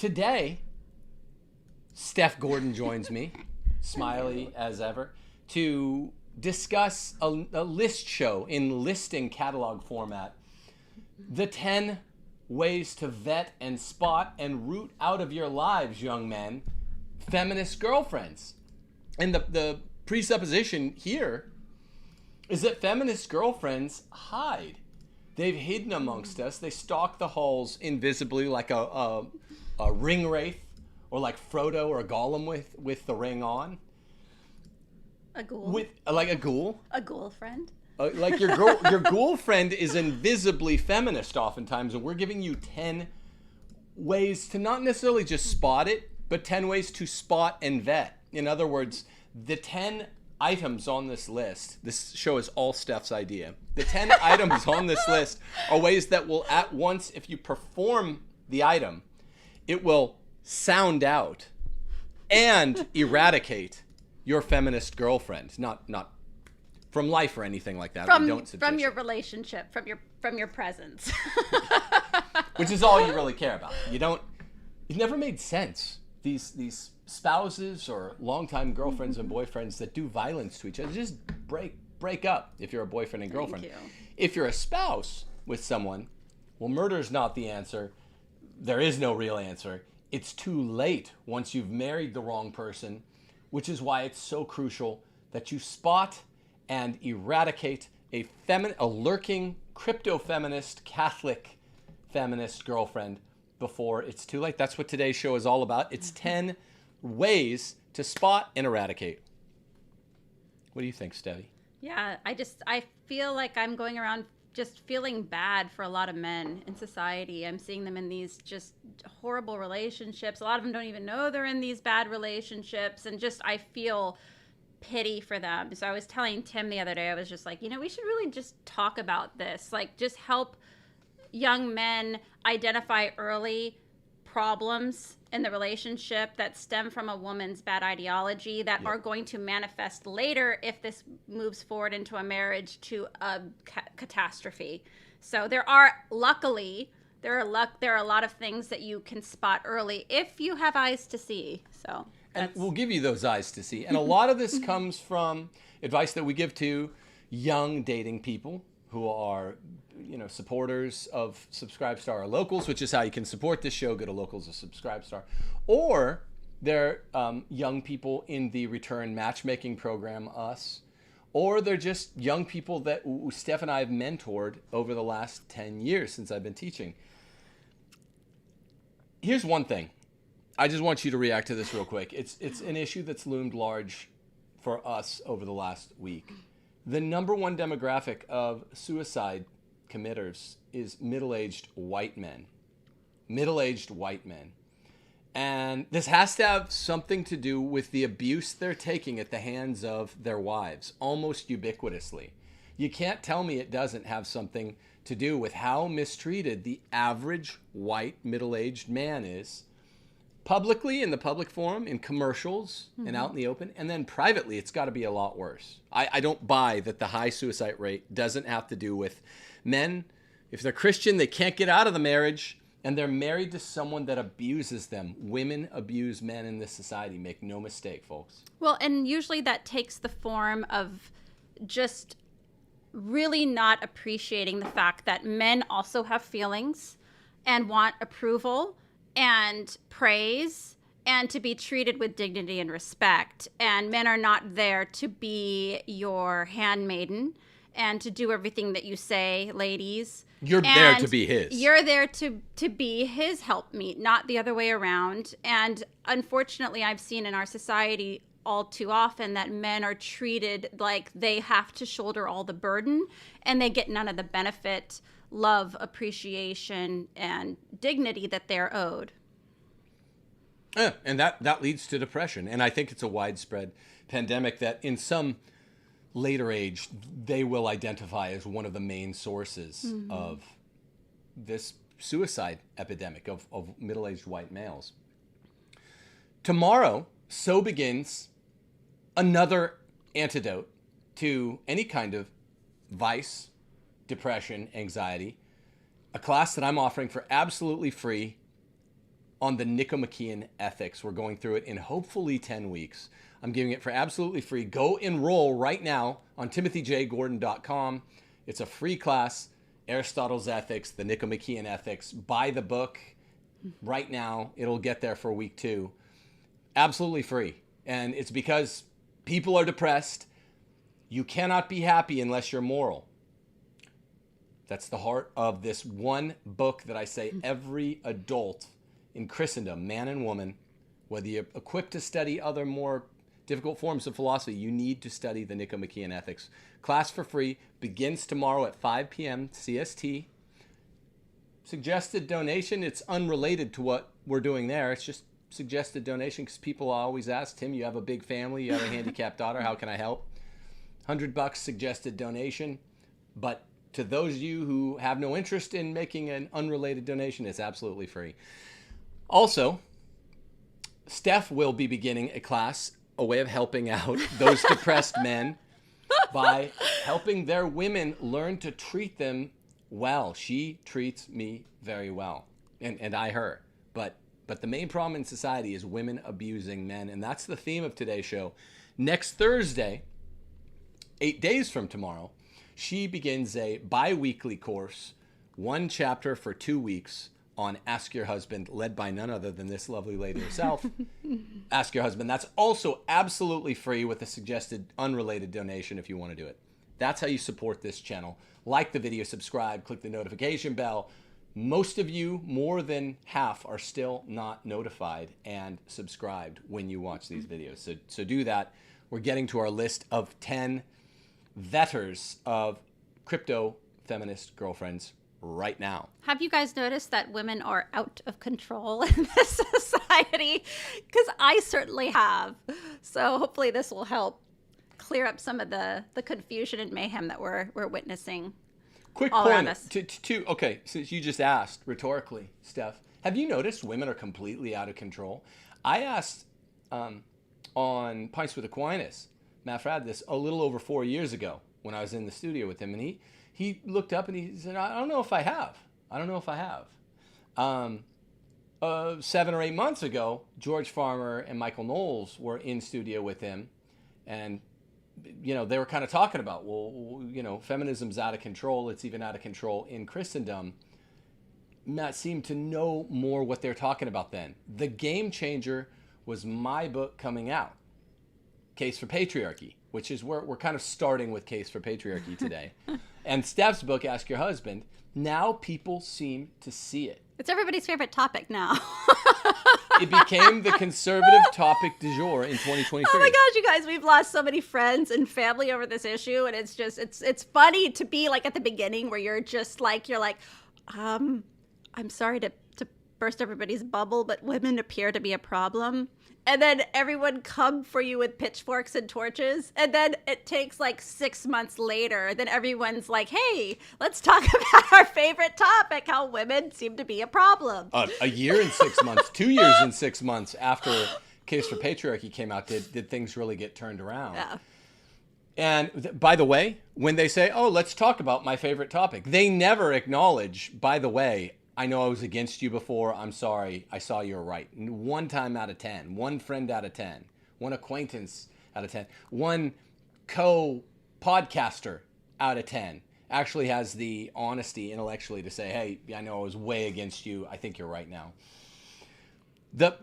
Today, Steph Gordon joins me, smiley as ever, to discuss a list show in listing catalog format. The 10 ways to vet and spot and root out of your lives, young men, feminist girlfriends. And the presupposition here is that feminist girlfriends hide. They've hidden amongst us. They stalk the halls invisibly like a ring wraith, or like Frodo or Gollum with the ring on. A ghoul. Like a ghoul. A ghoul friend. Like your ghoul friend is invisibly feminist oftentimes, and we're giving you 10 ways to not necessarily just spot it, but 10 ways to spot and vet. In other words, the 10 items on this list, this show is all Steph's idea. The 10 items on this list are ways that will at once, if you perform the item, it will sound out and eradicate your feminist girlfriend. Not from life or anything like that. From your relationship, from your presence. Which is all you really care about. You've never made sense. These spouses or longtime girlfriends and boyfriends that do violence to each other, just break up if you're a boyfriend and girlfriend. Thank you. If you're a spouse with someone, well, murder's not the answer. There is no real answer. It's too late once you've married the wrong person, which is why it's so crucial that you spot and eradicate a lurking crypto-feminist, Catholic feminist girlfriend before it's too late. That's what today's show is all about. It's 10 ways to spot and eradicate. What do you think, Stevie? Yeah, I feel like I'm going around just feeling bad for a lot of men in society. I'm seeing them in these just horrible relationships. A lot of them don't even know they're in these bad relationships, and just I feel pity for them. So I was telling Tim the other day, I was just like, we should really just talk about this. Like, just help young men identify early problems in the relationship that stem from a woman's bad ideology that are going to manifest later if this moves forward into a marriage to a catastrophe. So there are a lot of things that you can spot early if you have eyes to see. So and we'll give you those eyes to see. And a lot of this comes from advice that we give to young dating people who are supporters of Subscribestar or Locals, which is how you can support this show. Go to Locals or Subscribestar. Or they're young people in the return matchmaking program, us. Or they're just young people that Steph and I have mentored over the last 10 years since I've been teaching. Here's one thing. I just want you to react to this real quick. It's an issue that's loomed large for us over the last week. The number one demographic of suicide committers is middle-aged white men. Middle-aged white men. And this has to have something to do with the abuse they're taking at the hands of their wives, almost ubiquitously. You can't tell me it doesn't have something to do with how mistreated the average white middle-aged man is, publicly in the public forum, in commercials, and out in the open, and then privately, it's got to be a lot worse. I don't buy that the high suicide rate doesn't have to do with men. If they're Christian, they can't get out of the marriage, and they're married to someone that abuses them. Women abuse men in this society. Make no mistake, folks. Well, and usually that takes the form of just really not appreciating the fact that men also have feelings and want approval and praise and to be treated with dignity and respect. And men are not there to be your handmaiden and to do everything that you say, ladies. You're there to be his. You're there to be his helpmeet, not the other way around. And unfortunately, I've seen in our society all too often that men are treated like they have to shoulder all the burden and they get none of the benefit, love, appreciation, and dignity that they're owed. And that leads to depression. And I think it's a widespread pandemic that in some later age, they will identify as one of the main sources of this suicide epidemic of middle-aged white males. Tomorrow, so begins another antidote to any kind of vice, depression, anxiety, a class that I'm offering for absolutely free on the Nicomachean ethics. We're going through it in hopefully 10 weeks. I'm giving it for absolutely free. Go enroll right now on timothyjgordon.com. It's a free class, Aristotle's Ethics, the Nicomachean Ethics. Buy the book right now. It'll get there for week 2. Absolutely free. And it's because people are depressed. You cannot be happy unless you're moral. That's the heart of this one book that I say every adult in Christendom, man and woman, whether you're equipped to study other more difficult forms of philosophy, you need to study the Nicomachean Ethics. Class for free begins tomorrow at 5 p.m. CST. Suggested donation, it's unrelated to what we're doing there. It's just suggested donation because people always ask, Tim, you have a big family, you have a handicapped daughter, how can I help? $100 suggested donation. But to those of you who have no interest in making an unrelated donation, it's absolutely free. Also, Steph will be beginning a class, a way of helping out those depressed men by helping their women learn to treat them well. She treats me very well, and I her. But the main problem in society is women abusing men, and that's the theme of today's show. Next Thursday, 8 days from tomorrow, she begins a bi-weekly course, 1 chapter for 2 weeks, on Ask Your Husband, led by none other than this lovely lady herself. Ask Your Husband. That's also absolutely free with a suggested unrelated donation if you want to do it. That's how you support this channel. Like the video, subscribe, click the notification bell. Most of you, more than half, are still not notified and subscribed when you watch these videos. So do that. We're getting to our list of 10 vetters of crypto feminist girlfriends right now. Have you guys noticed that women are out of control in this society? Because I certainly have. So hopefully this will help clear up some of the confusion and mayhem that we're witnessing. Quick all point around us. Okay, since you just asked rhetorically, Steph, have you noticed women are completely out of control? I asked on Pints with Aquinas, Matt Fradd, this a little over 4 years ago when I was in the studio with him, and he looked up and he said, I don't know if I have. 7 or 8 months ago, George Farmer and Michael Knowles were in studio with him, and they were kind of talking about, feminism's out of control. It's even out of control in Christendom. Matt seemed to know more what they're talking about then. The game changer was my book coming out, Case for Patriarchy, which is where we're kind of starting with Case for Patriarchy today. And Steph's book, Ask Your Husband, now people seem to see it. It's everybody's favorite topic now. It became the conservative topic du jour in 2023. Oh my gosh, you guys, we've lost so many friends and family over this issue. And it's just, it's funny to be like at the beginning where you're like, I'm sorry to burst everybody's bubble, but women appear to be a problem. And then everyone come for you with pitchforks and torches. And then it takes like 6 months later. Then everyone's like, hey, let's talk about our favorite topic, how women seem to be a problem. A year and 6 months, 2 years and 6 months after Case for Patriarchy came out, did things really get turned around? Yeah. And by the way, when they say, oh, let's talk about my favorite topic, they never acknowledge, by the way, I know I was against you before. I'm sorry. I saw you were right. 1 time out of 10. 1 friend out of 10. 1 acquaintance out of 10. 1 co-podcaster out of 10 actually has the honesty intellectually to say, hey, I know I was way against you. I think you're right now. The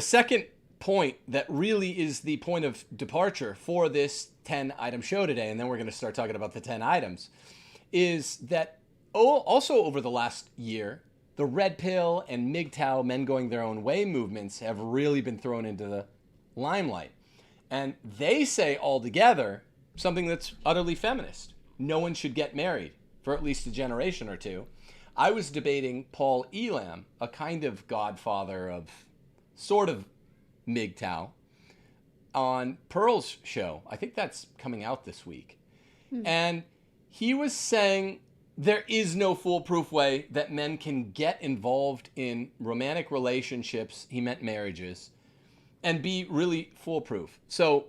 second point that really is the point of departure for this 10-item show today, and then we're going to start talking about the 10 items, is that also over the last year, the red pill and MGTOW, men going their own way movements have really been thrown into the limelight. And they say altogether something that's utterly feminist. No one should get married for at least a generation or two. I was debating Paul Elam, a kind of godfather of sort of MGTOW, on Pearl's show. I think that's coming out this week. And he was saying there is no foolproof way that men can get involved in romantic relationships, he meant marriages, and be really foolproof. So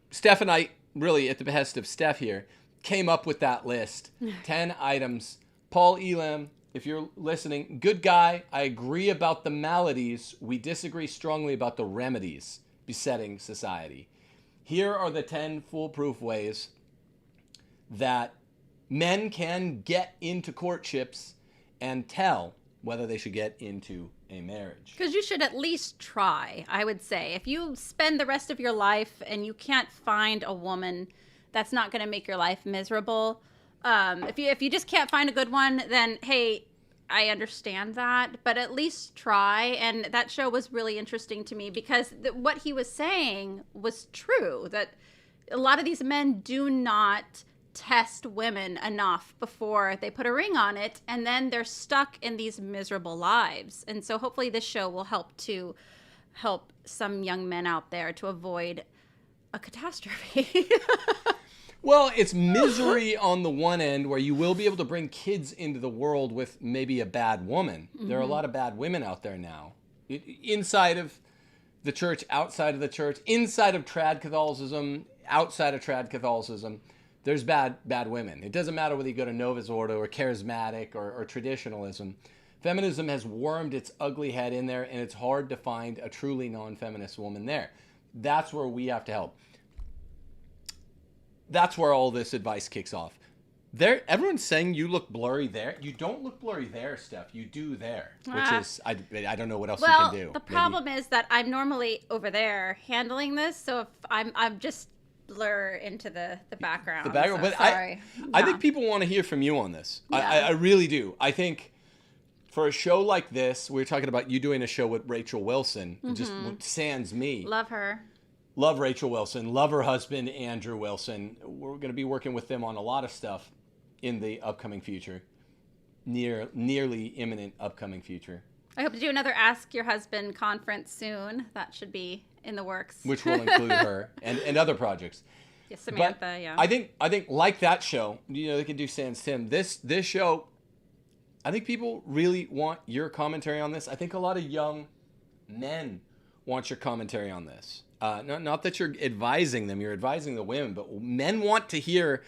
Steph and I, really at the behest of Steph here, came up with that list. 10 items. Paul Elam if you're listening, good guy, I agree about the maladies. We disagree strongly about the remedies besetting society. Here are the 10 foolproof ways that men can get into courtships and tell whether they should get into a marriage. Because you should at least try, I would say. If you spend the rest of your life and you can't find a woman that's not going to make your life miserable, if you just can't find a good one, then hey, I understand that, but at least try. And that show was really interesting to me because what he was saying was true, that a lot of these men do not test women enough before they put a ring on it, and then they're stuck in these miserable lives. And so hopefully this show will help some young men out there to avoid a catastrophe. Well, it's misery on the one end where you will be able to bring kids into the world with maybe a bad woman. Mm-hmm. There are a lot of bad women out there now. Inside of the church, outside of the church, inside of trad Catholicism, outside of trad Catholicism, there's bad women. It doesn't matter whether you go to Novus Ordo or charismatic or traditionalism. Feminism has wormed its ugly head in there, and it's hard to find a truly non-feminist woman there. That's where we have to help. That's where all this advice kicks off. Everyone's saying you look blurry there. You don't look blurry there, Steph. You do there, which is, I don't know what else you can do. Well, the problem is that I'm normally over there handling this, so if I'm just blur into the background. The background, so but sorry. I think people want to hear from you on this. Yeah. I really do. I think for a show like this, we were talking about you doing a show with Rachel Wilson, just sans me. Love her. Love Rachel Wilson. Love her husband, Andrew Wilson. We're going to be working with them on a lot of stuff in the upcoming future, nearly imminent upcoming future. I hope to do another Ask Your Husband conference soon. That should be in the works. Which will include her and other projects. Yeah, Samantha, but yeah. I think like that show, they can do Sans Tim. This show, I think people really want your commentary on this. I think a lot of young men want your commentary on this. Not that you're advising them, you're advising the women, but men want to hear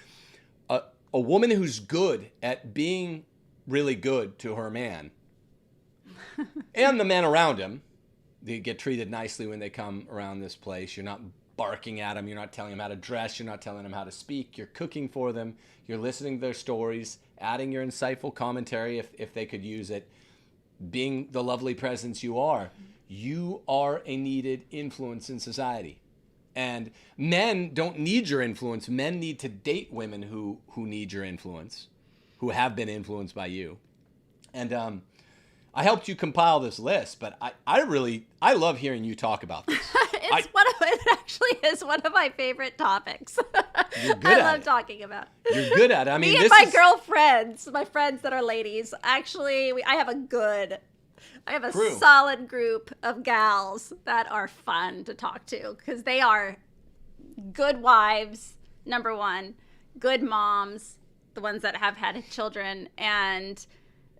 a woman who's good at being really good to her man and the men around him. They get treated nicely when they come around this place. You're not barking at them. You're not telling them how to dress. You're not telling them how to speak. You're cooking for them. You're listening to their stories, adding your insightful commentary if they could use it, being the lovely presence you are. You are a needed influence in society. And men don't need your influence. Men need to date women who need your influence, who have been influenced by you. And I helped you compile this list, but I love hearing you talk about this. It actually is one of my favorite topics. You're good I love talking about it. You're good at it. I mean, Me and my girlfriends, my friends that are ladies, actually, I have a Crew. solid group of gals that are fun to talk to because they are good wives, number one, good moms, the ones that have had children, and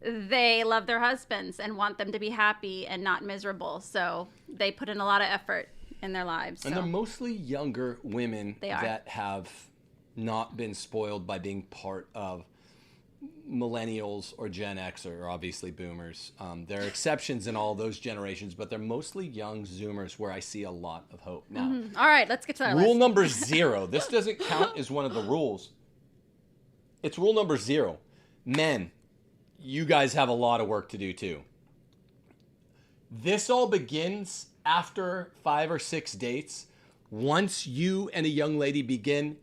they love their husbands and want them to be happy and not miserable. So they put in a lot of effort in their lives. And they're mostly younger women that have not been spoiled by being part of millennials or Gen X or obviously boomers. There are exceptions in all those generations, but they're mostly young Zoomers where I see a lot of hope. Now, all right, let's get to our rule list. number 0. This doesn't count as one of the rules. It's rule number 0. Men, you guys have a lot of work to do too. This all begins after 5 or 6 dates. Once you and a young lady begin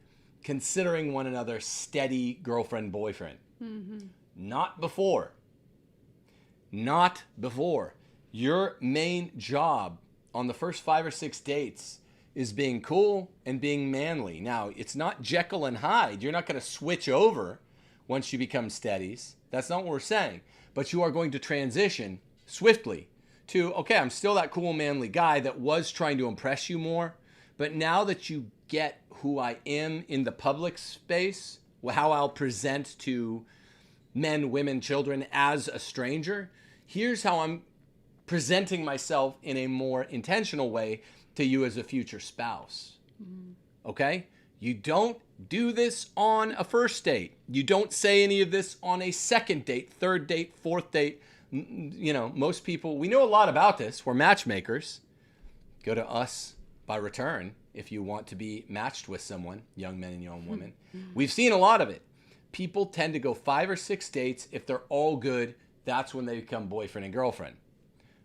considering one another steady girlfriend, boyfriend. Mm-hmm. Not before. Not before. Your main job on the first 5 or 6 dates is being cool and being manly. Now, it's not Jekyll and Hyde. You're not going to switch over once you become steadies. That's not what we're saying. But you are going to transition swiftly to, okay, I'm still that cool, manly guy that was trying to impress you more. But now that you get who I am in the public space, how I'll present to men, women, children as a stranger, here's how I'm presenting myself in a more intentional way to you as a future spouse. Mm-hmm. Okay? You don't do this on a first date. You don't say any of this on a second date, third date, fourth date. You know, most people, we know a lot about this. We're matchmakers. Go to us by return if you want to be matched with someone, young men and young women. We've seen a lot of it. People tend to go 5 or 6 dates. If they're all good, that's when they become boyfriend and girlfriend.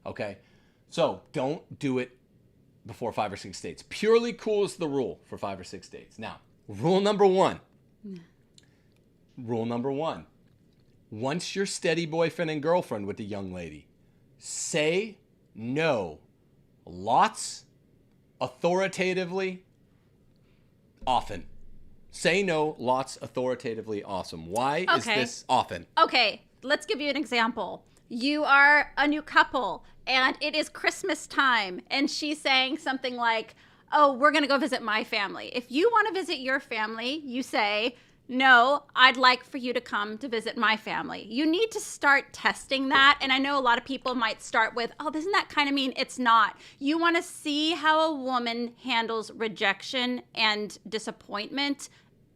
Okay? So don't do it before 5 or 6 dates. Purely cool is the rule for 5 or 6 dates. Now, rule number one. Rule number one. Once you're steady boyfriend and girlfriend with the young lady, say no. Lots, authoritatively, often. Say no, lots, authoritatively, awesome. Why is this often? Okay, let's give you an example. You are a new couple, and it is Christmas time, and she's saying something like, oh, we're going to go visit my family. If you want to visit your family, you say, no, I'd like for you to come to visit my family. You need to start testing that. And I know a lot of people might start with, oh, doesn't that kind of mean? It's not. You want to see how a woman handles rejection and disappointment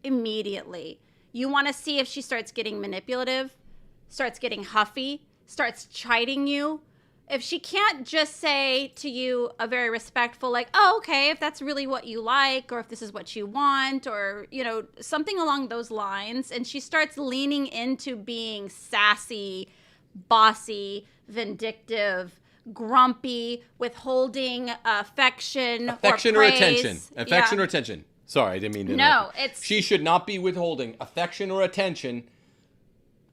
immediately. You want to see if she starts getting manipulative, starts getting huffy, starts chiding you. If she can't just say to you a very respectful, like, oh, okay, if that's really what you like, or if this is what you want, or, you know, something along those lines, and she starts leaning into being sassy, bossy, vindictive, grumpy, withholding affection or attention. Affection or attention. Sorry, I didn't mean to. No, she should not be withholding affection or attention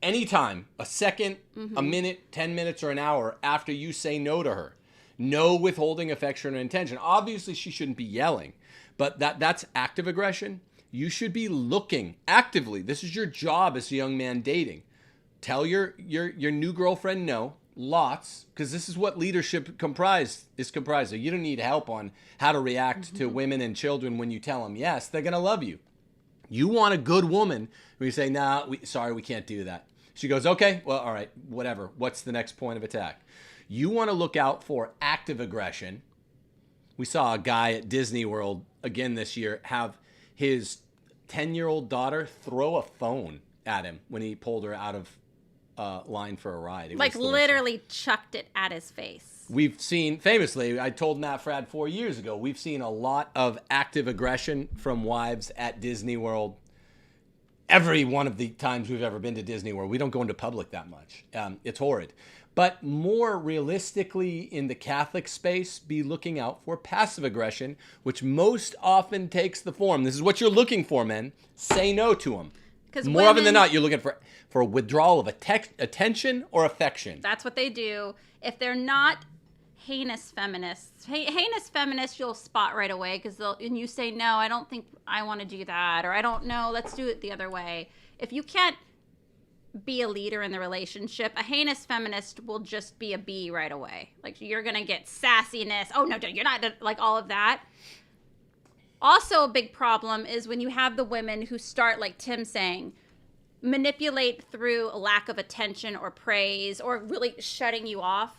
anytime, a second, a minute, 10 minutes, or an hour after you say no to her. No withholding affection or intention. Obviously, she shouldn't be yelling, but that's active aggression. You should be looking actively. This is your job as a young man dating. Tell your new girlfriend no, lots, because this is what leadership is comprised of. You don't need help on how to react to women and children when you tell them yes. They're going to love you. You want a good woman when you say, nah, sorry, we can't do that. She goes, okay, well, all right, whatever. What's the next point of attack? You want to look out for active aggression. We saw a guy at Disney World again this year have his 10-year-old daughter throw a phone at him when he pulled her out of line for a ride. Like literally chucked it at his face. We've seen, famously, I told Matt Frad 4 years ago, we've seen a lot of active aggression from wives at Disney World. Every one of the times we've ever been to Disney World, we don't go into public that much. It's horrid. But more realistically, in the Catholic space, be looking out for passive aggression, which most often takes the form. This is what you're looking for, men. Say no to them. More often than not, you're looking for a withdrawal of attention or affection. That's what they do. If they're not heinous feminists, heinous feminists you'll spot right away, because and you say, no, I don't think I want to do that, or I don't know, let's do it the other way. If you can't be a leader in the relationship, a heinous feminist will just be a B right away. Like, you're going to get sassiness. Oh, no, you're not, like all of that. Also, a big problem is when you have the women who start, like Tim saying, manipulate through a lack of attention or praise or really shutting you off.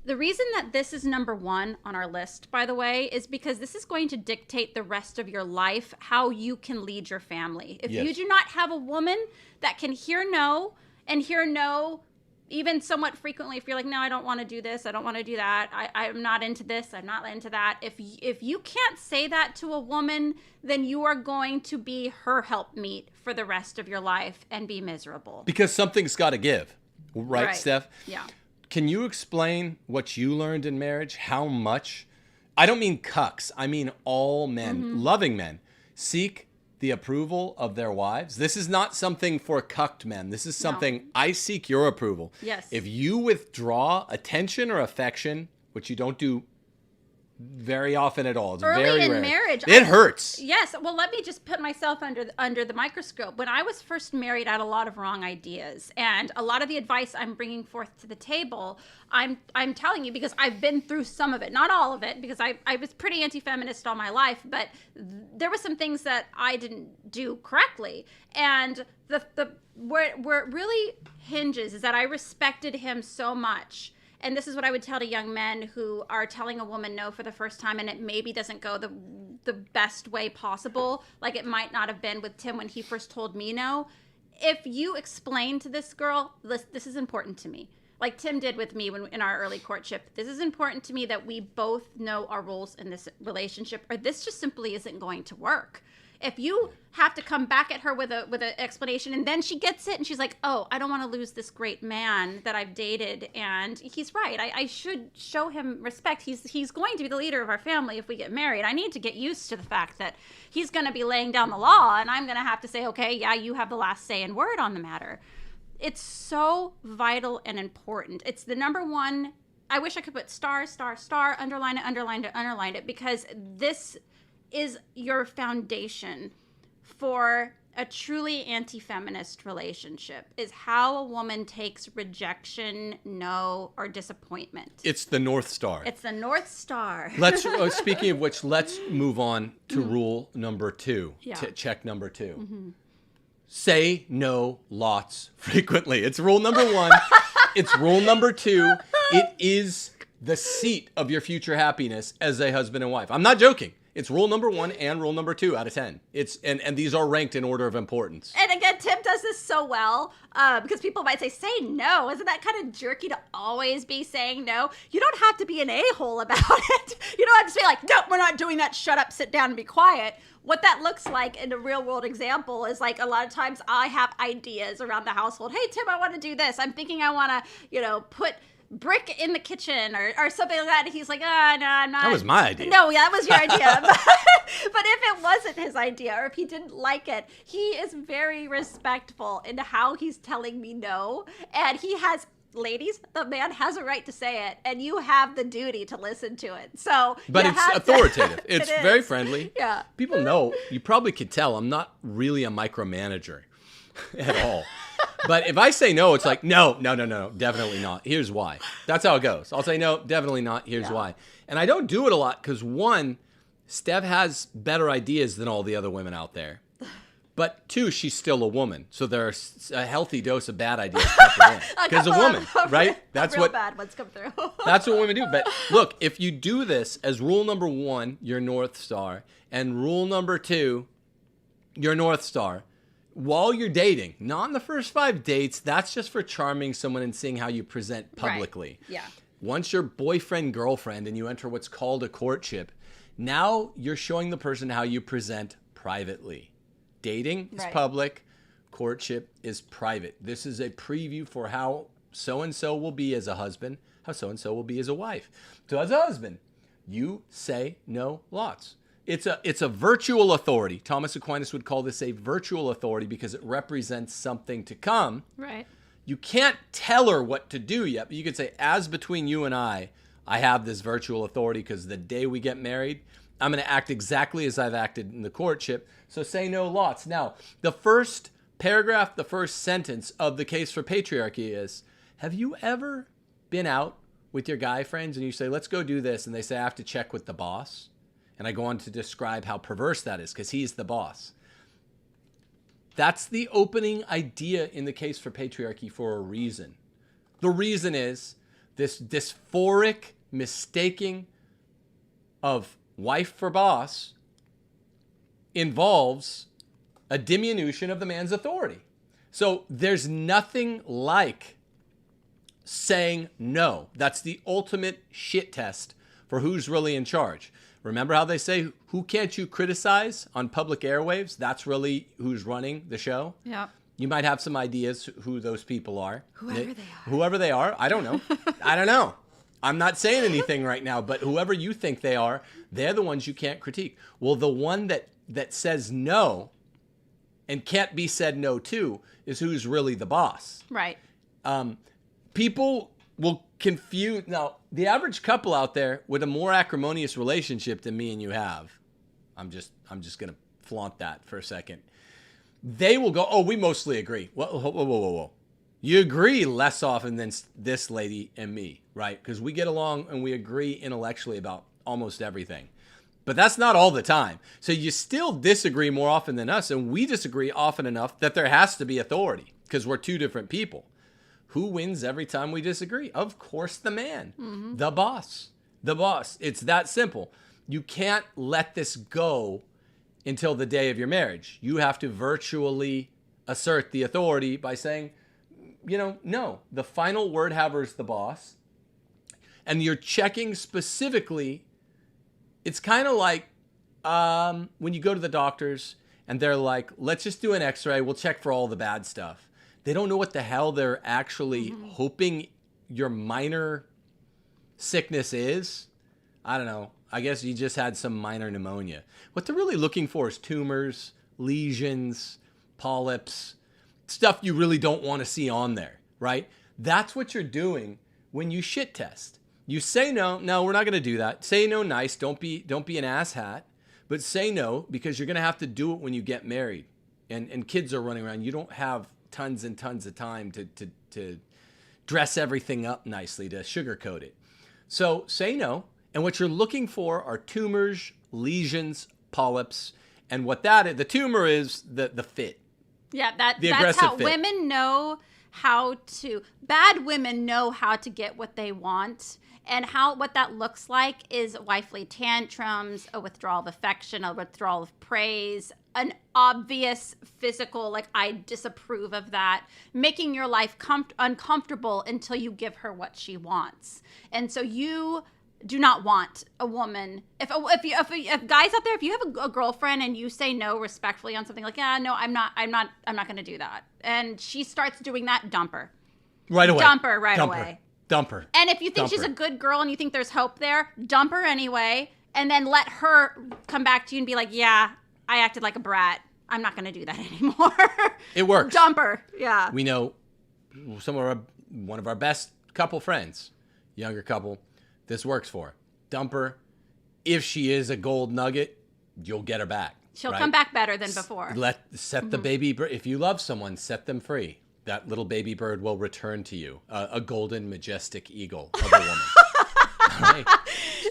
The reason that this is number one on our list, by the way, is because this is going to dictate the rest of your life, how you can lead your family. If you do not have a woman that can hear no, and hear no even somewhat frequently, if you're like, no, I don't want to do this, I don't want to do that, I'm not into this, I'm not into that. If you can't say that to a woman, then you are going to be her helpmeet for the rest of your life and be miserable. Because something's got to give, right, Steph? Yeah. Can you explain what you learned in marriage? How much? I don't mean cucks. I mean all men, loving men, seek the approval of their wives. This is not something for cucked men. This is something, I seek your approval. Yes. If you withdraw attention or affection, which you don't do very often at all. It's early very in rare. marriage. It hurts. Yes. Well, let me just put myself under the microscope. When I was first married, I had a lot of wrong ideas, and a lot of the advice I'm bringing forth to the table, I'm telling you because I've been through some of it, not all of it, because I was pretty anti-feminist all my life, but there were some things that I didn't do correctly, and where it really hinges is that I respected him so much. And this is what I would tell to young men who are telling a woman no for the first time, and it maybe doesn't go the best way possible, like it might not have been with Tim when he first told me no. If you explain to this girl, this is important to me, like Tim did with me when in our early courtship, this is important to me that we both know our roles in this relationship, or this just simply isn't going to work. If you have to come back at her with an explanation, and then she gets it and she's like, oh, I don't want to lose this great man that I've dated, and he's right, I should show him respect. He's going to be the leader of our family if we get married. I need to get used to the fact that he's going to be laying down the law, and I'm going to have to say, okay, yeah, you have the last say and word on the matter. It's so vital and important. It's the number one. I wish I could put star, star, star, underline it, because this is your foundation for a truly anti-feminist relationship, is how a woman takes rejection, no, or disappointment. It's the North Star. It's the North Star. Let's speaking of which, let's move on to rule number 2. Yeah. Check number 2. Say no lots frequently. It's rule number 1. It's rule number 2. It is the seat of your future happiness as a husband and wife. I'm not joking. It's rule number 1 and rule number 2 out of 10. It's and these are ranked in order of importance. And again, Tim does this so well because people might say no. Isn't that kind of jerky to always be saying no? You don't have to be an a-hole about it. You don't have to say like, no, we're not doing that. Shut up, sit down, and be quiet. What that looks like in a real world example is like a lot of times I have ideas around the household. Hey, Tim, I want to do this. I'm thinking I want to, put brick in the kitchen or something like that. And he's like, no, I'm not. That was my idea. No, yeah, that was your idea. But if it wasn't his idea or if he didn't like it, he is very respectful in how he's telling me no. And he has, ladies, the man has a right to say it, and you have the duty to listen to it. So, but it's authoritative. It's It very is. friendly. Yeah. People know, you probably could tell, I'm not really a micromanager at all. But if I say no, it's like, no, definitely not. Here's why. That's how it goes. I'll say no, definitely not. Here's why. And I don't do it a lot because, one, Steph has better ideas than all the other women out there. But 2, she's still a woman. So there's a healthy dose of bad ideas because a woman, right? That's real what bad ones come through. That's what women do. But look, if you do this as rule number 1, your North Star, and rule number 2, your North Star, while you're dating, not in the first 5 dates, that's just for charming someone and seeing how you present publicly. Right. Yeah. Once you're boyfriend, girlfriend, and you enter what's called a courtship, now you're showing the person how you present privately. Dating is public. Courtship is private. This is a preview for how so-and-so will be as a husband, how so-and-so will be as a wife. So as a husband, you say no lots. It's a virtual authority. Thomas Aquinas would call this a virtual authority because it represents something to come. Right. You can't tell her what to do yet, but you could say, as between you and I have this virtual authority because the day we get married, I'm going to act exactly as I've acted in the courtship. So say no lots. Now, the first paragraph, the first sentence of the case for patriarchy is, have you ever been out with your guy friends and you say, let's go do this, and they say, I have to check with the boss? And I go on to describe how perverse that is because he's the boss. That's the opening idea in the case for patriarchy for a reason. The reason is this dysphoric mistaking of wife for boss involves a diminution of the man's authority. So there's nothing like saying no. That's the ultimate shit test for who's really in charge. Remember how they say, who can't you criticize on public airwaves? That's really who's running the show. Yeah. You might have some ideas who those people are. Whoever they are. I don't know. I don't know. I'm not saying anything right now, but whoever you think they are, they're the ones you can't critique. Well, the one that says no and can't be said no to is who's really the boss. Right. People will confuse. Now, the average couple out there with a more acrimonious relationship than me and you have, I'm just going to flaunt that for a second. They will go, oh, we mostly agree. Whoa. You agree less often than this lady and me, right? Because we get along and we agree intellectually about almost everything. But that's not all the time. So you still disagree more often than us, and we disagree often enough that there has to be authority because we're 2 different people. Who wins every time we disagree? Of course, the man, the boss, the boss. It's that simple. You can't let this go until the day of your marriage. You have to virtually assert the authority by saying, no, the final word haver is the boss. And you're checking specifically. It's kind of like when you go to the doctors and they're like, let's just do an x-ray. We'll check for all the bad stuff. They don't know what the hell they're actually hoping your minor sickness is. I don't know. I guess you just had some minor pneumonia. What they're really looking for is tumors, lesions, polyps, stuff you really don't want to see on there, right? That's what you're doing when you shit test. You say no, we're not going to do that. Say no nice. Don't be an asshat, but say no because you're going to have to do it when you get married and kids are running around. You don't have tons and tons of time to dress everything up nicely, to sugarcoat it. So say no. And what you're looking for are tumors, lesions, polyps. And what that is, the tumor is the fit. Yeah, that's how fit. Women know bad women know how to get what they want. And what that looks like is wifely tantrums, a withdrawal of affection, a withdrawal of praise, an obvious physical, like, I disapprove of that, making your life uncomfortable until you give her what she wants. And so you do not want a woman. If guys out there, if you have a girlfriend and you say no respectfully on something, like, yeah, no, I'm not going to do that, and she starts doing that, dump her right away. Dump her right away. Dump her. And if you think she's a good girl and you think there's hope there, dump her anyway, and then let her come back to you and be like, yeah, I acted like a brat. I'm not going to do that anymore. It works. Dump her. Yeah. We know one of our best couple friends, younger couple, this works for. Dump her. If she is a gold nugget, you'll get her back. She'll come back better than before. Set the baby bird. If you love someone, set them free. That little baby bird will return to you. A golden, majestic eagle of a woman. All right?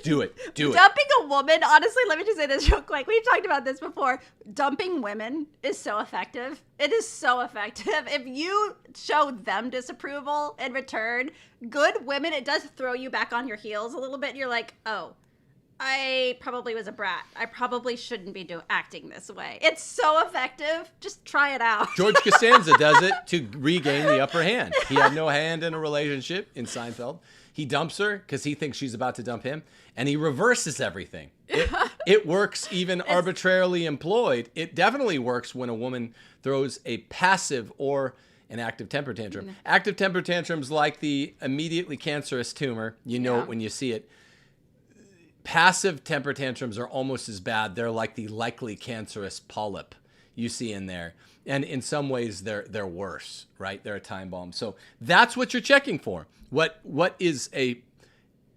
Do it. Dumping a woman, honestly, let me just say this real quick. We've talked about this before. Dumping women is so effective. It is so effective. If you show them disapproval in return, good women, it does throw you back on your heels a little bit. You're like, oh, I probably was a brat. I probably shouldn't be acting this way. It's so effective. Just try it out. George Costanza does it to regain the upper hand. He had no hand in a relationship in Seinfeld. He dumps her because he thinks she's about to dump him, and he reverses everything. It works even arbitrarily employed. It definitely works when a woman throws a passive or an active temper tantrum. Active temper tantrums, like the immediately cancerous tumor, you know it when you see it. Passive temper tantrums are almost as bad. They're like the likely cancerous polyp you see in there. And in some ways, they're worse, right? They're a time bomb. So that's what you're checking for. What is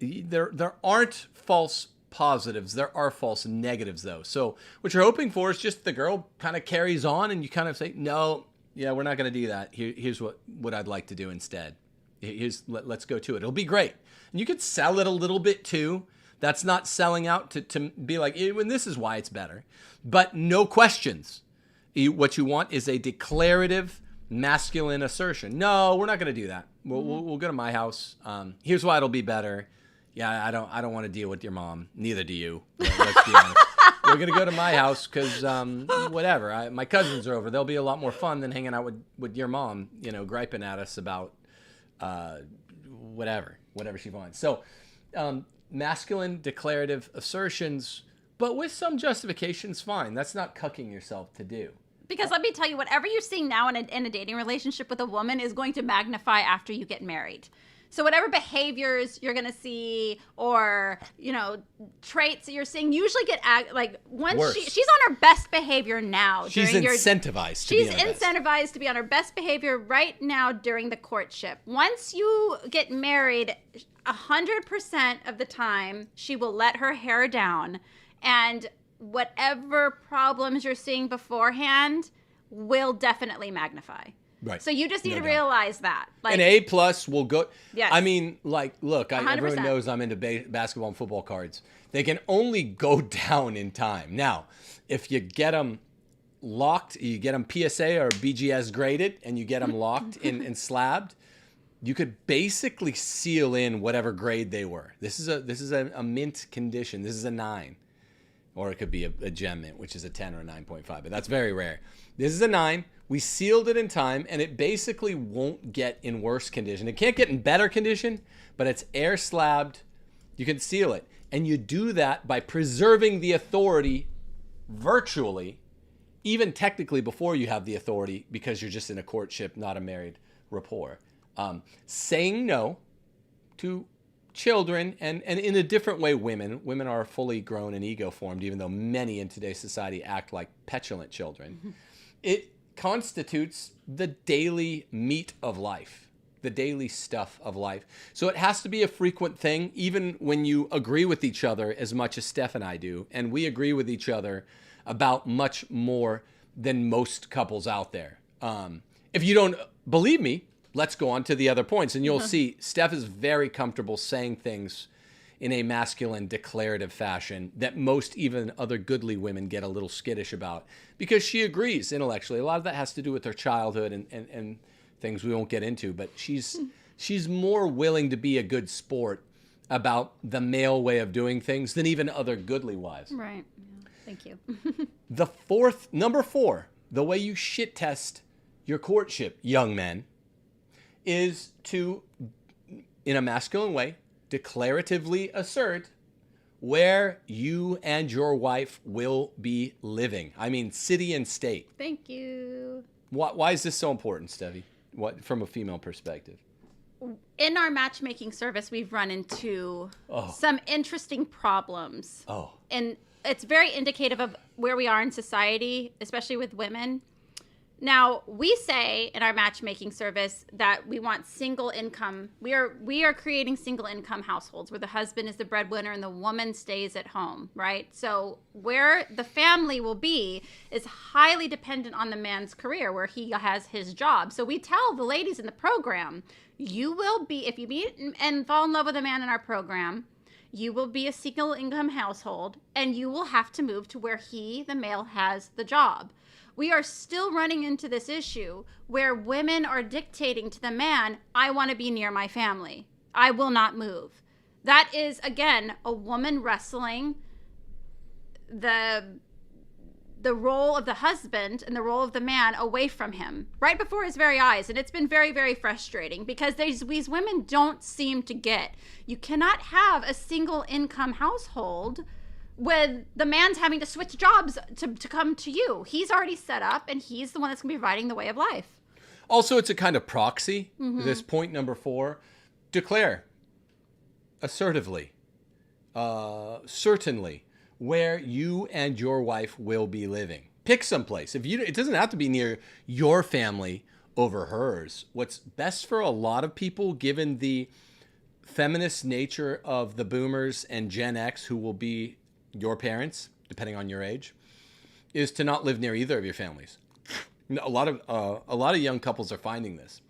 there aren't false positives. There are false negatives, though. So what you're hoping for is just the girl kind of carries on and you kind of say, no, yeah, we're not going to do that. Here's what I'd like to do instead. Let's go to it. It'll be great. And you could sell it a little bit, too. That's not selling out to be like, and this is why it's better. But no questions. What you want is a declarative masculine assertion. No, we're not going to do that. We'll go to my house. Here's why it'll be better. Yeah, I don't want to deal with your mom. Neither do you. Let's be honest. We're going to go to my house because whatever. My cousins are over. They'll be a lot more fun than hanging out with your mom, griping at us about whatever she wants. So masculine declarative assertions, but with some justifications, fine. That's not cucking yourself to do. Because let me tell you, whatever you're seeing now in a dating relationship with a woman is going to magnify after you get married. So whatever behaviors you're going to see or, traits that you're seeing usually get once she's on her best behavior now. She's incentivized to be on her best behavior right now during the courtship. Once you get married, 100% of the time, she will let her hair down, and whatever problems you're seeing beforehand will definitely magnify. Right. So you just need to realize that. An A+ will go. Yes. I mean, look, everyone knows I'm into basketball and football cards. They can only go down in time. Now, if you get them locked, you get them PSA or BGS graded, and you get them locked and slabbed, you could basically seal in whatever grade they were. This is a mint condition. This is a 9. Or it could be a gem mint, which is a 10 or a 9.5, but that's very rare. This is a 9. We sealed it in time, and it basically won't get in worse condition. It can't get in better condition, but it's air slabbed. You can seal it. And you do that by preserving the authority virtually, even technically before you have the authority, because you're just in a courtship, not a married rapport. Saying no to children, and in a different way, women are fully grown and ego formed, even though many in today's society act like petulant children. It constitutes the daily meat of life, the daily stuff of life. So it has to be a frequent thing, even when you agree with each other as much as Steph and I do, and we agree with each other about much more than most couples out there. If you don't believe me, let's go on to the other points, and you'll see Steph is very comfortable saying things in a masculine, declarative fashion that most even other goodly women get a little skittish about, because she agrees intellectually. A lot of that has to do with her childhood and things we won't get into, but she's more willing to be a good sport about the male way of doing things than even other goodly wives. Right. Yeah. Thank you. Number 4, the way you shit test your courtship, young men, is to, in a masculine way, declaratively assert where you and your wife will be living. I mean, city and state. Thank you. Why is this so important, Steffi? What, from a female perspective? In our matchmaking service, we've run into some interesting problems. And it's very indicative of where we are in society, especially with women. Now, we say in our matchmaking service that we want single income. We are creating single income households where the husband is the breadwinner and the woman stays at home, right? So where the family will be is highly dependent on the man's career, where he has his job. So we tell the ladies in the program, you will be, if you meet and fall in love with a man in our program, you will be a single income household, and you will have to move to where he, the male, has the job. We are still running into this issue where women are dictating to the man, I want to be near my family. I will not move. That is, again, a woman wrestling the role of the husband and the role of the man away from him right before his very eyes. And it's been very, very frustrating because these women don't seem to get. You cannot have a single income household with the man's having to switch jobs to come to you. He's already set up, and he's the one that's going to be providing the way of life. Also, it's a kind of proxy. This point number 4, declare assertively, certainly, where you and your wife will be living. Pick someplace. It doesn't have to be near your family over hers. What's best for a lot of people, given the feminist nature of the boomers and Gen X, who will be your parents, depending on your age, is to not live near either of your families. A lot of young couples are finding this.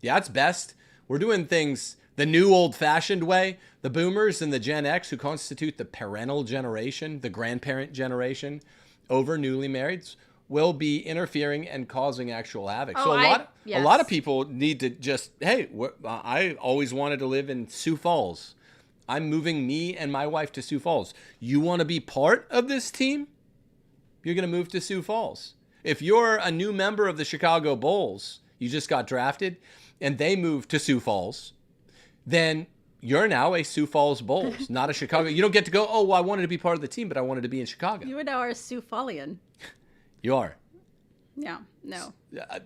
Yeah, it's best. We're doing things the new old-fashioned way. The boomers and the Gen X, who constitute the parental generation, the grandparent generation, over newly marrieds, will be interfering and causing actual havoc. So a lot of people need to just, hey, I always wanted to live in Sioux Falls. I'm moving me and my wife to Sioux Falls. You want to be part of this team? You're going to move to Sioux Falls. If you're a new member of the Chicago Bulls, you just got drafted, and they move to Sioux Falls, then you're now a Sioux Falls Bulls, not a Chicago. You don't get to go, oh, well, I wanted to be part of the team, but I wanted to be in Chicago. You now are a Sioux Fallian. You are. Yeah, no.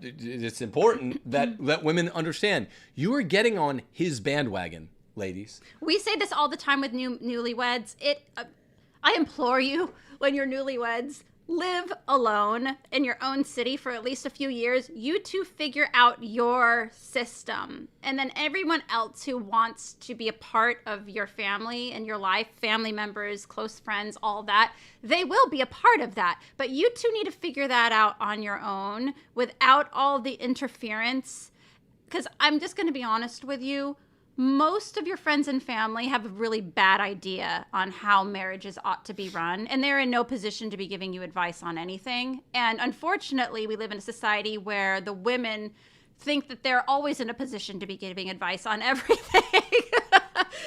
It's important that women understand. You are getting on his bandwagon, ladies. We say this all the time with newlyweds. I implore you, when you're newlyweds, live alone in your own city for at least a few years. You two figure out your system. And then everyone else who wants to be a part of your family and your life, family members, close friends, all that, they will be a part of that. But you two need to figure that out on your own without all the interference. Because I'm just going to be honest with you. Most of your friends and family have a really bad idea on how marriages ought to be run, and they're in no position to be giving you advice on anything. And unfortunately, we live in a society where the women think that they're always in a position to be giving advice on everything.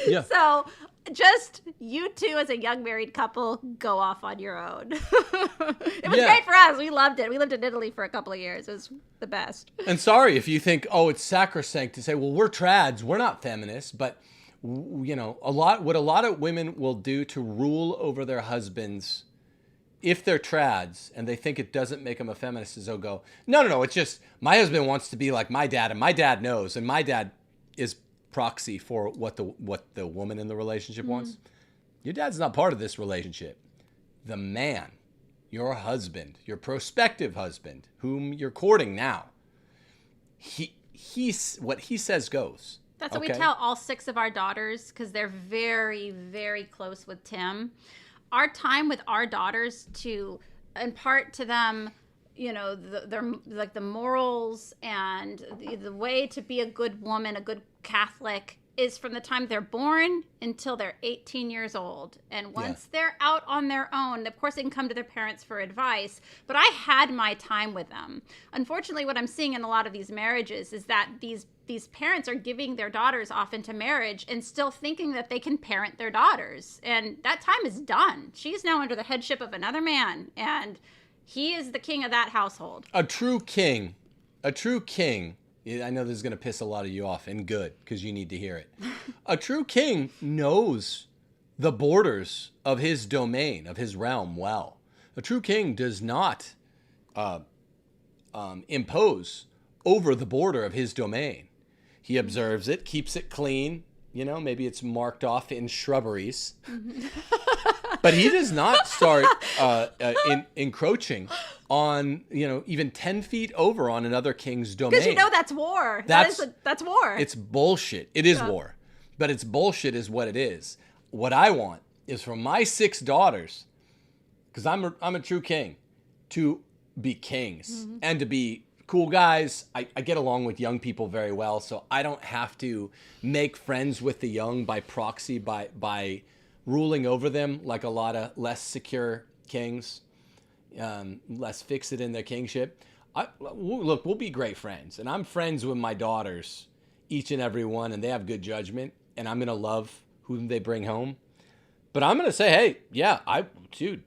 Yeah. So just you two as a young married couple, go off on your own. It was great for us. We loved it. We lived in Italy for a couple of years. It was the best. And sorry if you think, oh, it's sacrosanct to say, well, we're trads, we're not feminists, but you know, what a lot of women will do to rule over their husbands if they're trads and they think it doesn't make them a feminist is they'll go, no, it's just my husband wants to be like my dad and my dad knows, and my dad is proxy for what the woman in the relationship wants. Your dad's not part of this relationship. The man, your husband, your prospective husband, whom you're courting now, he's what he says goes. That's what we tell all 6 of our daughters, because they're very, very close with Tim. Our time with our daughters to impart to them, you know, the morals and the way to be a good woman, a good Catholic, is from the time they're born until they're 18 years old. And once they're out on their own, of course they can come to their parents for advice, but I had my time with them. Unfortunately, what I'm seeing in a lot of these marriages is that these parents are giving their daughters off into marriage and still thinking that they can parent their daughters. And that time is done. She's now under the headship of another man, and he is the king of that household. A true king, I know this is going to piss a lot of you off, and good, because you need to hear it. A true king knows the borders of his domain, of his realm well. A true king does not impose over the border of his domain. He observes it, keeps it clean. You know, maybe it's marked off in shrubberies. But he does not start encroaching on, you know, even 10 feet over on another king's domain. Because you know that's war. That's war. It's bullshit. It is war. But it's bullshit is what it is. What I want is for my 6 daughters, because I'm a true king, to be kings and to be cool guys. I get along with young people very well, so I don't have to make friends with the young by proxy, by ruling over them like a lot of less secure kings, less fixed in their kingship. Look, we'll be great friends, and I'm friends with my daughters, each and every one, and they have good judgment, and I'm going to love whom they bring home. But I'm going to say, hey, dude,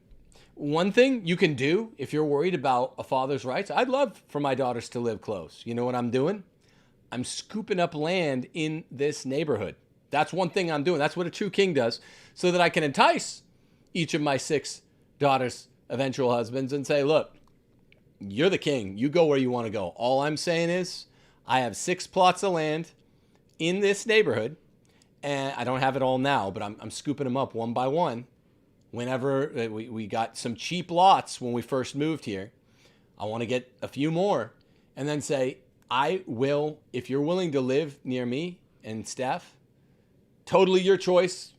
one thing you can do if you're worried about a father's rights, I'd love for my daughters to live close. You know what I'm doing? I'm scooping up land in this neighborhood. That's one thing I'm doing. That's what a true king does, so that I can entice each of my 6 daughters' eventual husbands and say, look, you're the king. You go where you want to go. All I'm saying is I have 6 plots of land in this neighborhood, and I don't have it all now, but I'm scooping them up one by one. Whenever we got some cheap lots when we first moved here, I want to get a few more and then say, I will, if you're willing to live near me and Steph, totally your choice.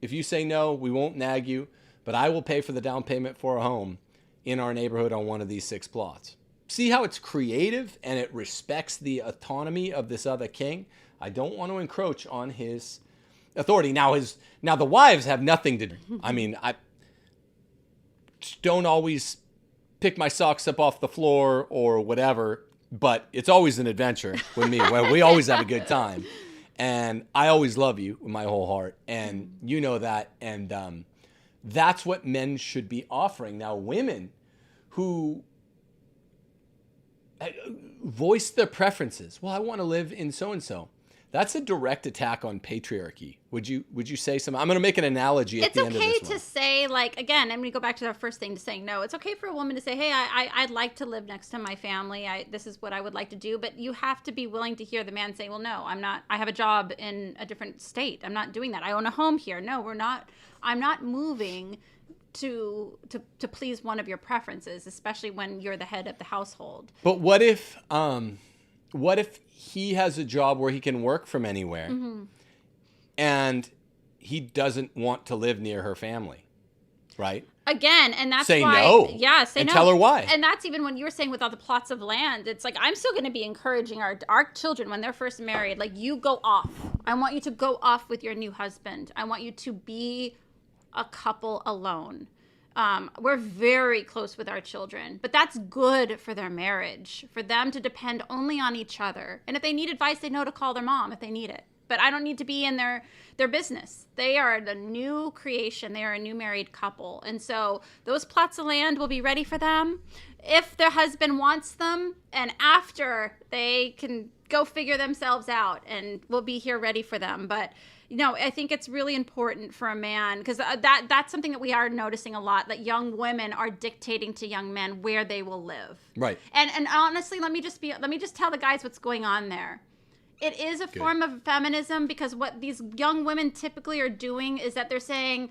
If you say no, we won't nag you, but I will pay for the down payment for a home in our neighborhood on one of these 6 plots. See how it's creative and it respects the autonomy of this other king? I don't want to encroach on his authority. Now the wives have nothing to do. I mean, I don't always pick my socks up off the floor or whatever, but it's always an adventure with me where we always have a good time. And I always love you with my whole heart. And you know that. And that's what men should be offering. Now, women who voice their preferences. Well, I want to live in so-and-so. That's a direct attack on patriarchy. Would you say something? I'm going to make an analogy at the end of this one. It's okay to say, like, again, I'm going to go back to our first thing, to saying no. It's okay for a woman to say, hey, I'd like to live next to my family. This is what I would like to do. But you have to be willing to hear the man say, well, no, I'm not. I have a job in a different state. I'm not doing that. I own a home here. No, we're not. I'm not moving to please one of your preferences, especially when you're the head of the household. But what if he has a job where he can work from anywhere and he doesn't want to live near her family, right? Again, and that's say why... no. Yeah, say and no. Tell her why. And that's even when you were saying with all the plots of land, it's like, I'm still going to be encouraging our children when they're first married, like, you go off. I want you to go off with your new husband. I want you to be a couple alone. We're very close with our children, but that's good for their marriage, for them to depend only on each other. And if they need advice, they know to call their mom if they need it. But I don't need to be in their business. They are the new creation. They are a new married couple. And so those plots of land will be ready for them if their husband wants them, and after they can go figure themselves out, and we'll be here ready for them. But I think it's really important for a man, because that's something that we are noticing a lot, that young women are dictating to young men where they will live. Right. And honestly, let me just tell the guys what's going on there. It is a form of feminism, because what these young women typically are doing is that they're saying,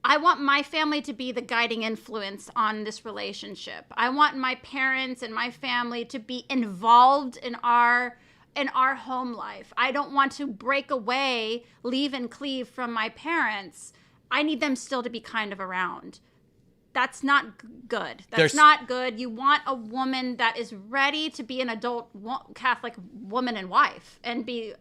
I want my family to be the guiding influence on this relationship. I want my parents and my family to be involved in our home life. I don't want to break away, leave and cleave from my parents. I need them still to be kind of around. That's not good. That's not good. You want a woman that is ready to be an adult Catholic woman and wife, and be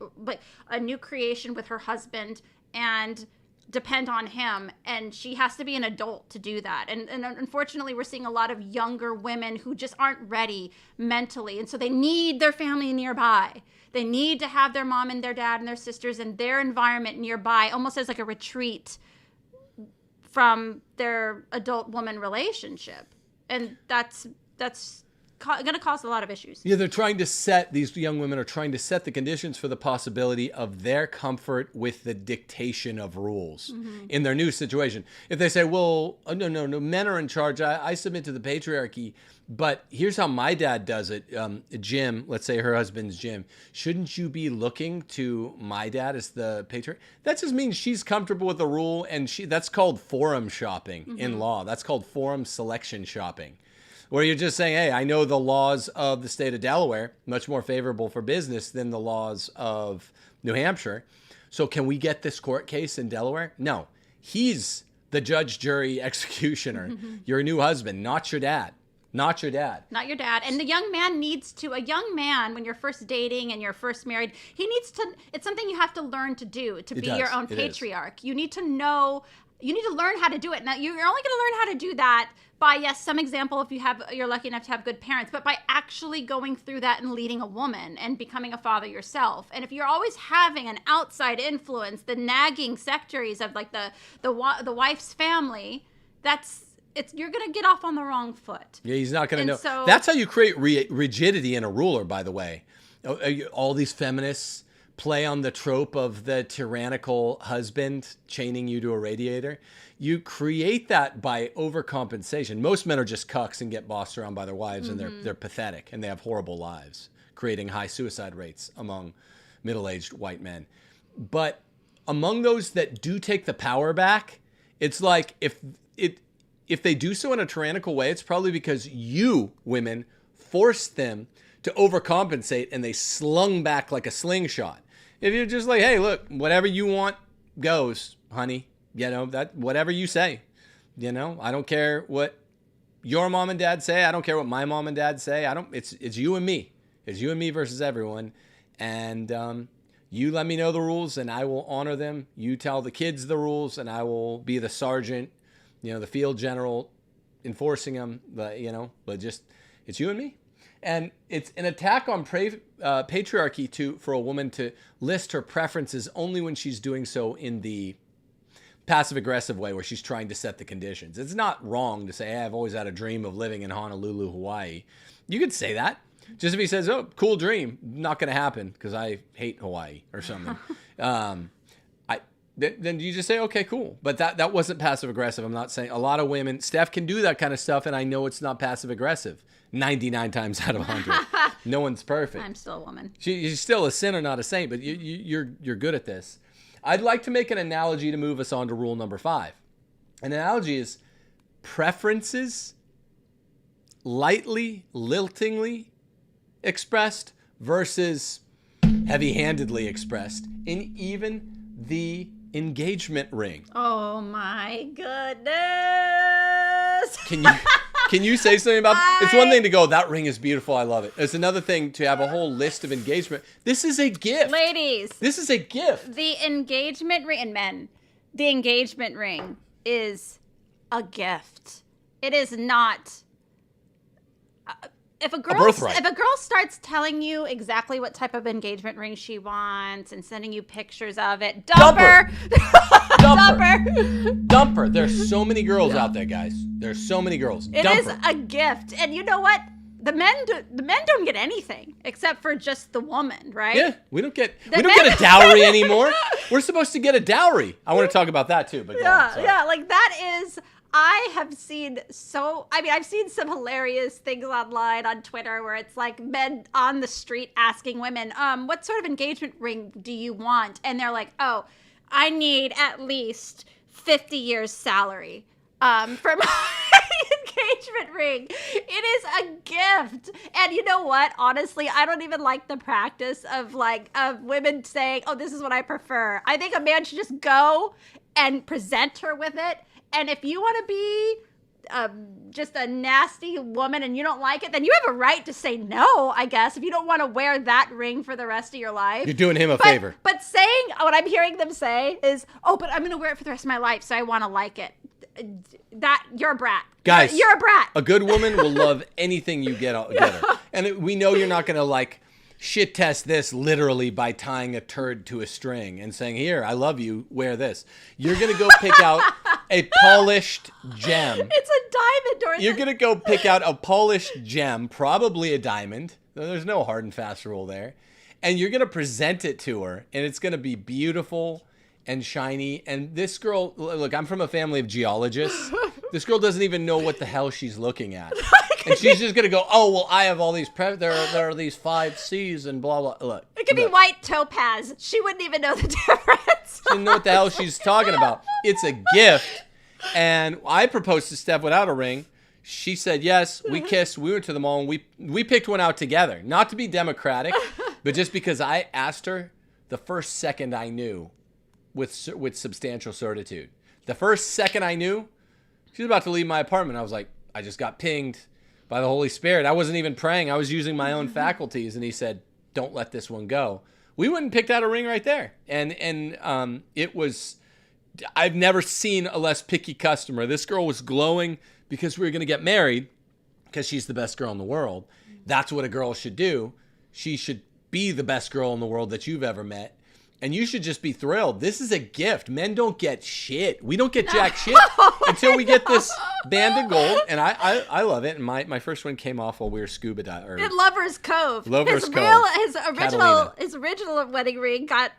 a new creation with her husband and depend on him. And she has to be an adult to do that. And unfortunately, we're seeing a lot of younger women who just aren't ready mentally. And so they need their family nearby. They need to have their mom and their dad and their sisters and their environment nearby, almost as like a retreat from their adult woman relationship. And that's going to cause a lot of issues. Yeah, these young women are trying to set the conditions for the possibility of their comfort with the dictation of rules in their new situation. If they say, well, no, men are in charge. I submit to the patriarchy, but here's how my dad does it. Jim, let's say her husband's Jim. Shouldn't you be looking to my dad as the patriarch? That just means she's comfortable with the rule, and that's called forum shopping in law. That's called forum selection shopping, where you're just saying, hey, I know the laws of the state of Delaware, much more favorable for business than the laws of New Hampshire. So can we get this court case in Delaware? No. He's the judge, jury, executioner. Your new husband, not your dad. Not your dad. Not your dad. And the young man a young man, when you're first dating and you're first married, it's something you have to learn to do, to be your own patriarch. You need to learn how to do it. Now, you're only going to learn how to do that by, yes, some example if you're lucky enough to have good parents, but by actually going through that and leading a woman and becoming a father yourself. And if you're always having an outside influence, the nagging sectaries of like the wife's family, you're going to get off on the wrong foot. Yeah, he's not going to know. So, that's how you create rigidity in a ruler, by the way. All these feminists play on the trope of the tyrannical husband chaining you to a radiator. You create that by overcompensation. Most men are just cucks and get bossed around by their wives, and they're pathetic, and they have horrible lives, creating high suicide rates among middle-aged white men. But among those that do take the power back, it's like if they do so in a tyrannical way, it's probably because you, women, forced them to overcompensate, and they slung back like a slingshot. If you're just like, hey, look, whatever you want goes, honey. That whatever you say. I don't care what your mom and dad say. I don't care what my mom and dad say. It's you and me. It's you and me versus everyone. And you let me know the rules, and I will honor them. You tell the kids the rules, and I will be the sergeant, the field general enforcing them. But it's you and me. And it's an attack on patriarchy for a woman to list her preferences only when she's doing so in the passive-aggressive way, where she's trying to set the conditions. It's not wrong to say, hey, I've always had a dream of living in Honolulu, Hawaii. You could say that. Just if he says, oh, cool dream, not going to happen because I hate Hawaii or something. Then you just say, okay, cool. But that wasn't passive-aggressive. I'm not saying a lot of women, Steph can do that kind of stuff, and I know it's not passive-aggressive. 99 times out of 100. No one's perfect. I'm still a woman. She's still a sinner, not a saint, but you're good at this. I'd like to make an analogy to move us on to rule number 5. An analogy is preferences lightly, liltingly expressed versus heavy-handedly expressed in even the engagement ring. Oh my goodness. Can you say something about it? It's one thing to go, that ring is beautiful, I love it. It's another thing to have a whole list of engagement. This is a gift. Ladies. This is a gift. The engagement ring, and men, the engagement ring is a gift. It is not. If a girl starts telling you exactly what type of engagement ring she wants and sending you pictures of it, dump her. Dump her. There's so many girls out there, guys. There's so many girls. It is a gift, and you know what? The men don't get anything except for just the woman, right? Yeah, we don't get a dowry anymore. We're supposed to get a dowry. I want to talk about that too, but yeah, like that is. I've seen some hilarious things online on Twitter where it's like men on the street asking women, what sort of engagement ring do you want? And they're like, oh, I need at least 50 years salary for my engagement ring. It is a gift. And you know what? Honestly, I don't even like the practice of women saying, oh, this is what I prefer. I think a man should just go and present her with it. And if you want to be just a nasty woman and you don't like it, then you have a right to say no, I guess, if you don't want to wear that ring for the rest of your life. You're doing him a favor. But saying, what I'm hearing them say is, oh, but I'm going to wear it for the rest of my life, so I want to like it. That, you're a brat. Guys. You're a brat. A good woman will love anything you get her. And we know you're not going to shit test this literally by tying a turd to a string and saying, here, I love you, wear this. You're going to go pick out a polished gem. It's a diamond. You're going to go pick out a polished gem, probably a diamond. There's no hard and fast rule there. And you're going to present it to her, and it's going to be beautiful and shiny. And this girl, look, I'm from a family of geologists. This girl doesn't even know what the hell she's looking at. And she's just going to go, oh, well, I have all these, there are these 5 C's and blah, blah. Look. It could be white topaz. She wouldn't even know the difference. She didn't know what the hell she's talking about. It's a gift. And I proposed to Steph without a ring. She said yes. We kissed. We went to the mall, and we picked one out together. Not to be democratic, but just because I asked her the first second I knew with substantial certitude. The first second I knew, she was about to leave my apartment. I was like, I just got pinged by the Holy Spirit. I wasn't even praying. I was using my own faculties. And he said, don't let this one go. We went and picked out a ring right there. And it was, I've never seen a less picky customer. This girl was glowing because we were going to get married because she's the best girl in the world. That's what a girl should do. She should be the best girl in the world that you've ever met. And you should just be thrilled. This is a gift. Men don't get shit. We don't get jack shit until we get this band of gold. And I love it. And my first one came off while we were scuba diving. In Lovers Cove. His original wedding ring got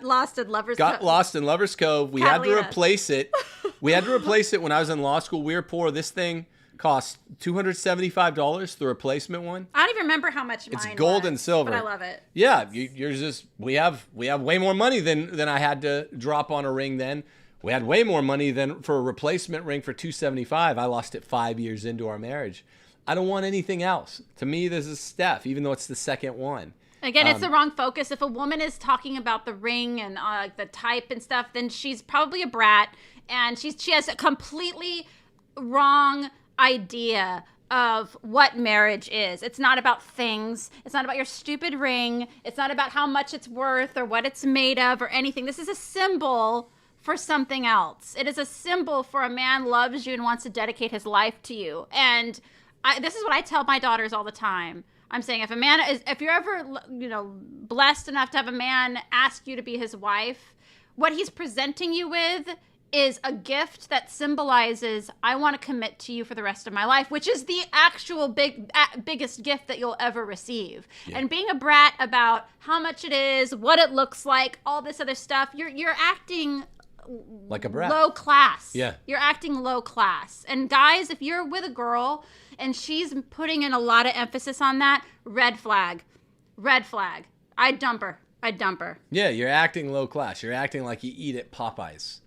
lost in Lovers Cove. Got lost in Lovers Cove. We had to replace it. We had to replace it when I was in law school. We were poor. This thing cost $275, the replacement one. I don't even remember how much mine was. It's gold and silver. But I love it. Yeah, yours just we have way more money than I had to drop on a ring then. We had way more money than for a replacement ring for $275. I lost it 5 years into our marriage. I don't want anything else. To me, this is Steph, even though it's the second one. Again, it's the wrong focus. If a woman is talking about the ring and the type and stuff, then she's probably a brat, and she has a completely wrong idea of what marriage is. It's not about things. It's not about your stupid ring. It's not about how much it's worth or what it's made of or anything. This is a symbol for something else. It is a symbol for a man loves you and wants to dedicate his life to you. And this is what I tell my daughters all the time. I'm saying if you're ever, blessed enough to have a man ask you to be his wife, what he's presenting you with is a gift that symbolizes, I want to commit to you for the rest of my life, which is the actual biggest gift that you'll ever receive. Yeah. And being a brat about how much it is, what it looks like, all this other stuff, you're acting like a brat. Low class. Yeah. You're acting low class. And guys, if you're with a girl and she's putting in a lot of emphasis on that, red flag. Red flag. I'd dump her. Yeah, you're acting low class. You're acting like you eat at Popeyes.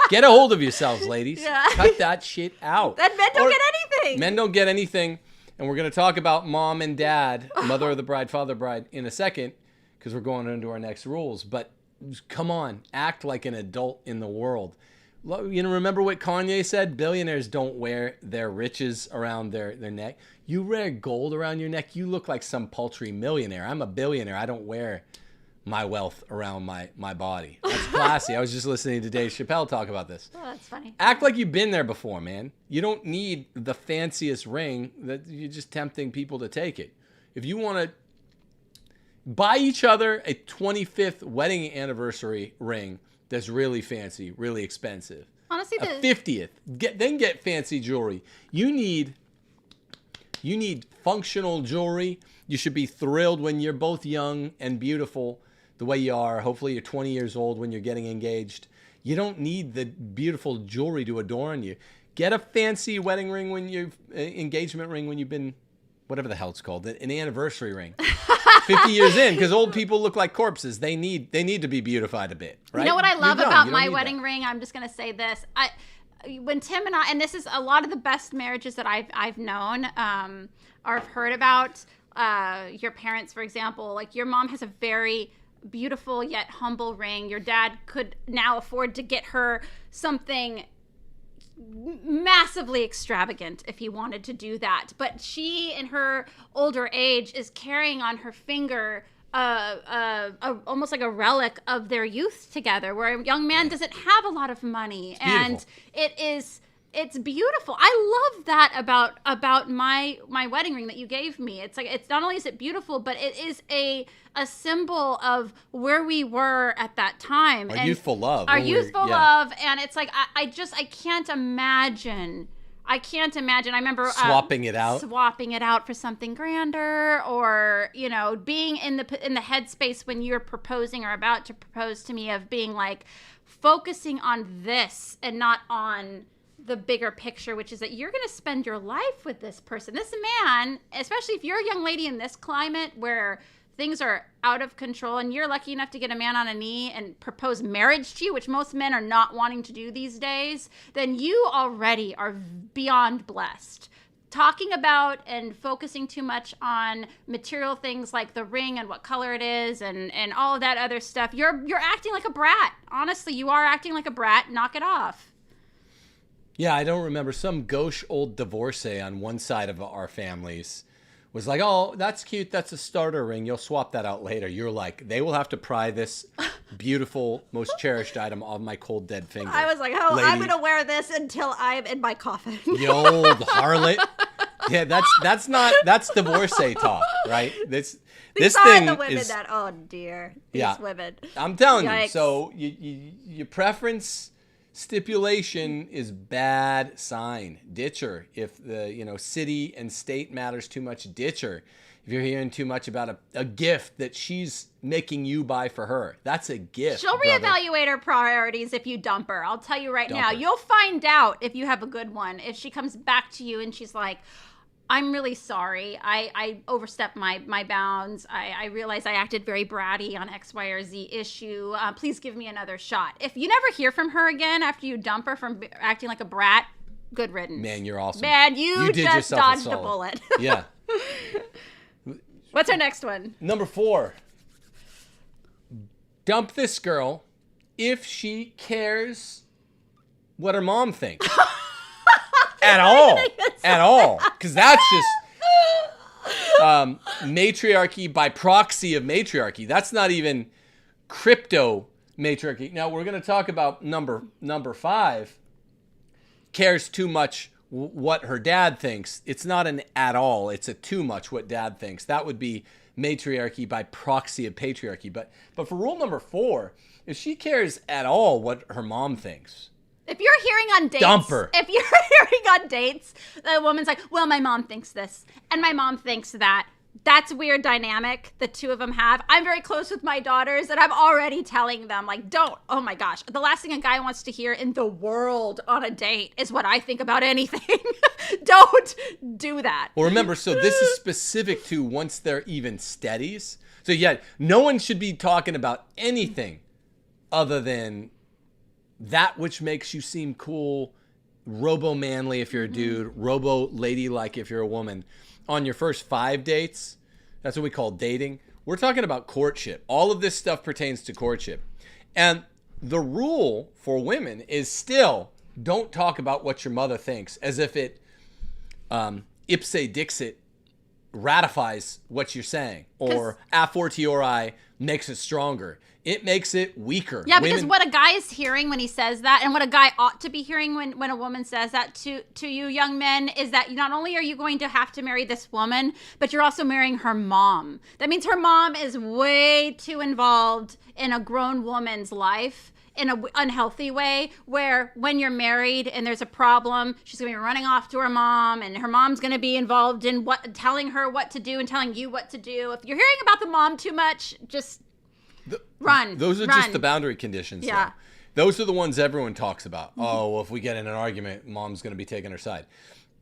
Get a hold of yourselves, ladies. Yeah. Cut that shit out. That men don't get anything. Men don't get anything. And we're going to talk about mom and dad, mother of the bride, father of the bride, in a second, because we're going into our next rules. But come on, act like an adult in the world. Remember what Kanye said? Billionaires don't wear their riches around their neck. You wear gold around your neck, you look like some paltry millionaire. I'm a billionaire. I don't wear my wealth around my body. That's classy. I was just listening to Dave Chappelle talk about this. Oh, that's funny. Act like you've been there before, man. You don't need the fanciest ring that you're just tempting people to take it. If you want to buy each other a 25th wedding anniversary ring that's really fancy, really expensive. Honestly, a 50th. Get fancy jewelry. You need functional jewelry. You should be thrilled when you're both young and beautiful the way you are. Hopefully you're 20 years old when you're getting engaged. You don't need the beautiful jewelry to adorn you. Get a fancy wedding ring when you've engagement ring when you've been, whatever the hell it's called, an anniversary ring. 50 years in, because old people look like corpses. They need to be beautified a bit, right? You know what I love about my wedding ring? I'm just going to say this. When Tim and I, and this is a lot of the best marriages that I've known or have heard about, your parents, for example, like your mom has a very beautiful yet humble ring. Your dad could now afford to get her something massively extravagant if he wanted to do that, but she in her older age is carrying on her finger almost like a relic of their youth together, where a young man doesn't have a lot of money, and it's beautiful. I love that about my wedding ring that you gave me. It's like, it's not only is it beautiful, but it is a symbol of where we were at that time. Our youthful love. Love. And it's like, I can't imagine. I remember swapping it out for something grander, or, you know, being in the headspace when you're proposing or about to propose to me, of being like focusing on this and not on the bigger picture, which is that you're going to spend your life with this person. This man, especially if you're a young lady in this climate where things are out of control and you're lucky enough to get a man on a knee and propose marriage to you, which most men are not wanting to do these days, then you already are beyond blessed. Talking about and focusing too much on material things like the ring and what color it is and all of that other stuff, you're acting like a brat. Honestly, you are acting like a brat. Knock it off. Yeah, I don't remember. Some gauche old divorcee on one side of our families was like, oh, that's cute. That's a starter ring. You'll swap that out later. You're like, they will have to pry this beautiful, most cherished item off my cold, dead finger. I was like, oh, lady. I'm going to wear this until I'm in my coffin. You old harlot. Yeah, that's divorcee talk, right? These are thing the women is, that, oh dear, these women. I'm telling you. So your preference stipulation is bad sign. Ditch her. If the city and state matters too much, ditch her. If you're hearing too much about a gift that she's making you buy for her, that's a gift. She'll reevaluate her priorities if you dump her. I'll tell you right now. You'll find out if you have a good one. If she comes back to you and she's like, I'm really sorry. I overstepped my bounds. I realized I acted very bratty on X, Y, or Z issue. Please give me another shot. If you never hear from her again after you dump her from acting like a brat, good riddance. Man, you're awesome. Man, you just dodged a bullet. Yeah. What's our next one? Number 4. Dump this girl if she cares what her mom thinks. At all. Because that's just matriarchy by proxy of matriarchy. That's not even crypto matriarchy. Now, we're going to talk about number 5. Cares too much what her dad thinks. It's not an at all. It's a too much what dad thinks. That would be matriarchy by proxy of patriarchy. But for rule number 4, if she cares at all what her mom thinks, if you're hearing on dates, dump her. If you're hearing on dates, the woman's like, well, my mom thinks this, and my mom thinks that. That's a weird dynamic the two of them have. I'm very close with my daughters, and I'm already telling them, like, don't. Oh, my gosh. The last thing a guy wants to hear in the world on a date is what I think about anything. Don't do that. Well, remember, so this is specific to once they're even steadies. So, yeah, no one should be talking about anything other than that which makes you seem cool, robo-manly if you're a dude, robo-ladylike if you're a woman. On your first 5 dates, that's what we call dating. We're talking about courtship. All of this stuff pertains to courtship. And the rule for women is still don't talk about what your mother thinks as if it ipse dixit ratifies what you're saying, or a fortiori makes it stronger. It makes it weaker. Yeah, because what a guy is hearing when he says that, and what a guy ought to be hearing when a woman says that to you young men, is that not only are you going to have to marry this woman, but you're also marrying her mom. That means her mom is way too involved in a grown woman's life in an unhealthy way, where when you're married and there's a problem, she's going to be running off to her mom, and her mom's going to be involved in telling her what to do and telling you what to do. If you're hearing about the mom too much, just run. Those are just the boundary conditions. Yeah. Though. Those are the ones everyone talks about. Oh, well, if we get in an argument, mom's going to be taking her side.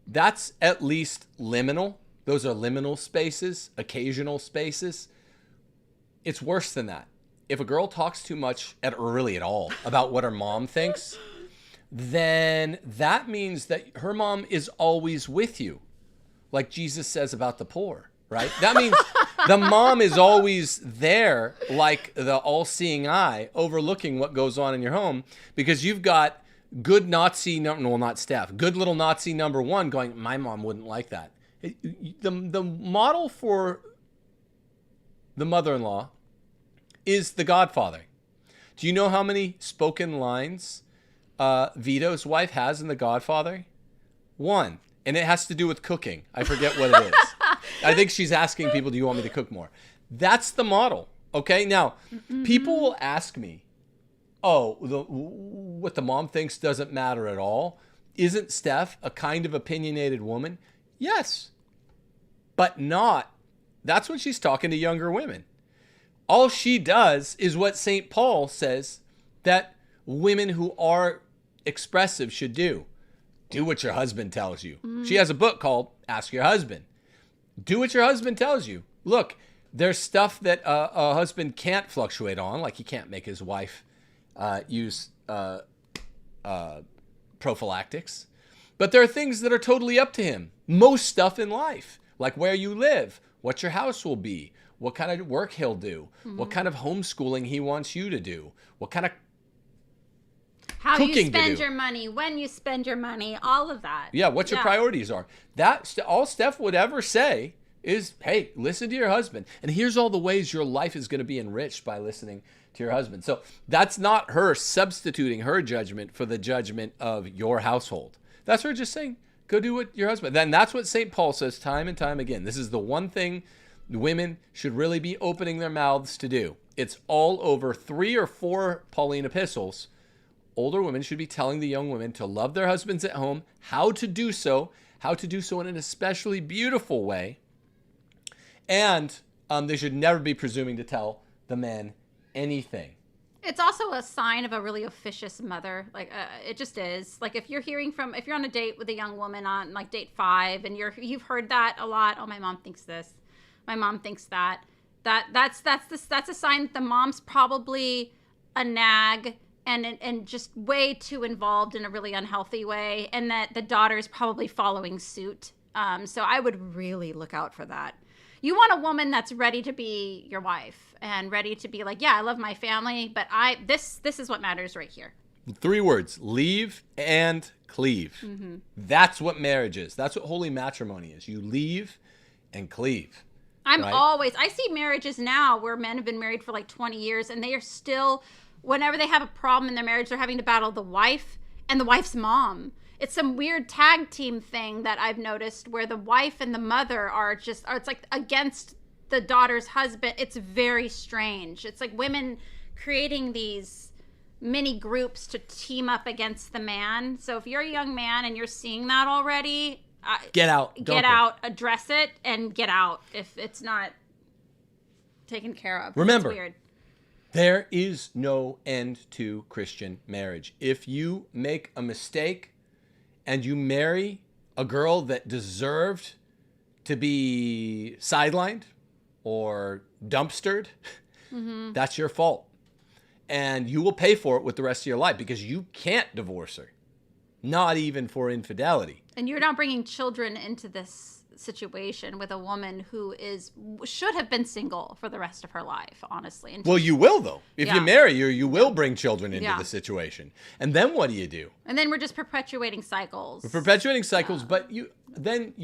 That's at least liminal. Those are liminal spaces, occasional spaces. It's worse than that. If a girl talks too much, or really at all, about what her mom thinks, then that means that her mom is always with you. Like Jesus says about the poor, right? That means the mom is always there, like the all-seeing eye, overlooking what goes on in your home, because you've got good Nazi, well, not Steph, good little Nazi number one going, my mom wouldn't like that. The model for the mother-in-law is The Godfather. Do you know how many spoken lines Vito's wife has in The Godfather? 1. And it has to do with cooking. I forget what it is. I think she's asking people, do you want me to cook more? That's the model. Okay? Now, people will ask me, what the mom thinks doesn't matter at all. Isn't Steph a kind of opinionated woman? Yes. But not. That's when she's talking to younger women. All she does is what St. Paul says that women who are expressive should do. Do what your husband tells you. She has a book called Ask Your Husband. Do what your husband tells you. Look, there's stuff that a husband can't fluctuate on, like he can't make his wife use prophylactics. But there are things that are totally up to him. Most stuff in life, like where you live, what your house will be, what kind of work he'll do, what kind of homeschooling he wants you to do, what kind of how you spend your money, when you spend your money, all of that. Yeah, what your priorities are. That all Steph would ever say is, hey, listen to your husband. And here's all the ways your life is going to be enriched by listening to your husband. So that's not her substituting her judgment for the judgment of your household. That's her just saying, go do what your husband. Then that's what St. Paul says time and time again. This is the one thing women should really be opening their mouths to do. It's all over 3 or 4 Pauline epistles. Older women should be telling the young women to love their husbands at home, how to do so in an especially beautiful way. And they should never be presuming to tell the men anything. It's also a sign of a really officious mother. Like, it just is. Like, if you're on a date with a young woman on like date 5 and you've heard that a lot. Oh, my mom thinks this. My mom thinks that. That's a sign that the mom's probably a nag and just way too involved in a really unhealthy way, and that the daughter's probably following suit. So I would really look out for that. You want a woman that's ready to be your wife and ready to be like, yeah, I love my family, but this is what matters right here. 3 words: leave and cleave. Mm-hmm. That's what marriage is. That's what holy matrimony is. You leave and cleave. I see marriages now where men have been married for like 20 years and they are still, whenever they have a problem in their marriage, they're having to battle the wife and the wife's mom. It's some weird tag team thing that I've noticed where the wife and the mother it's like against the daughter's husband. It's very strange. It's like women creating these mini groups to team up against the man. So if you're a young man and you're seeing that already, get out. Address it, and get out if it's not taken care of. Remember, it's weird. There is no end to Christian marriage. If you make a mistake and you marry a girl that deserved to be sidelined or dumpstered, that's your fault. And you will pay for it with the rest of your life because you can't divorce her, not even for infidelity. And you're not bringing children into this situation with a woman who should have been single for the rest of her life, honestly. Well, you will, though. If you marry her, you will bring children into the situation. And then what do? And then we're just perpetuating cycles. But you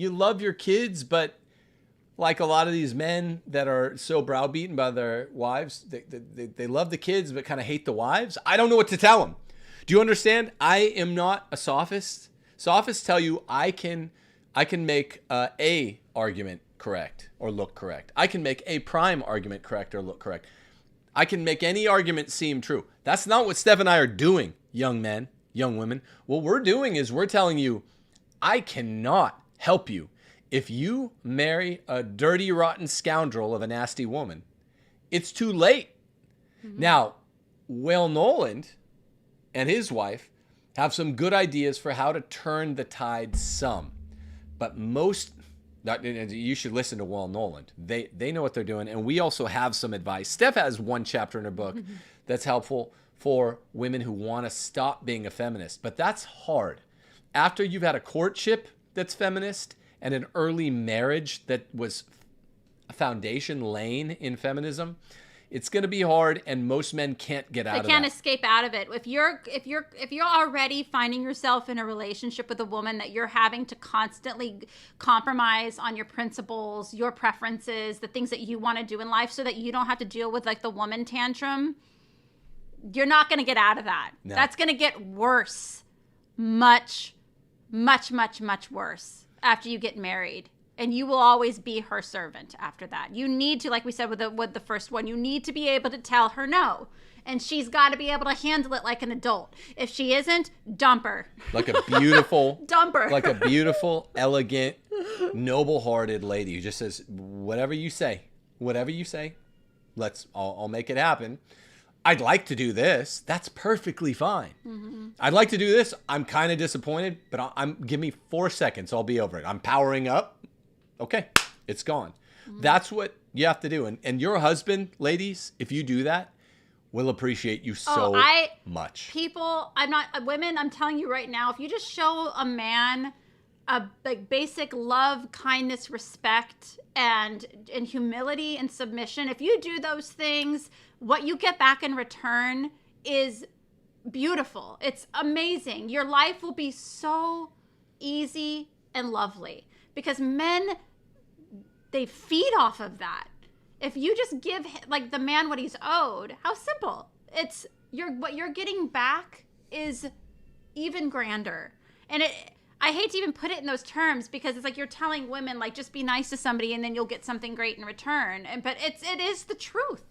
love your kids, but like a lot of these men that are so browbeaten by their wives, they love the kids but kind of hate the wives. I don't know what to tell them. Do you understand? I am not a sophist. Sophists tell you I can make a argument correct or look correct. I can make a prime argument correct or look correct. I can make any argument seem true. That's not what Steph and I are doing, young men, young women. What we're doing is we're telling you, I cannot help you if you marry a dirty, rotten scoundrel of a nasty woman. It's too late. Mm-hmm. Now, Will Noland and his wife have some good ideas for how to turn the tide some. But you should listen to Will Noland. They know what they're doing. And we also have some advice. Steph has one chapter in her book that's helpful for women who want to stop being a feminist. But that's hard. After you've had a courtship that's feminist and an early marriage that was a foundation laying in feminism, it's going to be hard, and most men can't get out of it. They can't escape out of it. If you're already finding yourself in a relationship with a woman that you're having to constantly compromise on your principles, your preferences, the things that you want to do in life, so that you don't have to deal with like the woman tantrum, you're not going to get out of that. No. That's going to get worse, much, much, much, much worse after you get married. And you will always be her servant after that. You need to, like we said with the first one, you need to be able to tell her no. And she's got to be able to handle it like an adult. If she isn't, dump her. Like a beautiful, dump her. Like a beautiful, elegant, noble-hearted lady who just says, whatever you say, I'll make it happen. I'd like to do this. That's perfectly fine. Mm-hmm. I'd like to do this. I'm kind of disappointed, but give me 4 seconds. I'll be over it. I'm powering up. Okay, it's gone. Mm-hmm. That's what you have to do. And your husband, ladies, if you do that, will appreciate you so much. Women, I'm telling you right now, if you just show a man a like basic love, kindness, respect, and humility and submission, if you do those things, what you get back in return is beautiful. It's amazing. Your life will be so easy and lovely because men, they feed off of that. If you just give like the man what he's owed, how simple. It's what you're getting back is even grander. And I hate to even put it in those terms because it's like you're telling women like just be nice to somebody and then you'll get something great in return. But it is the truth.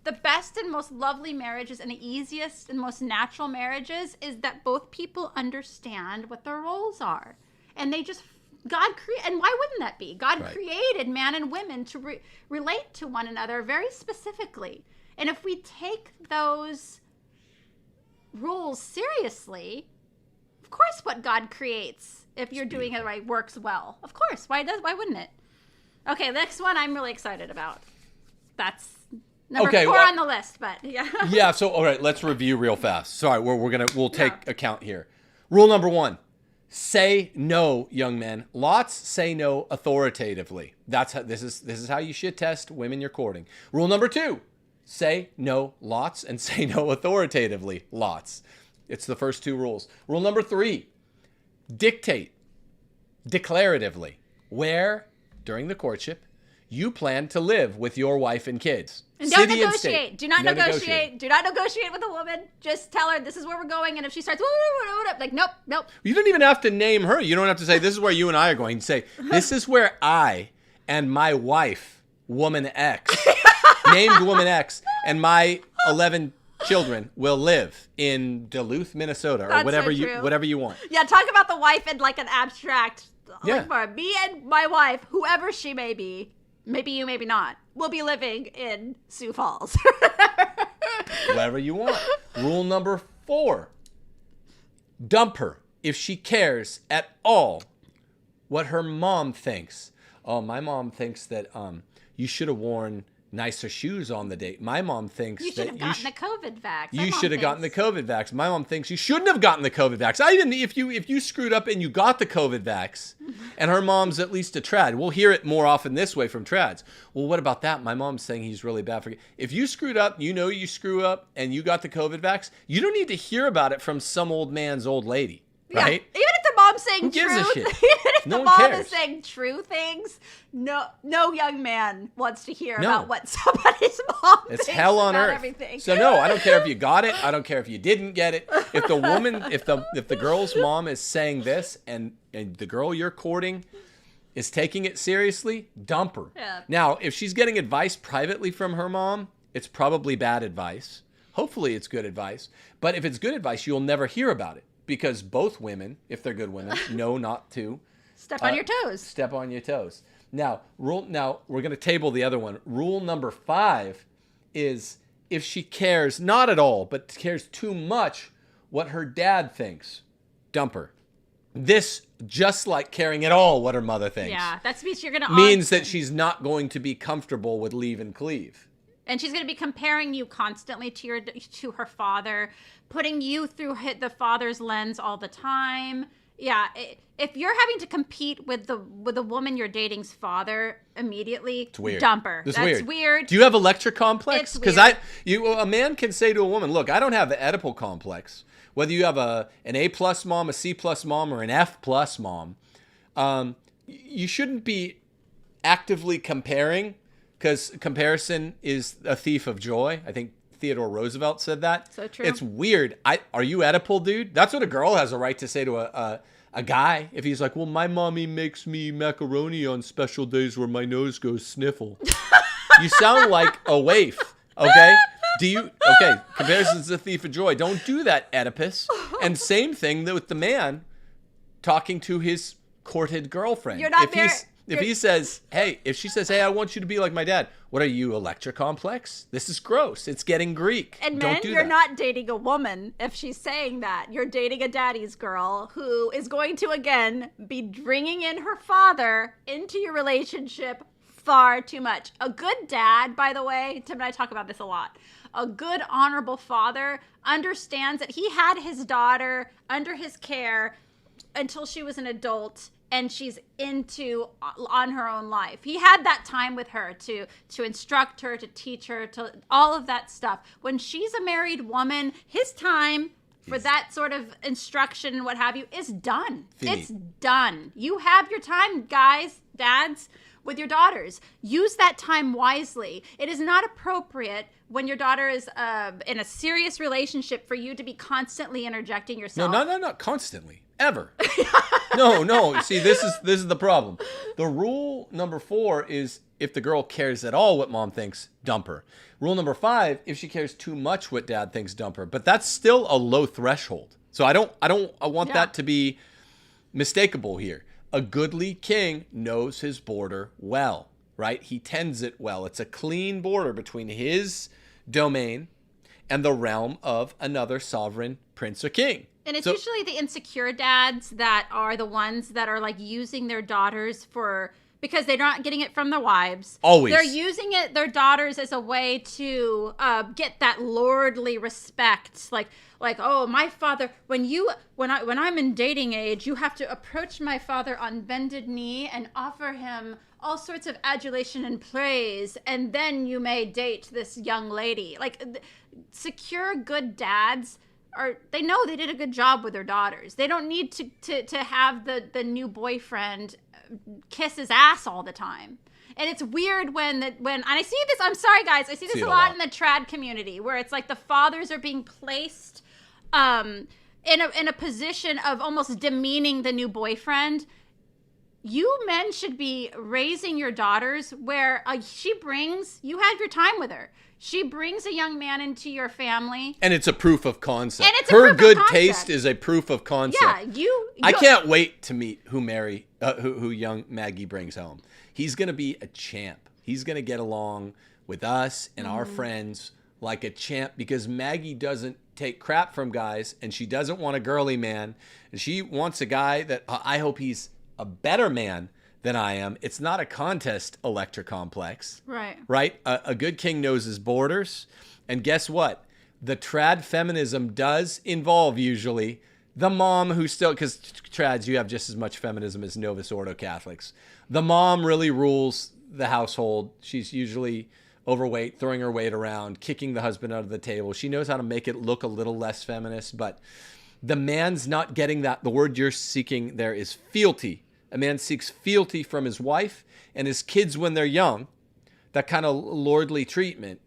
The best and most lovely marriages and the easiest and most natural marriages is that both people understand what their roles are. And they just and why wouldn't that be? God created man and women to relate to one another very specifically. And if we take those rules seriously, of course what God creates, if you're doing it right, works well. Of course. Why wouldn't it? Okay, next one I'm really excited about. That's number 4 on the list, but yeah. Yeah, so all right, let's review real fast. Sorry, we'll take account here. Rule number 1. Say no, young men. Lots say no authoritatively. This is how you shit test women you're courting. Rule number 2, say no lots and say no authoritatively lots. It's the first 2 rules. Rule number 3, dictate declaratively where during the courtship you plan to live with your wife and kids. And don't negotiate. Do not negotiate. Do not negotiate with a woman. Just tell her this is where we're going. And if she starts, like, nope. You don't even have to name her. You don't have to say, this is where you and I are going. Say, this is where I and my wife, woman X, named woman X, and my 11 children will live in Duluth, Minnesota, or whatever you want. Yeah, talk about the wife in like an abstract. Yeah. Like for me and my wife, whoever she may be, maybe you, maybe not, will be living in Sioux Falls. Whatever you want. Rule number 4, dump her if she cares at all what her mom thinks. Oh, my mom thinks that you should have worn nicer shoes on the date. My mom thinks you should have gotten the COVID vax. You should have gotten the COVID vax. My mom thinks you shouldn't have gotten the COVID vax. If you screwed up and you got the COVID vax, and her mom's at least a trad. We'll hear it more often this way from trads. Well, what about that? My mom's saying he's really bad for you. If you screwed up, you screw up, and you got the COVID vax, you don't need to hear about it from some old man's old lady, right? Yeah. Even if the mom mom's saying gives a true, shit? if No the one mom cares. is saying true things, no young man wants to hear No. about what somebody's mom It's thinks hell on about earth. everything. So no, I don't care if you got it. I don't care if you didn't get it. If the woman, if the girl's mom is saying this and the girl you're courting is taking it seriously, dump her. Yeah. Now, if she's getting advice privately from her mom, it's probably bad advice. Hopefully it's good advice. But if it's good advice, you'll never hear about it because both women, if they're good women, know not to Step on your toes. step on your toes. Now, we're going to table the other one. Rule number 5 is if she cares not at all, but cares too much what her dad thinks, dump her. This, just like caring at all what her mother thinks, Yeah, that means you're going to means that she's not going to be comfortable with leave and cleave. and she's going to be comparing you constantly to her father, putting you through the father's lens all the time. Yeah, if you're having to compete with the woman you're dating's father immediately, It's weird. dump her. That's That's weird. Do you have a lecture complex? It's Because weird. a man can say to a woman, "Look, I don't have the Oedipal complex. Whether you have an A+ mom, a C+ mom, or an F+ mom, you shouldn't be actively comparing because comparison is a thief of joy." I think Theodore Roosevelt said that. So true. It's weird. Are you Oedipal, dude? That's what a girl has a right to say to a guy if he's like, "Well, my mommy makes me macaroni on special days where my nose goes sniffle." You sound like a waif, okay? Okay, comparison's a thief of joy. Don't do that, Oedipus. And same thing with the man talking to his courted girlfriend. You're not If she says, "Hey, I want you to be like my dad," what are you, a lecture complex? This is gross. It's getting Greek. And Don't men, do you're that. not dating a woman if she's saying that. You're dating a daddy's girl who is going to, again, be bringing in her father into your relationship far too much. A good dad, by the way, Tim and I talk about this a lot. A good, honorable father understands that he had his daughter under his care until she was an adult and she's on her own life. He had that time with her to instruct her, to teach her, to all of that stuff. When she's a married woman, his time for that sort of instruction and what have you is done. Fini. It's done. You have your time, guys, dads, with your daughters. Use that time wisely. It is not appropriate when your daughter is in a serious relationship for you to be constantly interjecting yourself. No, not constantly. Ever. No. See, this is the problem. The rule number 4 is if the girl cares at all what mom thinks, dump her. Rule number 5, if she cares too much what dad thinks, dump her. But that's still a low threshold. So I want that to be mistakable here. A goodly king knows his border well, right? He tends it well. It's a clean border between his domain and the realm of another sovereign prince or king. And it's usually the insecure dads that are the ones that are like using their daughters because they're not getting it from their wives. Always. They're using their daughters as a way to get that lordly respect. Like, oh, my father, when I'm in dating age, you have to approach my father on bended knee and offer him all sorts of adulation and praise, and then you may date this young lady. Like, secure, good dads they know they did a good job with their daughters. They don't need to have the new boyfriend kiss his ass all the time. And it's weird when and I see this, I'm sorry guys, I see this a lot in the trad community where it's like the fathers are being placed in a position of almost demeaning the new boyfriend. You men should be raising your daughters where you had your time with her. She brings a young man into your family. And it's a proof of concept. And it's a Her proof of good concept. taste is a proof of concept. Yeah, I can't wait to meet who young Maggie brings home. He's going to be a champ. He's going to get along with us and our friends like a champ because Maggie doesn't take crap from guys and she doesn't want a girly man. And she wants a guy that I hope he's a better man than I am. It's not a contest, Electra Complex. Right? A good king knows his borders. And guess what? The trad feminism does involve usually the mom who still, because trads, you have just as much feminism as Novus Ordo Catholics. The mom really rules the household. She's usually overweight, throwing her weight around, kicking the husband out of the table. She knows how to make it look a little less feminist, but The man's not getting that. The word you're seeking there is fealty. A man seeks fealty from his wife and his kids when they're young. That kind of lordly treatment.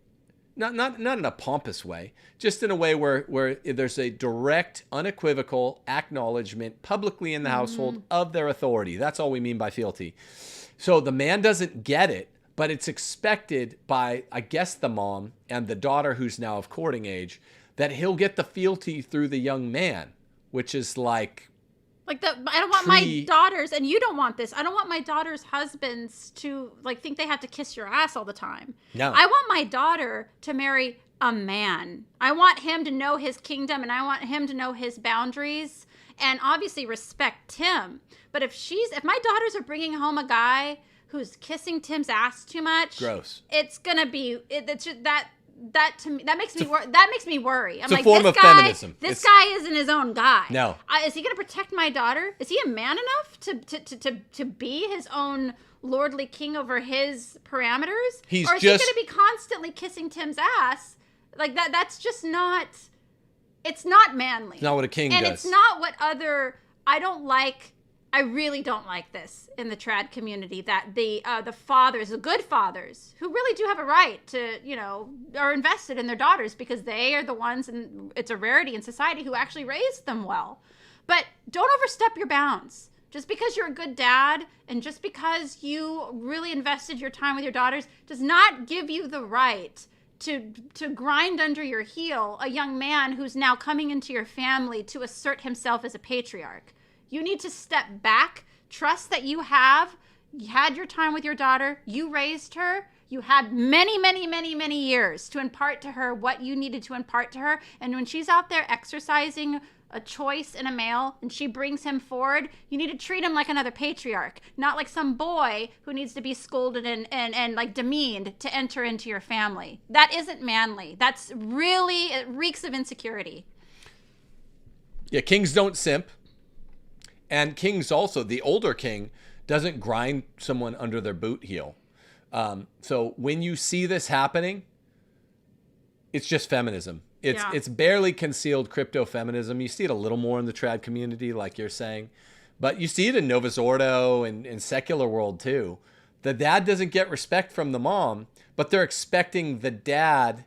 Not in a pompous way, just in a way where there's a direct, unequivocal acknowledgement publicly in the household of their authority. That's all we mean by fealty. So the man doesn't get it, but it's expected by, I guess, the mom and the daughter who's now of courting age, that he'll get the fealty through the young man, which is like I don't want my daughters, and you don't want this, I don't want my daughters' husbands to think they have to kiss your ass all the time. No. I want my daughter to marry a man. I want him to know his kingdom, and I want him to know his boundaries, and obviously respect Tim. But if my daughters are bringing home a guy who's kissing Tim's ass too much, gross. It's gonna be that to me, that makes me worry. I'm it's a form of feminism. This guy isn't his own guy. No. Is he going to protect my daughter? Is he a man enough to be his own lordly king over his parameters? Or is he going to be constantly kissing Tim's ass? Like that? That's just not. It's not manly. It's not what a king does. And it's not what I really don't like this in the trad community, that the fathers, the good fathers, who really do have a right to, are invested in their daughters because they are the ones, and it's a rarity in society, who actually raised them well. But don't overstep your bounds. Just because you're a good dad and just because you really invested your time with your daughters does not give you the right to grind under your heel a young man who's now coming into your family to assert himself as a patriarch. You need to step back, trust that you had your time with your daughter, you raised her, you had many, many, many, many years to impart to her what you needed to impart to her. And when she's out there exercising a choice in a male and she brings him forward, you need to treat him like another patriarch, not like some boy who needs to be scolded and demeaned to enter into your family. That isn't manly. That's really, it reeks of insecurity. Yeah, kings don't simp. And kings also, the older king doesn't grind someone under their boot heel. So when you see this happening, it's just feminism. It's barely concealed crypto feminism. You see it a little more in the trad community, like you're saying. But you see it in Novus Ordo and in secular world too. The dad doesn't get respect from the mom, but they're expecting the dad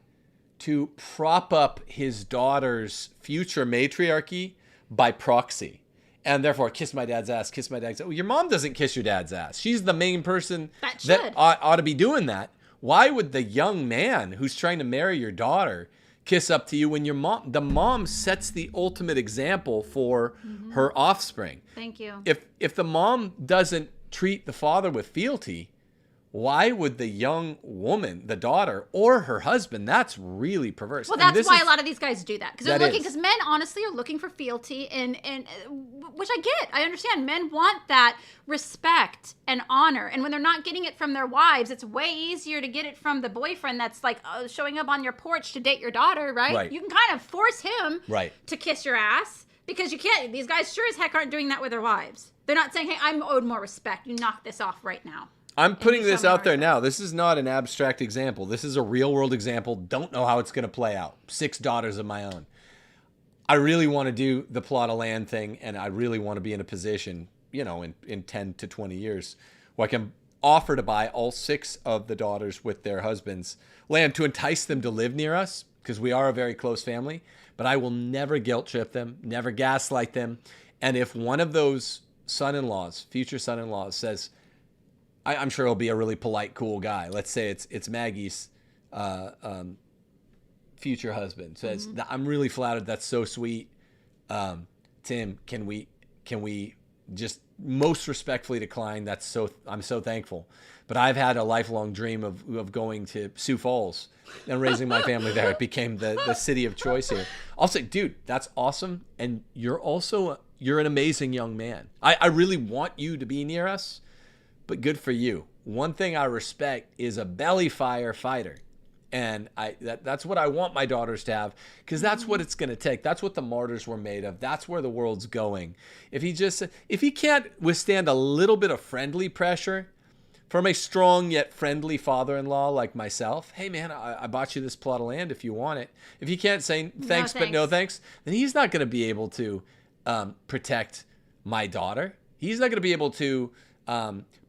to prop up his daughter's future matriarchy by proxy. And therefore, kiss my dad's ass, kiss my dad's ass. Well, your mom doesn't kiss your dad's ass. She's the main person that ought to be doing that. Why would the young man who's trying to marry your daughter kiss up to you when the mom sets the ultimate example for her offspring? Thank you. If the mom doesn't treat the father with fealty, why would the young woman, the daughter, or her husband? That's really perverse. Well, that's why a lot of these guys do that. Because men honestly are looking for fealty, and which I get. I understand. Men want that respect and honor. And when they're not getting it from their wives, it's way easier to get it from the boyfriend that's showing up on your porch to date your daughter, right? You can kind of force him to kiss your ass because you can't. These guys sure as heck aren't doing that with their wives. They're not saying, hey, I'm owed more respect. You knock this off right now. I'm putting this out there now. This is not an abstract example. This is a real world example. Don't know how it's going to play out. 6 daughters of my own. I really want to do the plot of land thing, and I really want to be in a position, in 10 to 20 years where I can offer to buy all 6 of the daughters with their husbands land to entice them to live near us, because we are a very close family. But I will never guilt trip them, never gaslight them. And if one of those son-in-laws, future son-in-laws, says, I'm sure he'll be a really polite, cool guy. Let's say it's Maggie's future husband. Says, I'm really flattered. That's so sweet. Tim, can we just most respectfully decline? I'm so thankful. But I've had a lifelong dream of going to Sioux Falls and raising my family there. It became the city of choice here. I'll say, dude, that's awesome. And you're an amazing young man. I really want you to be near us. But good for you. One thing I respect is a belly fire fighter. And that's what I want my daughters to have, because that's what it's going to take. That's what the martyrs were made of. That's where the world's going. If he can't withstand a little bit of friendly pressure, from a strong yet friendly father-in-law like myself, hey man, I bought you this plot of land if you want it. If he can't say thanks, but no thanks, then he's not going to be able to protect my daughter. He's not going to be able to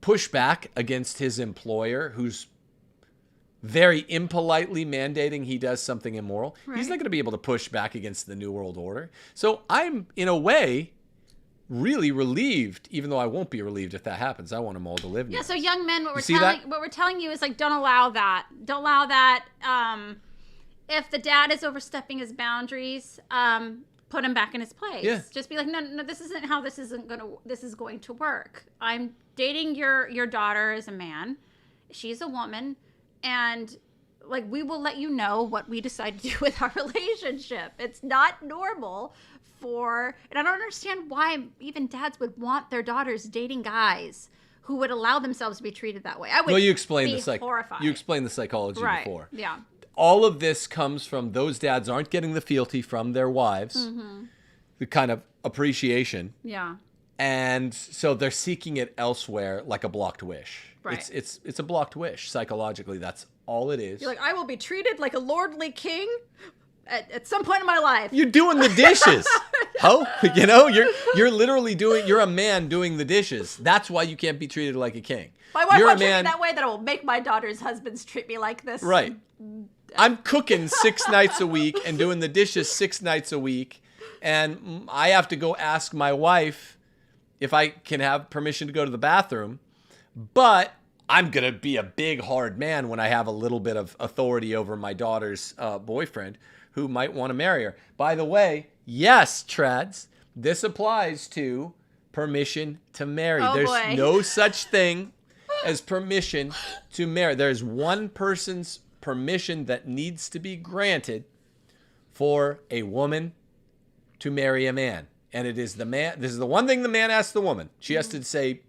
push back against his employer, who's very impolitely mandating he does something immoral. Right. He's not going to be able to push back against the New World Order. So I'm, in a way, really relieved, even though I won't be relieved if that happens. I want them all to live near. Yeah, so young men, what we're telling you is, like, don't allow that. Don't allow that. If the dad is overstepping his boundaries, put him back in his place. Yeah. Just be like, no, this isn't how this is going to work. I'm dating your daughter as a man. She's a woman. And, like, we will let you know what we decide to do with our relationship. It's not normal and I don't understand why even dads would want their daughters dating guys who would allow themselves to be treated that way. I would you explained be horrified. You explained the psychology before. Yeah. All of this comes from those dads aren't getting the fealty from their wives, the kind of appreciation. Yeah. And so they're seeking it elsewhere, like a blocked wish. Right. It's a blocked wish. Psychologically, that's all it is. You're like, I will be treated like a lordly king at some point in my life. You're doing the dishes. You know, you're literally you're a man doing the dishes. That's why you can't be treated like a king. My wife won't treat me that way, that I will make my daughter's husbands treat me like this. Right. I'm cooking 6 nights a week and doing the dishes 6 nights a week. And I have to go ask my wife if I can have permission to go to the bathroom. But I'm going to be a big, hard man when I have a little bit of authority over my daughter's boyfriend who might want to marry her. By the way, yes, trads, this applies to permission to marry. There's no such thing as permission to marry. There's one person's permission that needs to be granted for a woman to marry a man. And it is the man. This is the one thing the man asks the woman. She has to say,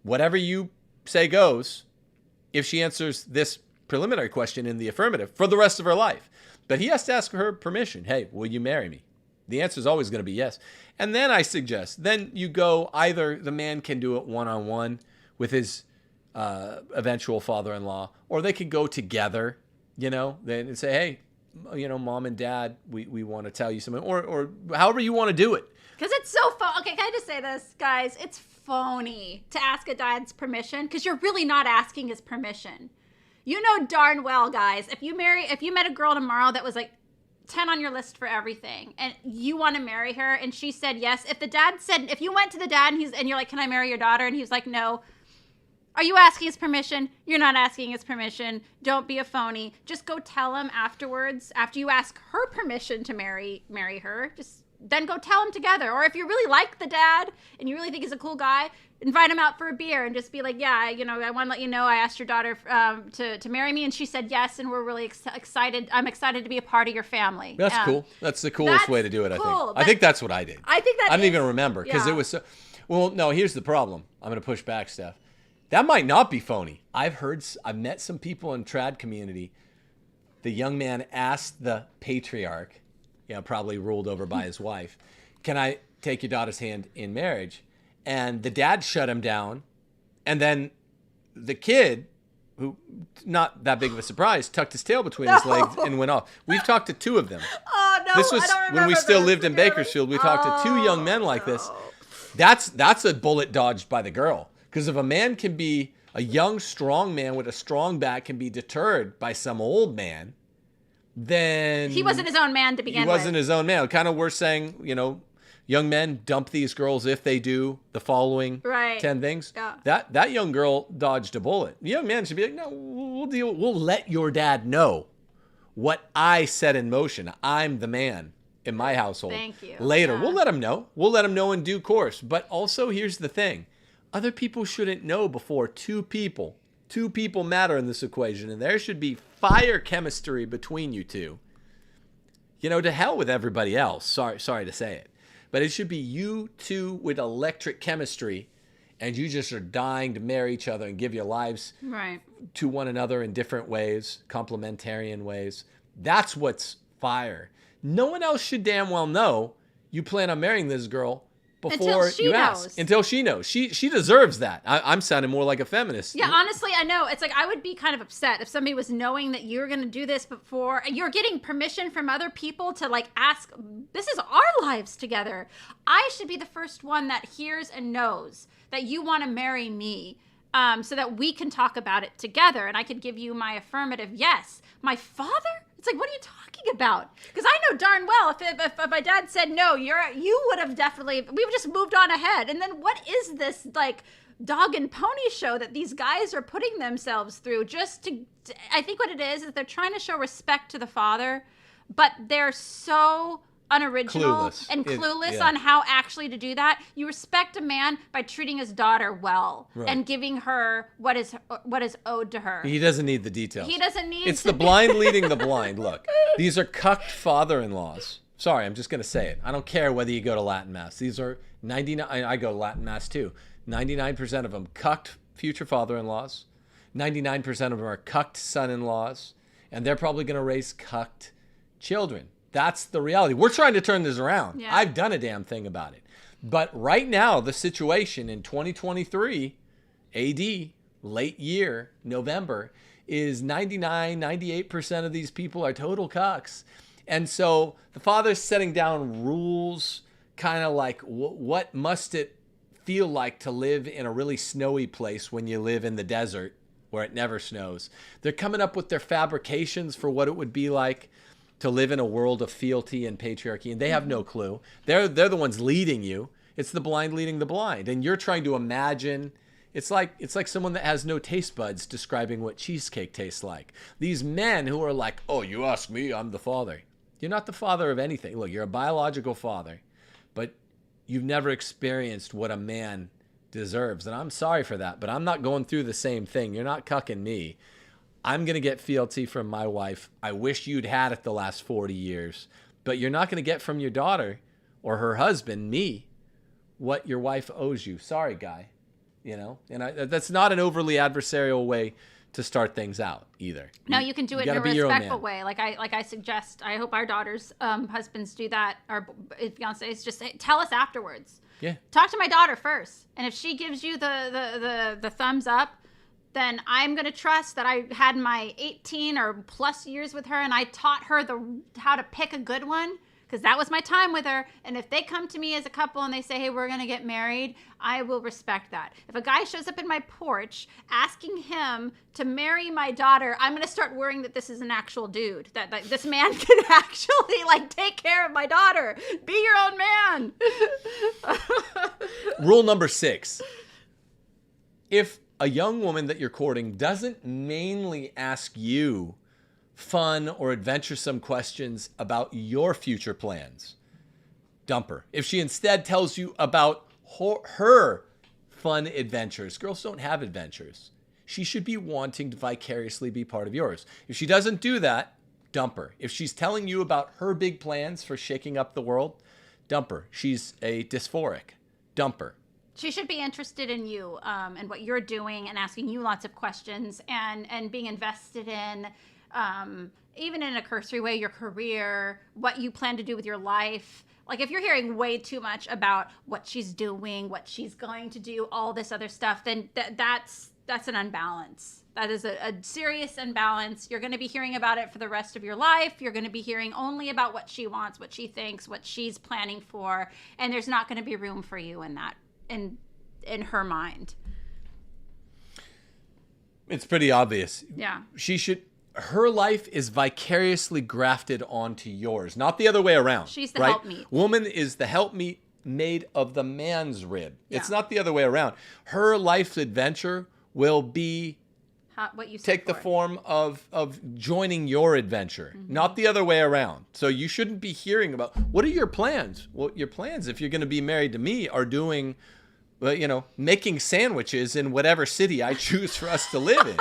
whatever you say goes, if she answers this preliminary question in the affirmative for the rest of her life. But he has to ask her permission. Hey, will you marry me? The answer is always going to be yes. And then I suggest, then you go, either the man can do it one-on-one with his eventual father-in-law, or they could go together, then say, hey, mom and dad, we want to tell you something, or however you want to do it. Because it's so okay, can I just say this, guys? It's phony to ask a dad's permission, because you're really not asking his permission. You know darn well, guys, if you met a girl tomorrow that was like 10 on your list for everything, and you want to marry her, and she said yes, if you went to the dad and you're like, can I marry your daughter? And he was like, no. Are you asking his permission? You're not asking his permission. Don't be a phony. Just go tell him afterwards, after you ask her permission to marry her, just then go tell him together. Or if you really like the dad and you really think he's a cool guy, invite him out for a beer and just be like, yeah, I want to let you know I asked your daughter to marry me, and she said yes, and we're really excited. I'm excited to be a part of your family. That's cool. That's the coolest way to do it, cool. I think that's what I did. I don't even remember, because it was so... Well, no, here's the problem. I'm going to push back, Steph. That might not be phony. I've met some people in trad community. The young man asked the patriarch, probably ruled over by his wife, can I take your daughter's hand in marriage? And the dad shut him down. And then the kid, who, not that big of a surprise, tucked his tail between his legs and went off. We've talked to 2 of them. Oh, no, this was I don't remember when we still lived in really. Bakersfield. We talked to 2 young men like this. That's a bullet dodged by the girl. Because if a young, strong man with a strong back can be deterred by some old man, then... He wasn't his own man to begin with. He wasn't his own man. Kind of we're saying, young men dump these girls if they do the following 10 things. Yeah. That young girl dodged a bullet. The young man should be like, no, we'll let your dad know what I set in motion. I'm the man in my household. Thank you. Later, we'll let him know. We'll let him know in due course. But also, here's the thing. Other people shouldn't know before 2 people. 2 people matter in this equation, and there should be fire chemistry between you 2. To hell with everybody else. Sorry to say it. But it should be you 2 with electric chemistry, and you just are dying to marry each other and give your lives to one another in different ways, complementarian ways. That's what's fire. No one else should damn well know you plan on marrying this girl before you ask. Until she knows. She deserves that. I'm sounding more like a feminist. Yeah, honestly, I know. It's like I would be kind of upset if somebody was knowing that you were going to do this before. You're getting permission from other people to like ask, this is our lives together. I should be the first one that hears and knows that you want to marry me. So that we can talk about it together and I could give you my affirmative yes. My father? It's like, what are you talking about? Because I know darn well if my dad said no, you would have definitely, we would just moved on ahead. And then what is this like dog and pony show that these guys are putting themselves through just to I think what it is they're trying to show respect to the father, but they're so unoriginal and clueless on how actually to do that. You respect a man by treating his daughter well and giving her what is owed to her. He doesn't need the details. He doesn't need It's the blind leading the blind. Look, these are cucked father-in-laws. Sorry, I'm just going to say it. I don't care whether you go to Latin Mass. These are 99, I go to Latin Mass too. 99% of them cucked future father-in-laws. 99% of them are cucked son-in-laws. And they're probably going to raise cucked children. That's the reality. We're trying to turn this around. Yeah. I've done a damn thing about it. But right now, the situation in 2023, AD, late year, November, is 98% of these people are total cucks. And so the father's setting down rules, kind of like what must it feel like to live in a really snowy place when you live in the desert where it never snows. They're coming up with their fabrications for what it would be like to live in a world of fealty and patriarchy, and they have no clue. They're the ones leading you. It's the blind leading the blind, and you're trying to imagine. It's like someone that has no taste buds describing what cheesecake tastes like. These men who are like, oh, you ask me, I'm the father. You're not the father of anything. Look, you're a biological father, but you've never experienced what a man deserves, and I'm sorry for that, but I'm not going through the same thing. You're not cucking me. I'm going to get fealty from my wife. I wish you'd had it the last 40 years. But you're not going to get from your daughter or her husband, me, what your wife owes you. Sorry, guy. You know? And that's not an overly adversarial way to start things out either. No, you can do it in a respectful way. Like I suggest, I hope our daughters' husbands do that, or fiancés, just tell us afterwards. Yeah. Talk to my daughter first. And if she gives you the thumbs up, then I'm going to trust that I had my 18 or plus years with her and I taught her how to pick a good one, because that was my time with her. And if they come to me as a couple and they say, hey, we're going to get married, I will respect that. If a guy shows up in my porch asking him to marry my daughter, I'm going to start worrying that this is an actual dude, that this man can actually like take care of my daughter. Be your own man. Rule number 6. If a young woman that you're courting doesn't mainly ask you fun or adventuresome questions about your future plans, dump her. If she instead tells you about her fun adventures, girls don't have adventures. She should be wanting to vicariously be part of yours. If she doesn't do that, dump her. If she's telling you about her big plans for shaking up the world, dump her. She's a dysphoric. Dump her. She should be interested in you and what you're doing and asking you lots of questions and being invested in, even in a cursory way, your career, what you plan to do with your life. Like if you're hearing way too much about what she's doing, what she's going to do, all this other stuff, then that's an unbalance. That is a serious imbalance. You're going to be hearing about it for the rest of your life. You're going to be hearing only about what she wants, what she thinks, what she's planning for, and there's not going to be room for you in that. In her mind. It's pretty obvious. Yeah. Her life is vicariously grafted onto yours, not the other way around. She's the helpmeet. Woman is the helpmeet made of the man's rib. Yeah. It's not the other way around. Her life's adventure will be what you take the form of joining your adventure, not the other way around. So you shouldn't be hearing about, what are your plans? Well, your plans, if you're going to be married to me, are doing, making sandwiches in whatever city I choose for us to live in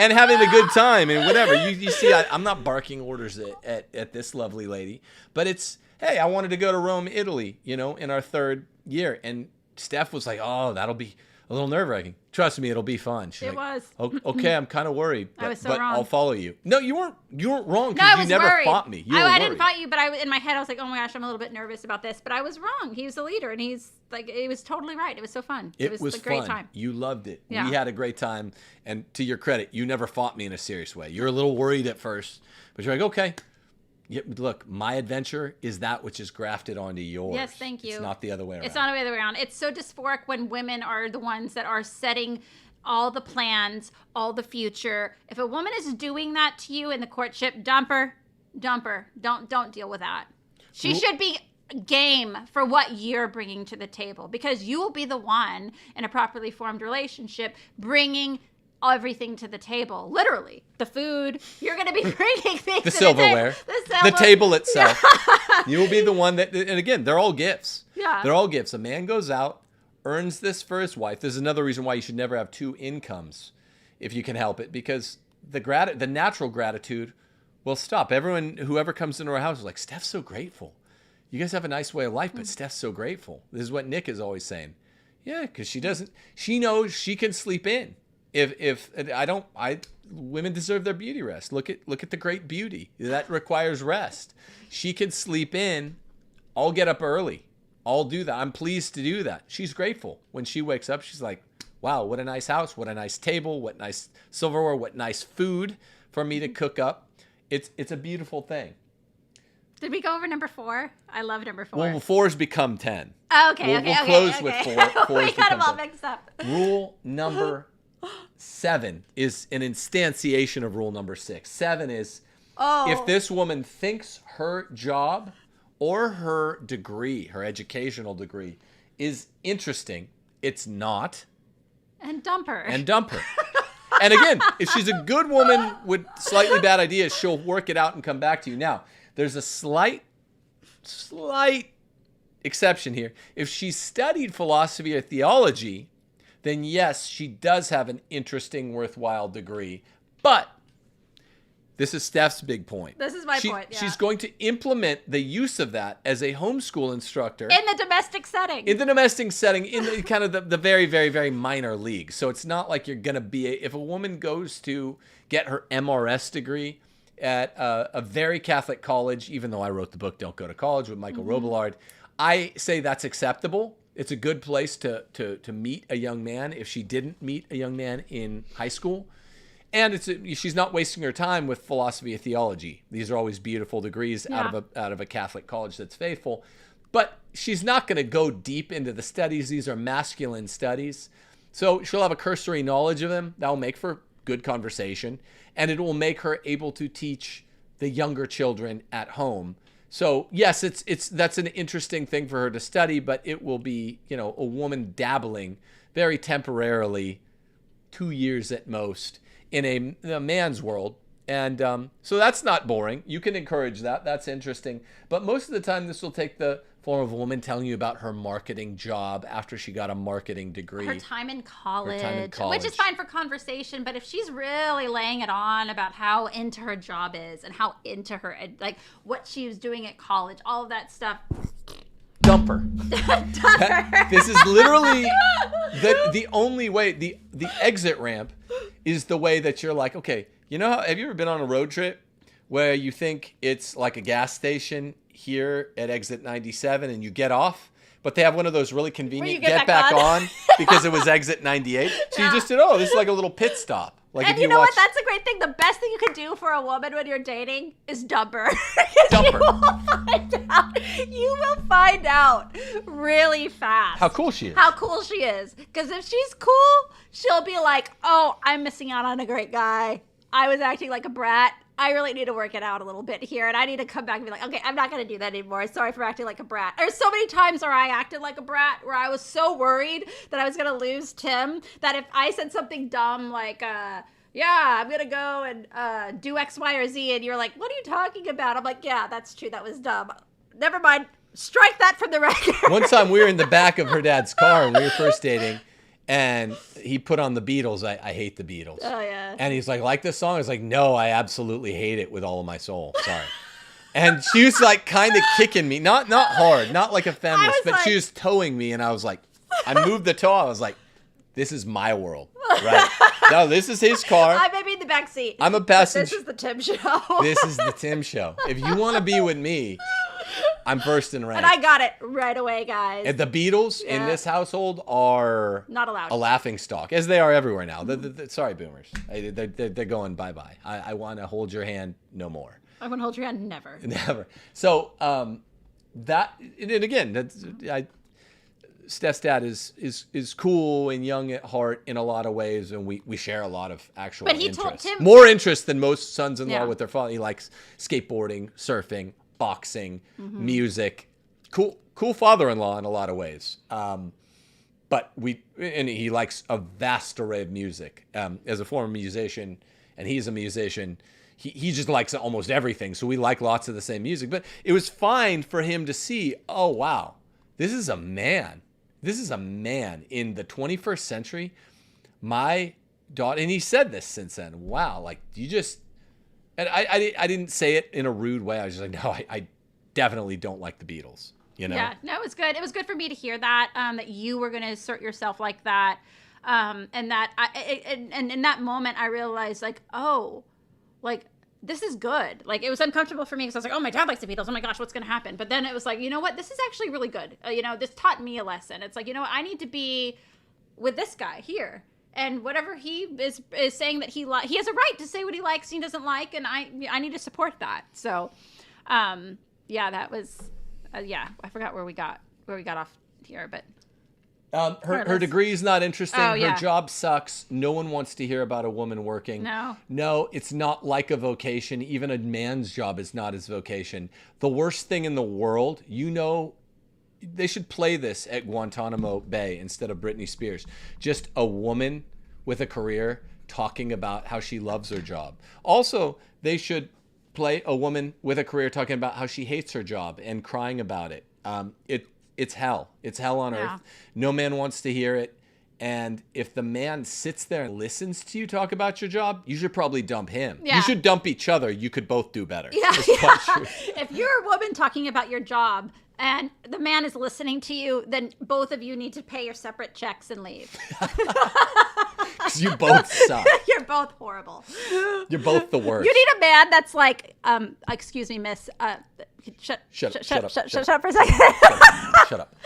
and having a good time and whatever. You see, I'm not barking orders at this lovely lady, but it's, hey, I wanted to go to Rome, Italy, in our 3rd year. And Steph was like, oh, that'll be a little nerve-wracking. Trust me, it'll be fun. She's It was. Okay, I'm kind of worried, I was so but wrong. I'll follow you. No, you weren't wrong No, I because was you never worried. fought me. You were I worried. didn't fight you, but in my head I was like, oh my gosh, I'm a little bit nervous about this. But I was wrong. He was the leader, and he's like, it was totally right. It was so fun. It was a great fun. time. You loved it. Yeah. We had a great time. And to your credit, you never fought me in a serious way. You're a little worried at first, but you're like, okay. Yeah, look, my adventure is that which is grafted onto yours. Yes, thank you. It's not the other way around. It's not the other way around. It's so dysphoric when women are the ones that are setting all the plans, all the future. If a woman is doing that to you in the courtship, dump her. Don't deal with that. She should be game for what you're bringing to the table, because you will be the one in a properly formed relationship bringing everything to the table. Literally, the food. You're going to be bringing things the to silverware, the table itself. You will be the one that, and again, they're all gifts. Yeah. They're all gifts. A man goes out, earns this for his wife. There's another reason why you should never have two incomes if you can help it, because the natural gratitude will stop. Whoever comes into our house is like, Steph's so grateful. You guys have a nice way of life, but Steph's so grateful. This is what Nick is always saying. Yeah, because she knows she can sleep in. Women deserve their beauty rest. Look at the great beauty. That requires rest. She can sleep in. I'll get up early. I'll do that. I'm pleased to do that. She's grateful. When she wakes up, she's like, wow, what a nice house. What a nice table. What nice silverware. What nice food for me to cook up. It's a beautiful thing. Did we go over number 4? I love number 4. Well, 4's become 10. Oh, okay, We'll close with 4. We got them all mixed up. Rule number 7 is an instantiation of rule number 6. 7 is if this woman thinks her job or her degree, her educational degree, is interesting, it's not. And dump her. And again, if she's a good woman with slightly bad ideas, she'll work it out and come back to you. Now, there's a slight exception here. If she studied philosophy or theology, then yes, she does have an interesting, worthwhile degree. But this is Steph's big point. This is my point, yeah. She's going to implement the use of that as a homeschool instructor. In the domestic setting. In the domestic setting, in the, kind of the very, very, very minor league. So it's not like you're going to be, if a woman goes to get her MRS degree at a very Catholic college, even though I wrote the book, Don't Go to College with Michael Robillard, I say that's acceptable. It's a good place to meet a young man if she didn't meet a young man in high school. And she's not wasting her time with philosophy or theology. These are always beautiful degrees out of a Catholic college that's faithful. But she's not going to go deep into the studies. These are masculine studies. So she'll have a cursory knowledge of them. That'll make for good conversation. And it will make her able to teach the younger children at home. So yes, that's an interesting thing for her to study, but it will be, a woman dabbling very temporarily, 2 years at most, in a man's world. And so that's not boring. You can encourage that. That's interesting. But most of the time, this will take the form of a woman telling you about her marketing job after she got a marketing degree. Her time in college. Which is fine for conversation. But if she's really laying it on about how into her job is and how into her, like what she was doing at college, all of that stuff. Dump her. This is literally the only way, the exit ramp is the way that you're like, okay, have you ever been on a road trip where you think it's like a gas station here at exit 97 and you get off, but they have one of those really convenient get back on because it was exit 98. So you just did, this is like a little pit stop. Like, and if you know what? That's a great thing. The best thing you can do for a woman when you're dating is dump her. Dump her. You will find out really fast how cool she is. Because if she's cool, she'll be like, oh, I'm missing out on a great guy. I was acting like a brat. I really need to work it out a little bit here. And I need to come back and be like, okay, I'm not going to do that anymore. Sorry for acting like a brat. There's so many times where I acted like a brat, where I was so worried that I was going to lose Tim, that if I said something dumb like, yeah, I'm going to go and do X, Y, or Z. And you're like, what are you talking about? I'm like, yeah, that's true. That was dumb. Never mind. Strike that from the record. One time we were in the back of her dad's car and we were first dating. And he put on the Beatles. I hate the Beatles. Oh, yeah. And he's like this song? I was like, no, I absolutely hate it with all of my soul. Sorry. And she was like kind of kicking me. Not hard. Not like a feminist. But she was towing me. And I was like, I moved the toe. I was like, This is my world, right? No, this is his car. I may be in the back seat. I'm a passenger. This is the Tim show. This is the Tim show. If you want to be with me, I'm first in rank. And I got it right away, guys. And the Beatles in this household are not allowed. A laughing stock, as they are everywhere now. Sorry, boomers. They're going bye-bye. I want to hold your hand no more. I want to hold your hand never. Never. So that, and again, Steph's dad is cool and young at heart in a lot of ways, and we share a lot of actual interests. Told Tim more interest than most sons-in-law with their father. He likes skateboarding, surfing, boxing, music. Cool father-in-law in a lot of ways. But he likes a vast array of music. As a former musician, and he's a musician, he just likes almost everything. So we like lots of the same music. But it was fine for him to see, oh, wow, this is a man. This is a man in the 21st century. My daughter, and he said this since then, wow, like you just, and I didn't say it in a rude way. I was just like, no, I definitely don't like the Beatles. You know? Yeah, no, it was good. It was good for me to hear that, that you were going to assert yourself like that. And that, and in that moment, I realized like, oh, like, this is good. Like, it was uncomfortable for me because I was like, oh, my dad likes the Beatles. Oh my gosh, what's going to happen? But then it was like, you know what? This is actually really good. This taught me a lesson. It's like, you know what? I need to be with this guy here. And whatever he is saying that he has a right to say what he likes and he doesn't like. And I need to support that. So, yeah, that was, I forgot where we got off here, but. Her degree is not interesting. Oh, yeah. Her job sucks. No one wants to hear about a woman working. No, it's not like a vocation. Even a man's job is not his vocation. The worst thing in the world, they should play this at Guantanamo Bay instead of Britney Spears. Just a woman with a career talking about how she loves her job. Also, they should play a woman with a career talking about how she hates her job and crying about it. It's hell. It's hell on earth. No man wants to hear it. And if the man sits there and listens to you talk about your job, you should probably dump him. Yeah. You should dump each other. You could both do better. Yeah. If you're a woman talking about your job and the man is listening to you, then both of you need to pay your separate checks and leave. Because you both suck. You're both horrible. You're both the worst. You need a man that's like, excuse me, miss, shut up for a second. Shut up.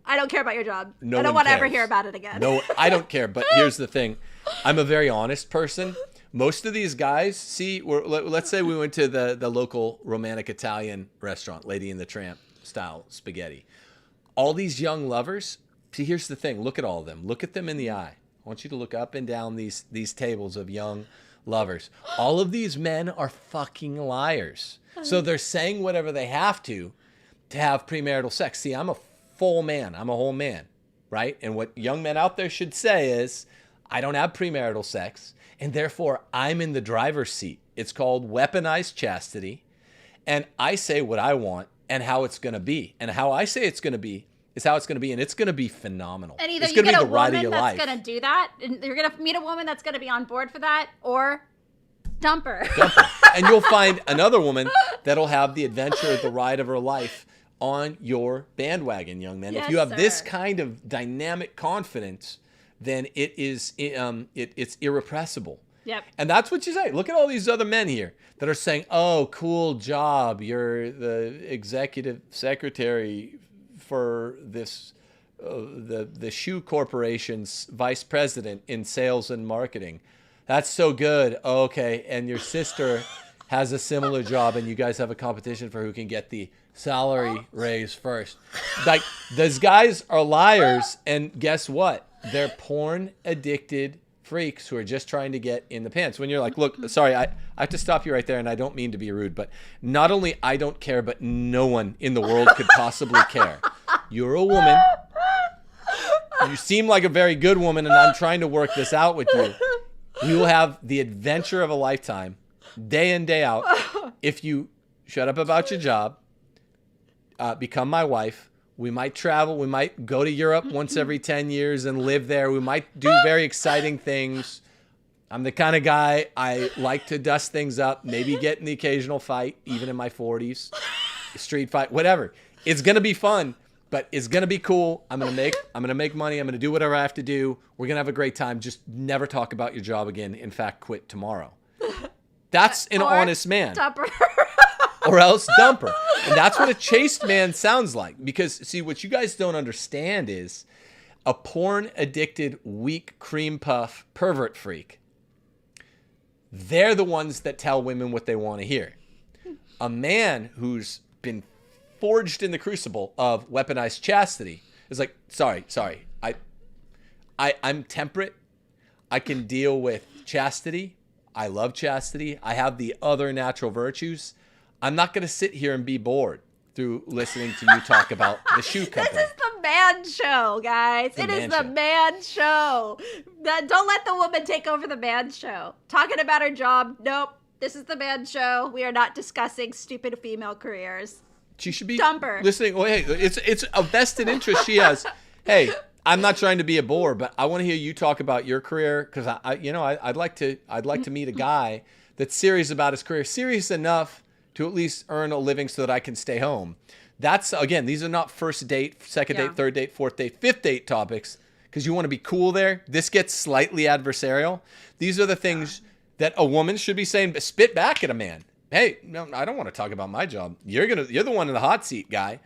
I don't care about your job. I don't want to ever hear about it again. No, I don't care. But here's the thing. I'm a very honest person. Most of these guys, let's say we went to the local romantic Italian restaurant, Lady and the Tramp style spaghetti. All these young lovers, here's the thing. Look at all of them. Look at them in the eye. I want you to look up and down these tables of young lovers. All of these men are fucking liars. So they're saying whatever they have to have premarital sex. See, I'm a full man. I'm a whole man, right? And what young men out there should say is, I don't have premarital sex, and therefore I'm in the driver's seat. It's called weaponized chastity, and I say what I want and how it's going to be. And how I say it's going to be is how it's going to be, and it's going to be phenomenal. And either it's you going to get be a the ride of woman your that's life. going to do that, and you're going to meet a woman that's going to be on board for that, or dump her. And you'll find another woman that'll have the adventure, the ride of her life on your bandwagon, young man. Yes, if you have sir. this kind of dynamic confidence, then it's irrepressible. Yep. And that's what you say. Look at all these other men here that are saying, oh, cool job. You're the executive secretary for this, the shoe corporation's vice president in sales and marketing. That's so good. Oh, okay. And your sister has a similar job and you guys have a competition for who can get the salary raise first. Like, those guys are liars. And guess what? They're porn addicted freaks who are just trying to get in the pants. When you're like, look, sorry, I have to stop you right there, and I don't mean to be rude, but not only I don't care, but no one in the world could possibly care. You're a woman. You seem like a very good woman, and I'm trying to work this out with you. You will have the adventure of a lifetime, day in, day out, if you shut up about your job, become my wife. We might travel. We might go to Europe once every 10 years and live there. We might do very exciting things. I'm the kind of guy, I like to dust things up, maybe get in the occasional fight, even in my 40s, street fight, whatever. It's going to be fun, but it's gonna be cool. I'm gonna make money. I'm gonna do whatever I have to do. We're gonna have a great time. Just never talk about your job again. In fact, quit tomorrow. That's an honest man. Dumper. Or else dumper. And that's what a chaste man sounds like. Because, see, what you guys don't understand is a porn-addicted, weak cream puff pervert freak. They're the ones that tell women what they want to hear. A man who's been forged in the crucible of weaponized chastity is like, sorry. I'm temperate. I can deal with chastity. I love chastity. I have the other natural virtues. I'm not going to sit here and be bored through listening to you talk about the shoe company. This is the man show, guys. It is the man show. Don't let the woman take over the man show. Talking about her job, nope. This is the man show. We are not discussing stupid female careers. She should be Dumper. listening. Well, hey, it's a vested interest she has. Hey, I'm not trying to be a bore, but I want to hear you talk about your career because I'd like to meet a guy that's serious about his career, serious enough to at least earn a living so that I can stay home. That's, again, these are not first date, second date, third date, fourth date, fifth date topics because you want to be cool there. This gets slightly adversarial. These are the things that a woman should be saying, spit back at a man. Hey, no, I don't want to talk about my job. You're the one in the hot seat, guy.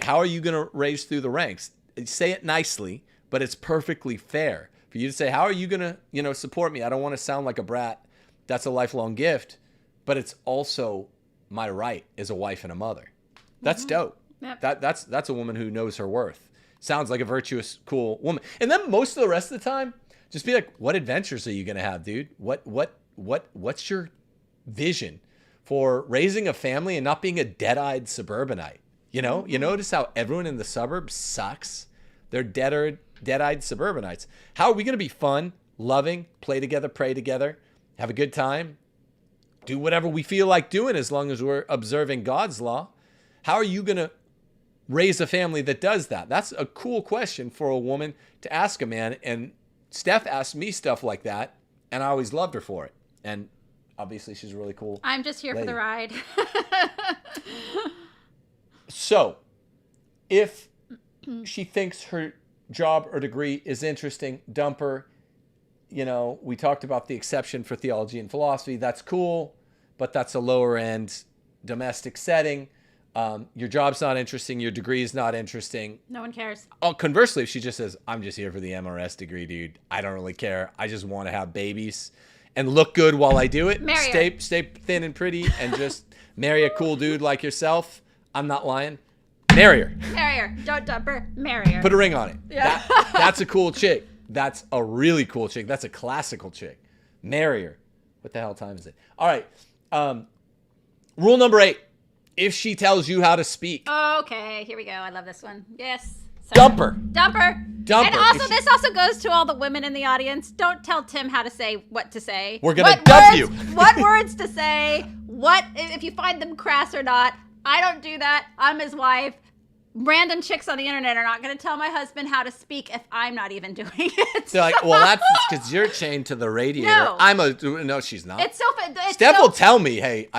How are you going to raise through the ranks? Say it nicely, but it's perfectly fair for you to say, how are you going to, support me? I don't want to sound like a brat. That's a lifelong gift, but it's also my right as a wife and a mother. That's dope. Yep. That's a woman who knows her worth. Sounds like a virtuous, cool woman. And then most of the rest of the time, just be like, what adventures are you going to have, dude? What's your vision for raising a family and not being a dead-eyed suburbanite? You notice how everyone in the suburbs sucks? They're dead-eyed suburbanites. How are we going to be fun, loving, play together, pray together, have a good time, do whatever we feel like doing as long as we're observing God's law? How are you going to raise a family that does that? That's a cool question for a woman to ask a man. And Steph asked me stuff like that, and I always loved her for it. And obviously she's a really cool I'm just here lady. for the ride. So, if she thinks her job or degree is interesting, dump her. We talked about the exception for theology and philosophy. That's cool, but that's a lower end domestic setting. Your job's not interesting. Your degree is not interesting. No one cares. Oh, conversely, if she just says, I'm just here for the MRS degree, dude. I don't really care. I just want to have babies and look good while I do it. Stay thin and pretty and just marry a cool dude like yourself. I'm not lying. Marry her. Marry her. Don't dump her. Marry her. Put a ring on it. Yeah. That's a cool chick. That's a really cool chick. That's a classical chick. Marry her. What the hell time is it? All right. Rule number 8. If she tells you how to speak. Okay. Here we go. I love this one. Yes. Dump her. Dump her. Dump and her. also, this also goes to all the women in the audience. Don't tell Tim how to say what to say. We're going to dump you. What words to say. If you find them crass or not. I don't do that. I'm his wife. Random chicks on the internet are not going to tell my husband how to speak if I'm not even doing it. They're like, well, that's because you're chained to the radiator. No. No, she's not. It's so Steph will tell me, hey,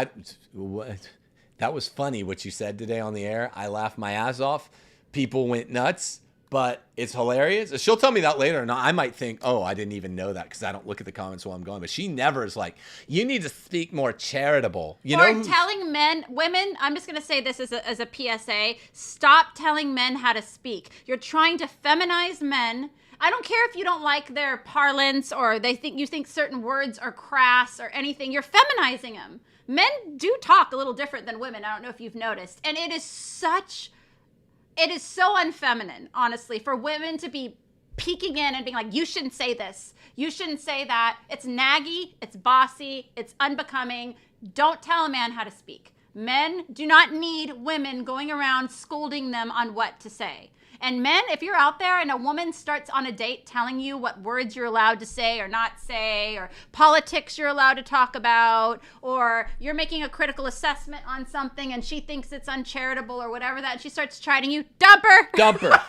that was funny what you said today on the air. I laughed my ass off. People went nuts, but it's hilarious. She'll tell me that later, and I might think, oh, I didn't even know that because I don't look at the comments while I'm going. But she never is like, you need to speak more charitable. Telling women, I'm just going to say this as a PSA, stop telling men how to speak. You're trying to feminize men. I don't care if you don't like their parlance or you think certain words are crass or anything. You're feminizing them. Men do talk a little different than women. I don't know if you've noticed. And it is so unfeminine, honestly, for women to be peeking in and being like, you shouldn't say this. You shouldn't say that. It's naggy. It's bossy. It's unbecoming. Don't tell a man how to speak. Men do not need women going around scolding them on what to say. And men, if you're out there and a woman starts on a date telling you what words you're allowed to say or not say, or politics you're allowed to talk about, or you're making a critical assessment on something and she thinks it's uncharitable or whatever that, and she starts chiding you, dump her. Dump her.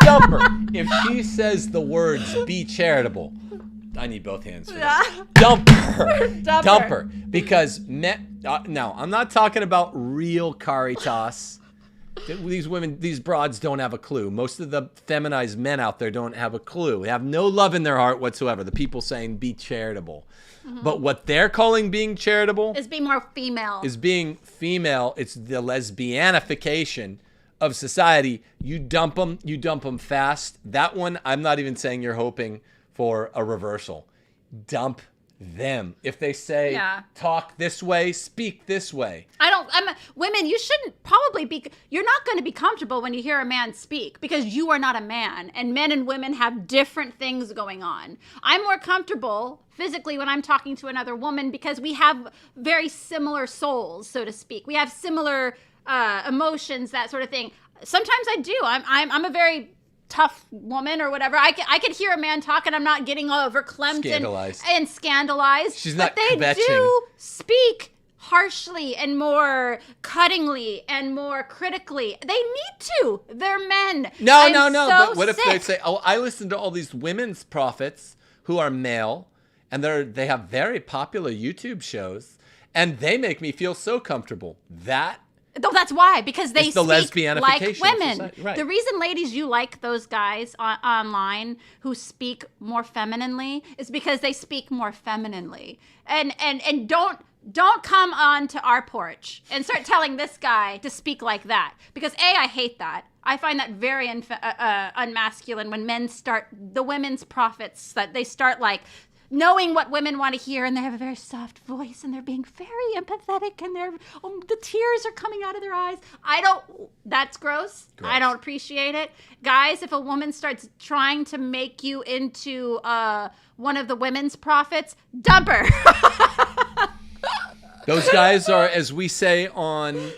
Dump her. If she says the words, be charitable, I need both hands for that. Dump her. Dump her. Because now, I'm not talking about real caritas. These broads don't have a clue. Most of the feminized men out there don't have a clue. They have no love in their heart whatsoever. The people saying be charitable. But what they're calling being charitable is being more female. It's the lesbianification of society. You dump them fast. That one, I'm not even saying you're hoping for a reversal. Dump them. If they say talk this way, speak this way. Women, you shouldn't probably be, you're not going to be comfortable when you hear a man speak because you are not a man, and men and women have different things going on. I'm more comfortable physically when I'm talking to another woman because we have very similar souls, so to speak. We have similar emotions, that sort of thing. Sometimes I do. I'm a very tough woman or whatever. I could hear a man talk and I'm not getting all verklempt and scandalized. She's not But they kvetching. do speak harshly and more cuttingly and more critically. They need to. They're men. No. So But what if they sick. say, "Oh, I listen to all these women's prophets who are male, and they have very popular YouTube shows, and they make me feel so comfortable." No, that's why, because they It's the speak lesbianification like of women. society, right. The reason, ladies, you like those guys online who speak more femininely is because they speak more femininely. And don't come on to our porch and start telling this guy to speak like that. Because I hate that. I find that very unmasculine when men start, the women's prophets, that they start like knowing what women want to hear, and they have a very soft voice, and they're being very empathetic, and the tears are coming out of their eyes. That's gross. I don't appreciate it. Guys, if a woman starts trying to make you into one of the women's prophets, dump her. Those guys are, as we say on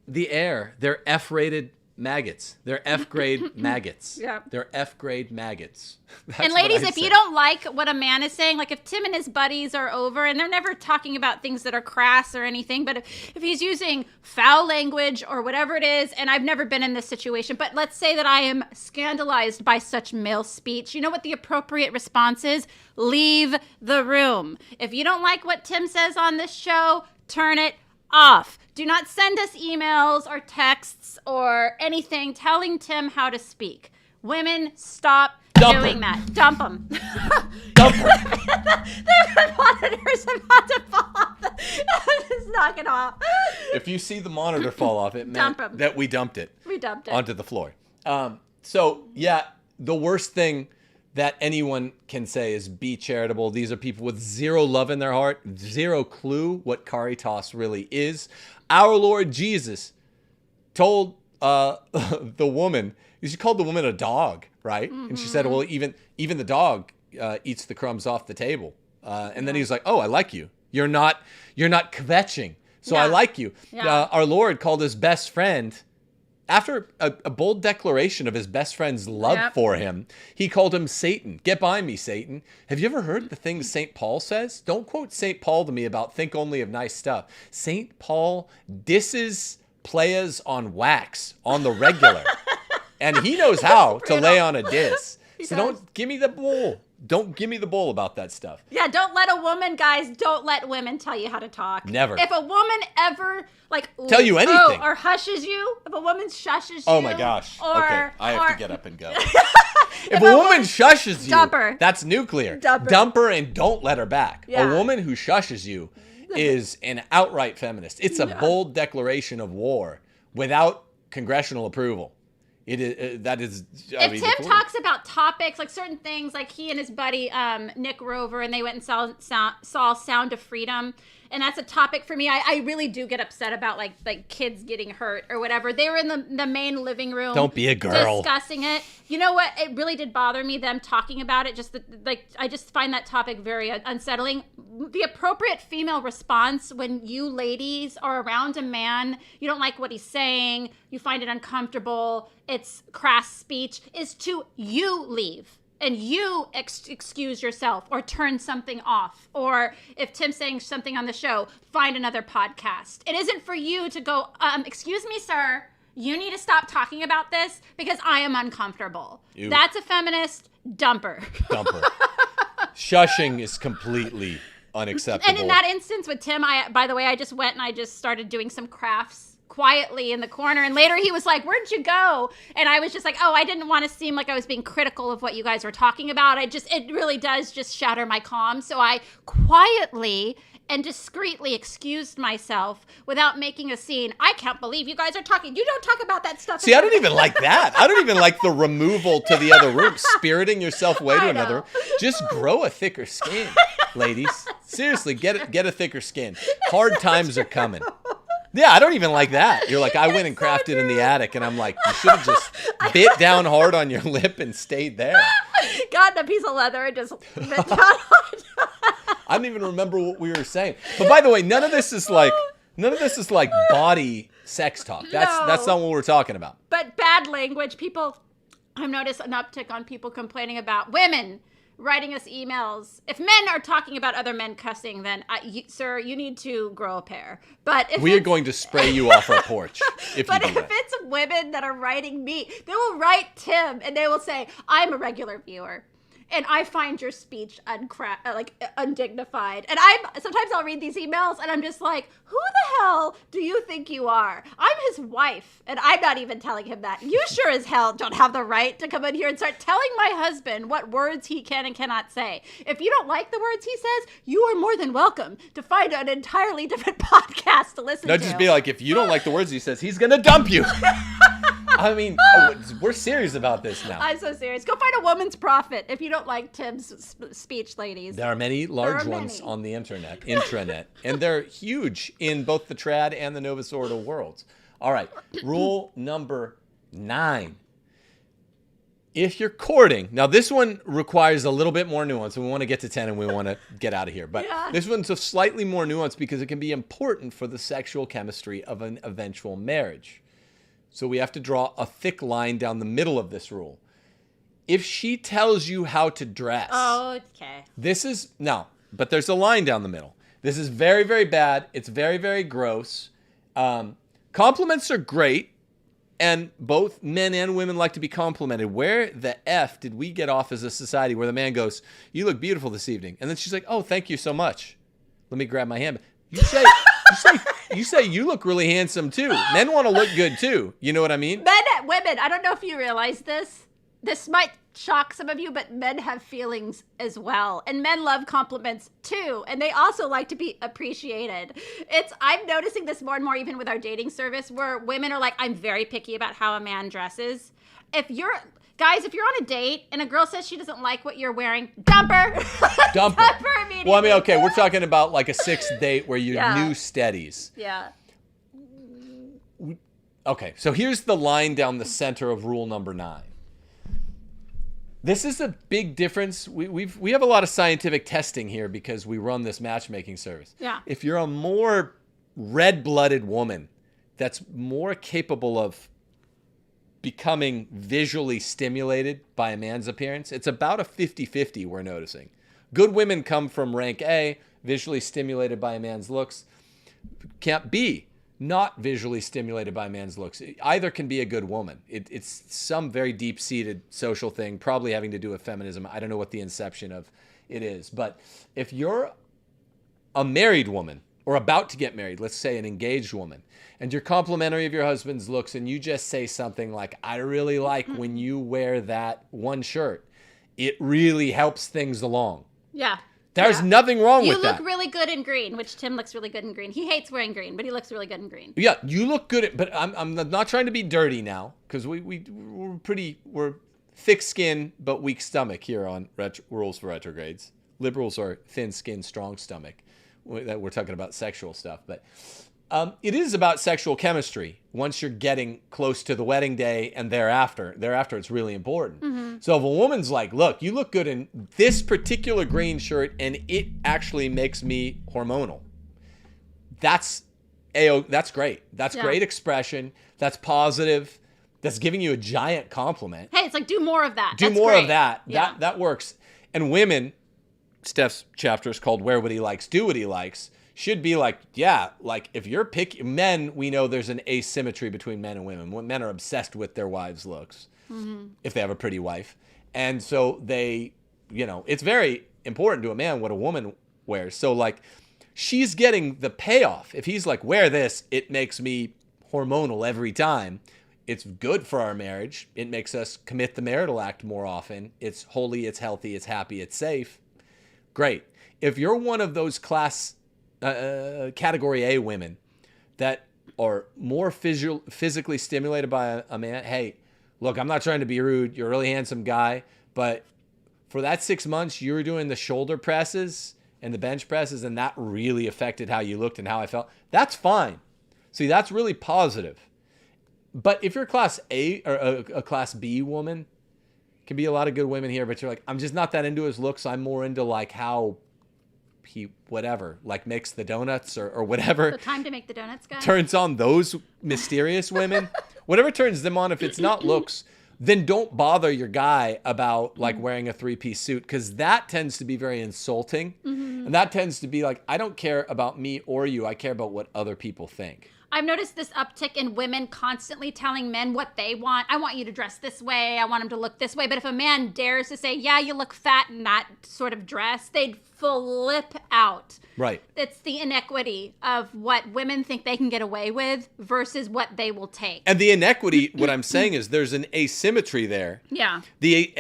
the air, they're F-rated maggots. They're F-grade maggots. Yeah. They're F-grade maggots. That's And what ladies, I if say. you don't like what a man is saying, like if Tim and his buddies are over and they're never talking about things that are crass or anything, but if he's using foul language or whatever it is, and I've never been in this situation, but let's say that I am scandalized by such male speech, you know what the appropriate response is? Leave the room. If you don't like what Tim says on this show, turn it off. Do not send us emails or texts or anything telling Tim how to speak. Women, stop doing that. Dump them. Dump her. The monitor's about to fall off. Just knock it off. If you see the monitor fall off, it Dump meant 'em. that we dumped it. We dumped it. Onto the floor. So, yeah, the worst thing that anyone can say is be charitable. These are people with zero love in their heart, zero clue what caritas really is. Our Lord Jesus told the woman, she called the woman a dog, right? Mm-hmm. And she said, well, even the dog eats the crumbs off the table. And then he's like, oh, I like you. You're not kvetching, so I like you. Yeah. Our Lord called his best friend, after a bold declaration of his best friend's love for him, he called him Satan. Get by me, Satan. Have you ever heard the things St. Paul says? Don't quote St. Paul to me about think only of nice stuff. St. Paul disses players on wax on the regular. And he knows how to lay on a diss. So don't give me the bull. Don't give me the bull about that stuff. Yeah, don't let women tell you how to talk. Never. If a woman ever tell you anything or hushes you, if a woman shushes you. Oh my gosh. Or, okay, I have to get up and go. If a a woman shushes you, dump her. That's nuclear. Dump her and don't let her back. Yeah. A woman who shushes you is an outright feminist. It's a bold declaration of war without congressional approval. It is that is. If Tim talks about topics like certain things, like he and his buddy Nick Rover, and they went and saw Sound of Freedom, and that's a topic for me. I really do get upset about like kids getting hurt or whatever. They were in the main living room. Don't be a girl. Discussing it. You know what? It really did bother me them talking about it. I just find that topic very unsettling. The appropriate female response when you ladies are around a man, you don't like what he's saying, you find it uncomfortable, it's crass speech, is to you leave and you excuse yourself or turn something off. Or if Tim's saying something on the show, find another podcast. It isn't for you to go, excuse me, sir, you need to stop talking about this because I am uncomfortable. Ew. That's a feminist. Dumper. Shushing is completely unacceptable. And in that instance with Tim, by the way, I just went and I just started doing some crafts quietly in the corner. And later he was like, where'd you go? And I was just like, oh, I didn't want to seem like I was being critical of what you guys were talking about. It really does just shatter my calm. So I quietly and discreetly excused myself without making a scene. I can't believe you guys are talking. You don't talk about that stuff. See, I don't even like that. I don't even like the removal to the other room, spiriting yourself away to another room. Just grow a thicker skin, ladies. Seriously, get a thicker skin. Hard times are coming. Yeah, I don't even like that. You're like, I went and crafted in the attic, and I'm like, you should have just bit down hard on your lip and stayed there. Gotten a piece of leather and just bit down hard. I don't even remember what we were saying. But by the way, none of this is like body sex talk. That's not what we're talking about. But bad language, I've noticed an uptick on people complaining about women writing us emails. If men are talking about other men cussing, then sir, you need to grow a pair. But if we are going to spray you off our porch if but you do if it's women that are writing me, they will write Tim and they will say, I'm a regular viewer. And I find your speech undignified. And sometimes I'll read these emails and I'm just like, who the hell do you think you are? I'm his wife, and I'm not even telling him that. You sure as hell don't have the right to come in here and start telling my husband what words he can and cannot say. If you don't like the words he says, you are more than welcome to find an entirely different podcast to listen to. No, just be like, if you don't like the words he says, he's going to dump you. I mean, we're serious about this now. I'm so serious. Go find a woman's prophet if you don't like Tim's speech, ladies. There are many large ones on the intranet, and they're huge in both the trad and the Novus Ordo worlds. All right, rule number 9. If you're courting, now this one requires a little bit more nuance, and we want to get to 10 and we want to get out of here. But this one's a slightly more nuanced because it can be important for the sexual chemistry of an eventual marriage. So we have to draw a thick line down the middle of this rule. If she tells you how to dress. Oh, okay. But there's a line down the middle. This is very, very bad. It's very, very gross. Compliments are great. And both men and women like to be complimented. Where the F did we get off as a society where the man goes, you look beautiful this evening. And then she's like, oh, thank you so much. Let me grab my hand. You say you look really handsome too. Men want to look good too. You know what I mean? Women, I don't know if you realize this. This might shock some of you, but men have feelings as well. And men love compliments too. And they also like to be appreciated. I'm noticing this more and more even with our dating service where women are like, I'm very picky about how a man dresses. Guys, if you're on a date and a girl says she doesn't like what you're wearing, dump her. Dump her immediately. Well, I mean, okay, we're talking about like a 6th date where you knew steadies. Yeah. Okay, so here's the line down the center of rule number 9. This is a big difference. We have a lot of scientific testing here because we run this matchmaking service. Yeah. If you're a more red-blooded woman that's more capable of becoming visually stimulated by a man's appearance, it's about a 50-50 we're noticing. Good women come from rank A, visually stimulated by a man's looks. Can't be not visually stimulated by a man's looks. Either can be a good woman. It's some very deep-seated social thing, probably having to do with feminism. I don't know what the inception of it is. But if you're a married woman or about to get married, let's say an engaged woman, and you're complimentary of your husband's looks and you just say something like, I really like when you wear that one shirt, it really helps things along. Yeah. There's nothing wrong with that. You look really good in green, which Tim looks really good in green. He hates wearing green, but he looks really good in green. Yeah, you look good, but I'm not trying to be dirty now because we're thick skin but weak stomach here on Rules for Retrogrades. Liberals are thin skin, strong stomach. We're talking about sexual stuff, but it is about sexual chemistry once you're getting close to the wedding day and thereafter it's really important. Mm-hmm. So if a woman's like, look, you look good in this particular green shirt and it actually makes me hormonal. That's great. That's great expression. That's positive. That's giving you a giant compliment. Hey, it's like, do more of that. Do more of that. Yeah. That works. And women, Steph's chapter is called Wear What He Likes, Do What He Likes, should be like, like if you're picky, men, we know there's an asymmetry between men and women. Men are obsessed with their wives' looks, if they have a pretty wife. And so they, it's very important to a man what a woman wears. So like, she's getting the payoff. If he's like, wear this, it makes me hormonal every time. It's good for our marriage. It makes us commit the marital act more often. It's holy, it's healthy, it's happy, it's safe. Great. If you're one of those category A women that are more physically stimulated by a man, hey, look, I'm not trying to be rude. You're a really handsome guy, but for that 6 months, you were doing the shoulder presses and the bench presses, and that really affected how you looked and how I felt. That's fine. See, that's really positive. But if you're class A or a class B woman, can be a lot of good women here, but you're like, I'm just not that into his looks. I'm more into like how he, whatever, like makes the donuts or whatever. The time to make the donuts, guys. Turns on those mysterious women. Whatever turns them on, if it's not looks, then don't bother your guy about like wearing a 3-piece suit, because that tends to be very insulting. And that tends to be like, I don't care about me or you. I care about what other people think. I've noticed this uptick in women constantly telling men what they want. I want you to dress this way. I want him to look this way. But if a man dares to say, yeah, you look fat in that sort of dress, they'd flip out. Right. It's the inequity of what women think they can get away with versus what they will take. And the inequity, what I'm saying is there's an asymmetry there. Yeah. The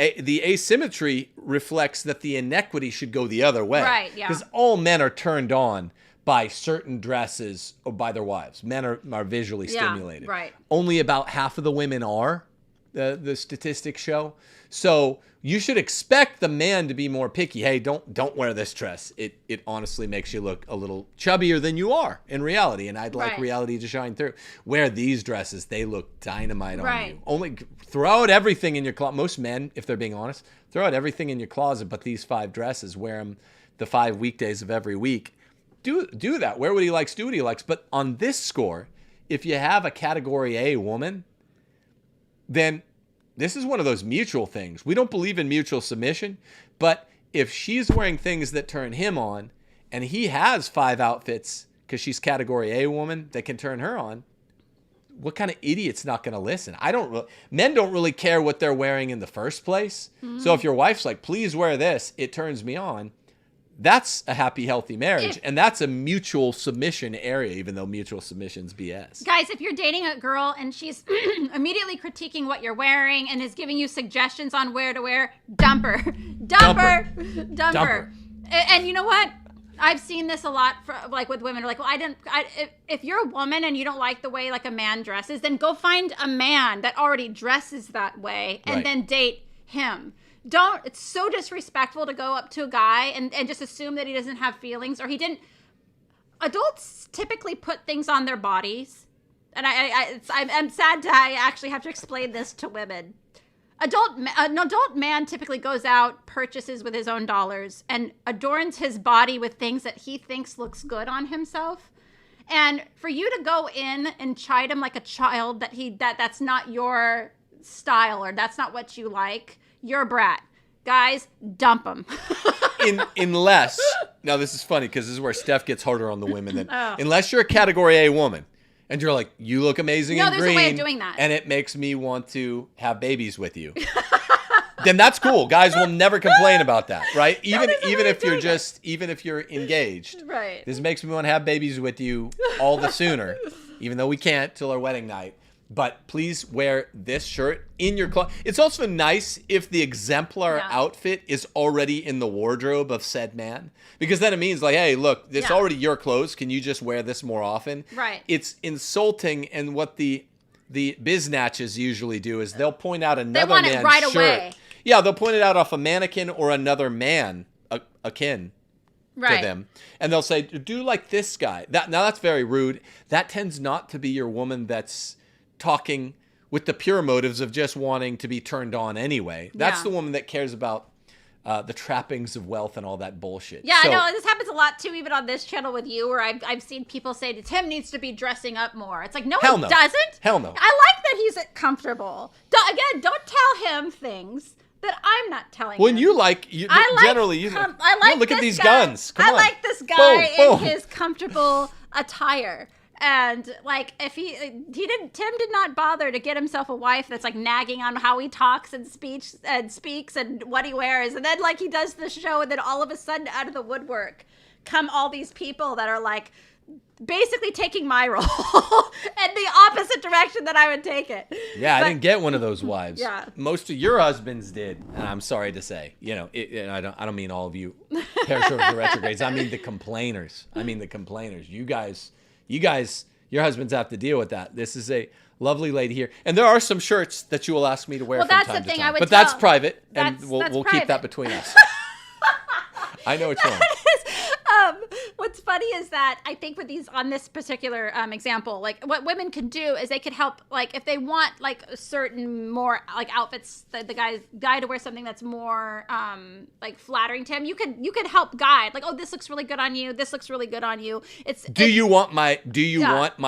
asymmetry reflects that the inequity should go the other way. Right, yeah. Because all men are turned on by certain dresses or by their wives. Men are visually stimulated. Right. Only about half of the women are, the statistics show. So you should expect the man to be more picky. Hey, don't wear this dress. It honestly makes you look a little chubbier than you are in reality. And I'd like reality to shine through. Wear these dresses. They look dynamite on you. Only throw out everything in your closet. Most men, if they're being honest, throw out everything in your closet but these 5 dresses. Wear them the 5 weekdays of every week. Do that. Wear what he likes, do what he likes. But on this score, if you have a category A woman, then this is one of those mutual things. We don't believe in mutual submission, but if she's wearing things that turn him on and he has 5 outfits because she's category A woman that can turn her on, what kind of idiot's not going to listen? Men don't really care what they're wearing in the first place. So if your wife's like, please wear this, it turns me on. That's a happy, healthy marriage, and that's a mutual submission area, even though mutual submission's BS. Guys, if you're dating a girl and she's immediately critiquing what you're wearing and is giving you suggestions on where to wear, dump her. Dump her. And you know what? I've seen this a lot like with women. Like, well, if you're a woman and you don't like the way like a man dresses, then go find a man that already dresses that way and then date him. It's so disrespectful to go up to a guy and just assume that he doesn't have feelings or he didn't. Adults typically put things on their bodies. And I'm sad I actually have to explain this to women. An adult man typically goes out, purchases with his own dollars, and adorns his body with things that he thinks looks good on himself. And for you to go in and chide him like a child that's not your style or that's not what you like, you're a brat. Guys, dump them. Unless, now this is funny because this is where Steph gets harder on the women. Unless you're a category A woman and you're like, you look amazing in green. No, there's a way of doing that. And it makes me want to have babies with you. Then that's cool. Guys will never complain about that, right? Even if you're engaged. Right. This makes me want to have babies with you all the sooner, even though we can't till our wedding night. But please wear this shirt in your closet. It's also nice if the exemplar outfit is already in the wardrobe of said man. Because then it means like, hey, look, it's already your clothes. Can you just wear this more often? Right. It's insulting. And what the biznatches usually do is they'll point out another man's shirt. They want it right away. Yeah, they'll point it out off a mannequin or another man akin to them. And they'll say, do like this guy. Now that's very rude. That tends not to be your woman that's talking with the pure motives of just wanting to be turned on anyway. That's the woman that cares about the trappings of wealth and all that bullshit. Yeah, I know. This happens a lot, too, even on this channel with you, where I've seen people say, Tim needs to be dressing up more. It's like, no, he doesn't. Hell no. I like that he's comfortable. Don't tell him things that I'm not telling him. When you look at these guns. Come on. I like this guy in his comfortable attire. And like, if Tim did not bother to get himself a wife that's like nagging on how he talks and speaks and what he wears. And then like he does the show and then all of a sudden out of the woodwork come all these people that are like basically taking my role and the opposite direction that I would take it. Yeah, I didn't get one of those wives. Yeah. Most of your husbands did, and I'm sorry to say. You know, I don't mean all of you paratroopers or retrogrades. I mean the complainers. You guys, your husbands have to deal with that. This is a lovely lady here, and there are some shirts that you will ask me to wear from time to time. But that's private, and we'll keep that between us. I know it's wrong. What's funny is that I think with these, on this particular example, like what women could do is they could help, like if they want like a certain more like outfits, the guy to wear something that's more like flattering to him. You could help guide, like, oh, this looks really good on you. This looks really good on you. Do you want my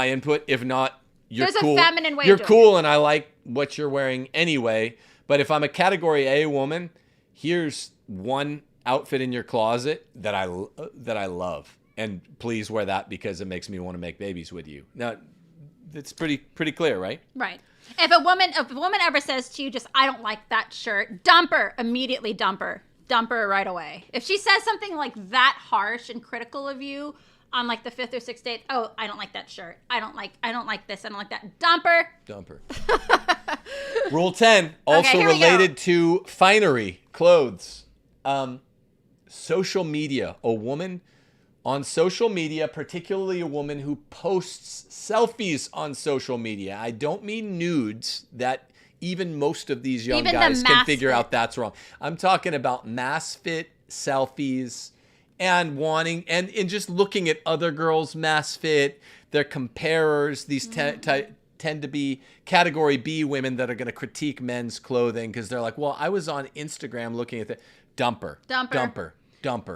input? If not, there's cool. a feminine way. You're cool, and I like what you're wearing anyway. But if I'm a category A woman, here's one outfit in your closet that I love, and please wear that because it makes me want to make babies with you. Now, it's pretty clear, right? Right. If a woman ever says to you, just, I don't like that shirt, dump her immediately. Dump her right away. If she says something like that harsh and critical of you on like the 5th or 6th date, oh, I don't like that shirt. I don't like this. I don't like that. Dump her. Rule 10, also related to finery, clothes. Social media. A woman on social media, particularly a woman who posts selfies on social media. I don't mean nudes, that even most of these young guys can figure out that's wrong. I'm talking about mass fit selfies and wanting and just looking at other girls' mass fit, their comparers. These tend to be category B women that are going to critique men's clothing because they're like, well, I was on Instagram looking at the dumper.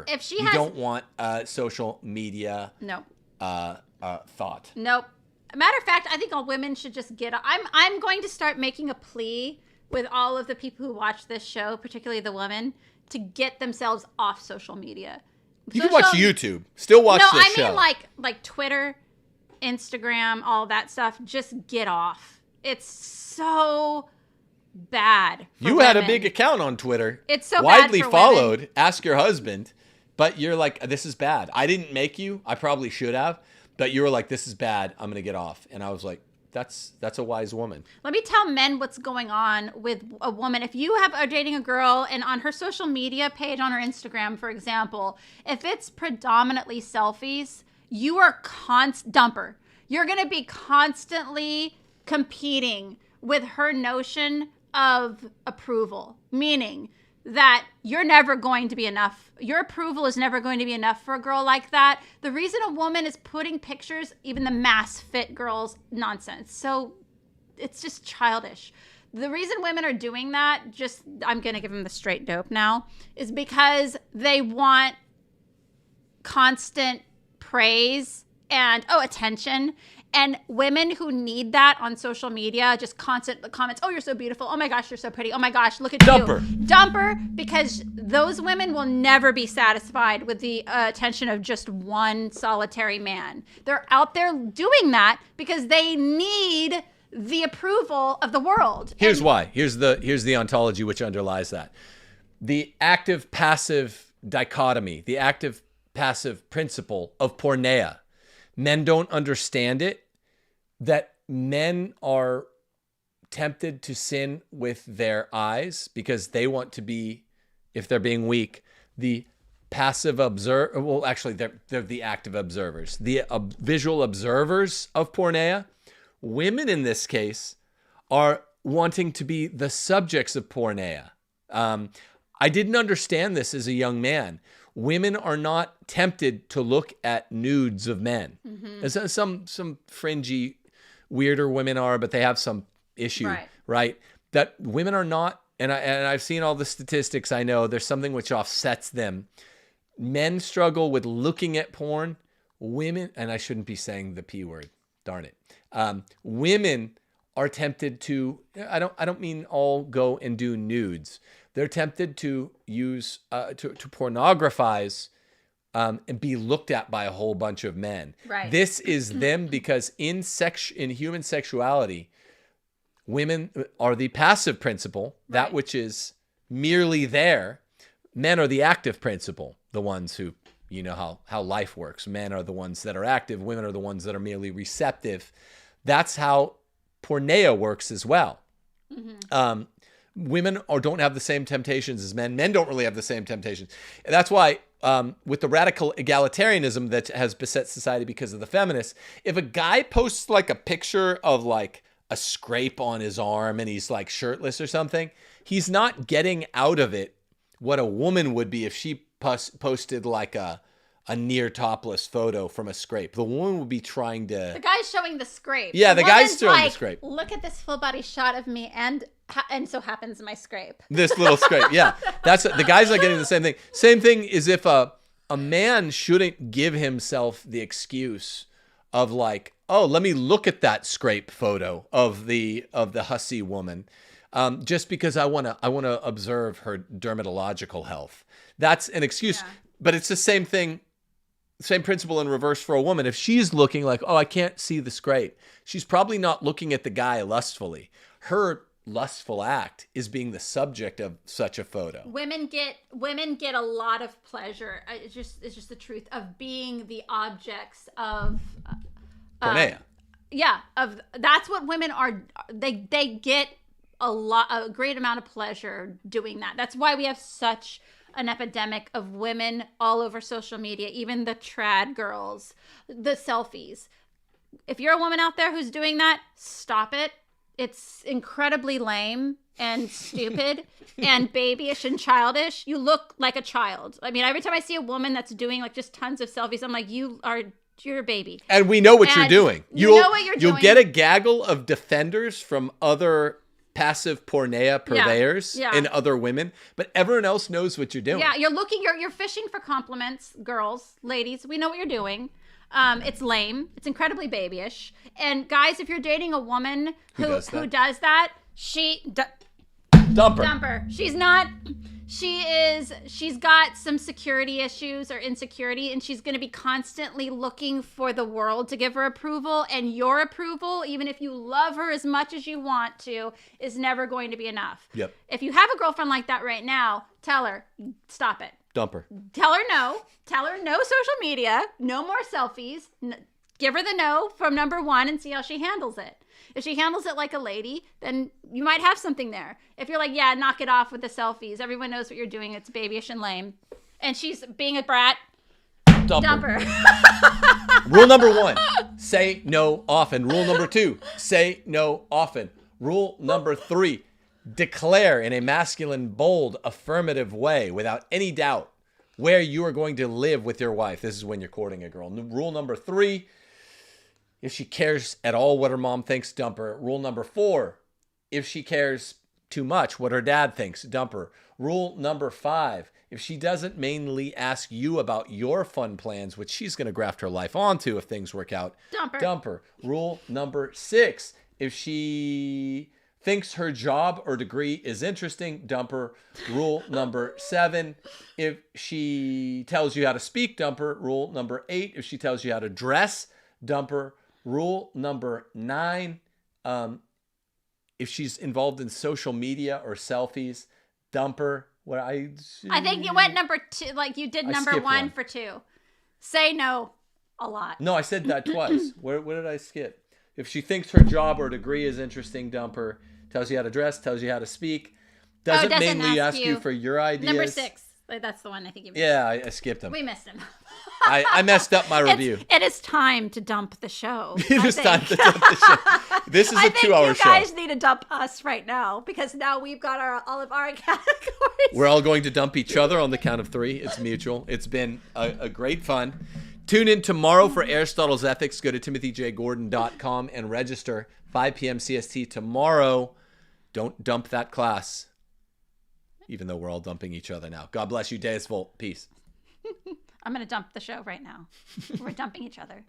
If she you don't want social media thought. Nope. Matter of fact, I think all women should just get. I'm going to start making a plea with all of the people who watch this show, particularly the women, to get themselves off social media. You can watch YouTube. Still watch this show. No, I mean like Twitter, Instagram, all that stuff. Just get off. It's so bad for you women. Had a big account on Twitter. It's so widely bad for followed. Women. Ask your husband. But you're like, this is bad. I didn't make you. I probably should have. But you were like, this is bad. I'm going to get off. And I was like, that's a wise woman. Let me tell men what's going on with a woman. If you are dating a girl and on her social media page, on her Instagram, for example, if it's predominantly selfies, you are dumper. You're going to be constantly competing with her notion of approval, meaning that you're never going to be enough. Your approval is never going to be enough for a girl like that. The reason a woman is putting pictures, even the mass fit girls, nonsense. So it's just childish. The reason women are doing that, I'm going to give them the straight dope now, is because they want constant praise and attention. And women who need that on social media, just constant comments, oh, you're so beautiful. Oh my gosh, you're so pretty. Oh my gosh, look at you. Dumper, because those women will never be satisfied with the attention of just one solitary man. They're out there doing that because they need the approval of the world. Here's why. Here's the ontology which underlies that. The active-passive dichotomy, the active-passive principle of porneia. Men don't understand it. That men are tempted to sin with their eyes because they want to be, if they're being weak, the passive observer. Well, actually, they're the active observers, the visual observers of porneia. Women in this case are wanting to be the subjects of porneia. I didn't understand this as a young man. Women are not tempted to look at nudes of men. Mm-hmm. Some fringy, weirder women are, but they have some issue, right? That women are not, and I've seen all the statistics. I know there's something which offsets them. Men struggle with looking at porn. Women, and I shouldn't be saying the P word, darn it. Women are tempted to, I don't mean all go and do nudes. They're tempted to use, to pornographize and be looked at by a whole bunch of men. Right. This is them because in human sexuality, women are the passive principle, that which is merely there. Men are the active principle, the ones who, you know how life works. Men are the ones that are active. Women are the ones that are merely receptive. That's how porneia works as well. Women don't have the same temptations as men. Men don't really have the same temptations. And that's why with the radical egalitarianism that has beset society because of the feminists, if a guy posts like a picture of like a scrape on his arm and he's like shirtless or something, he's not getting out of it what a woman would be if she posted like a near topless photo from a scrape. The woman would be trying to... The guy's showing the scrape. Yeah, the guy's showing the scrape. Look at this full body shot of me and so happens my scrape. This little scrape, yeah. The guy's not getting the same thing. Same thing is if a man shouldn't give himself the excuse of like, oh, let me look at that scrape photo of the hussy woman, just because I wanna observe her dermatological health. That's an excuse, but it's the same thing, same principle in reverse for a woman. If she's looking like, oh, I can't see the scrape, she's probably not looking at the guy lustfully. Her lustful act is being the subject of such a photo. Women get a lot of pleasure. It's just the truth of being the objects of porneia. That's what women are. They get a great amount of pleasure doing that. That's why we have such an epidemic of women all over social media, even the trad girls, the selfies. If you're a woman out there who's doing that, stop it. It's incredibly lame and stupid and babyish and childish. You look like a child. I mean, every time I see a woman that's doing like just tons of selfies, I'm like, you're a baby. And we know what you're doing. You know what you're doing. You'll get a gaggle of defenders from other passive porneia purveyors and other women, but everyone else knows what you're doing. Yeah, you're fishing for compliments, girls, ladies. We know what you're doing. It's lame. It's incredibly babyish. And guys, if you're dating a woman who does that, dump her. Dump her. She's got some security issues or insecurity, and she's going to be constantly looking for the world to give her approval, and your approval, even if you love her as much as you want to, is never going to be enough. Yep. If you have a girlfriend like that right now, tell her, stop it. Dump her. Tell her no social media, no more selfies. Give her the no from number one and see how she handles it. If she handles it like a lady, then you might have something there. If you're like, yeah, knock it off with the selfies. Everyone knows what you're doing. It's babyish and lame. And she's being a brat. Dump her. Rule number 1, say no often. Rule number 2, say no often. Rule number 3, declare in a masculine, bold, affirmative way, without any doubt, where you are going to live with your wife. This is when you're courting a girl. Rule number 3, if she cares at all what her mom thinks, dump her. Rule number 4, if she cares too much what her dad thinks, dump her. Rule number 5, if she doesn't mainly ask you about your fun plans, which she's going to graft her life onto if things work out, dump her. Rule number 6, if she thinks her job or degree is interesting, dump her. Rule number 7, if she tells you how to speak, dump her. Rule number 8, if she tells you how to dress, dump her. Rule number 9, if she's involved in social media or selfies, dump her. I think you went number 2, like you did number 1 for 2. Say no a lot. No, I said that twice. Where did I skip? If she thinks her job or degree is interesting, dump her. Tells you how to dress, tells you how to speak. Doesn't mainly ask you for your ideas. Number 6. That's the one I think you missed. Yeah, I skipped him. We missed him. I messed up my review. It is time to dump the show. It is time to dump the show. This is a 2-hour show. I think you guys need to dump us right now, because now we've got all of our categories. We're all going to dump each other on the count of 3. It's mutual. It's been a great fun. Tune in tomorrow for Aristotle's Ethics. Go to timothyjgordon.com and register. 5 p.m. CST tomorrow. Don't dump that class, even though we're all dumping each other now. God bless you. Deus Volt. Peace. I'm going to dump the show right now. We're dumping each other.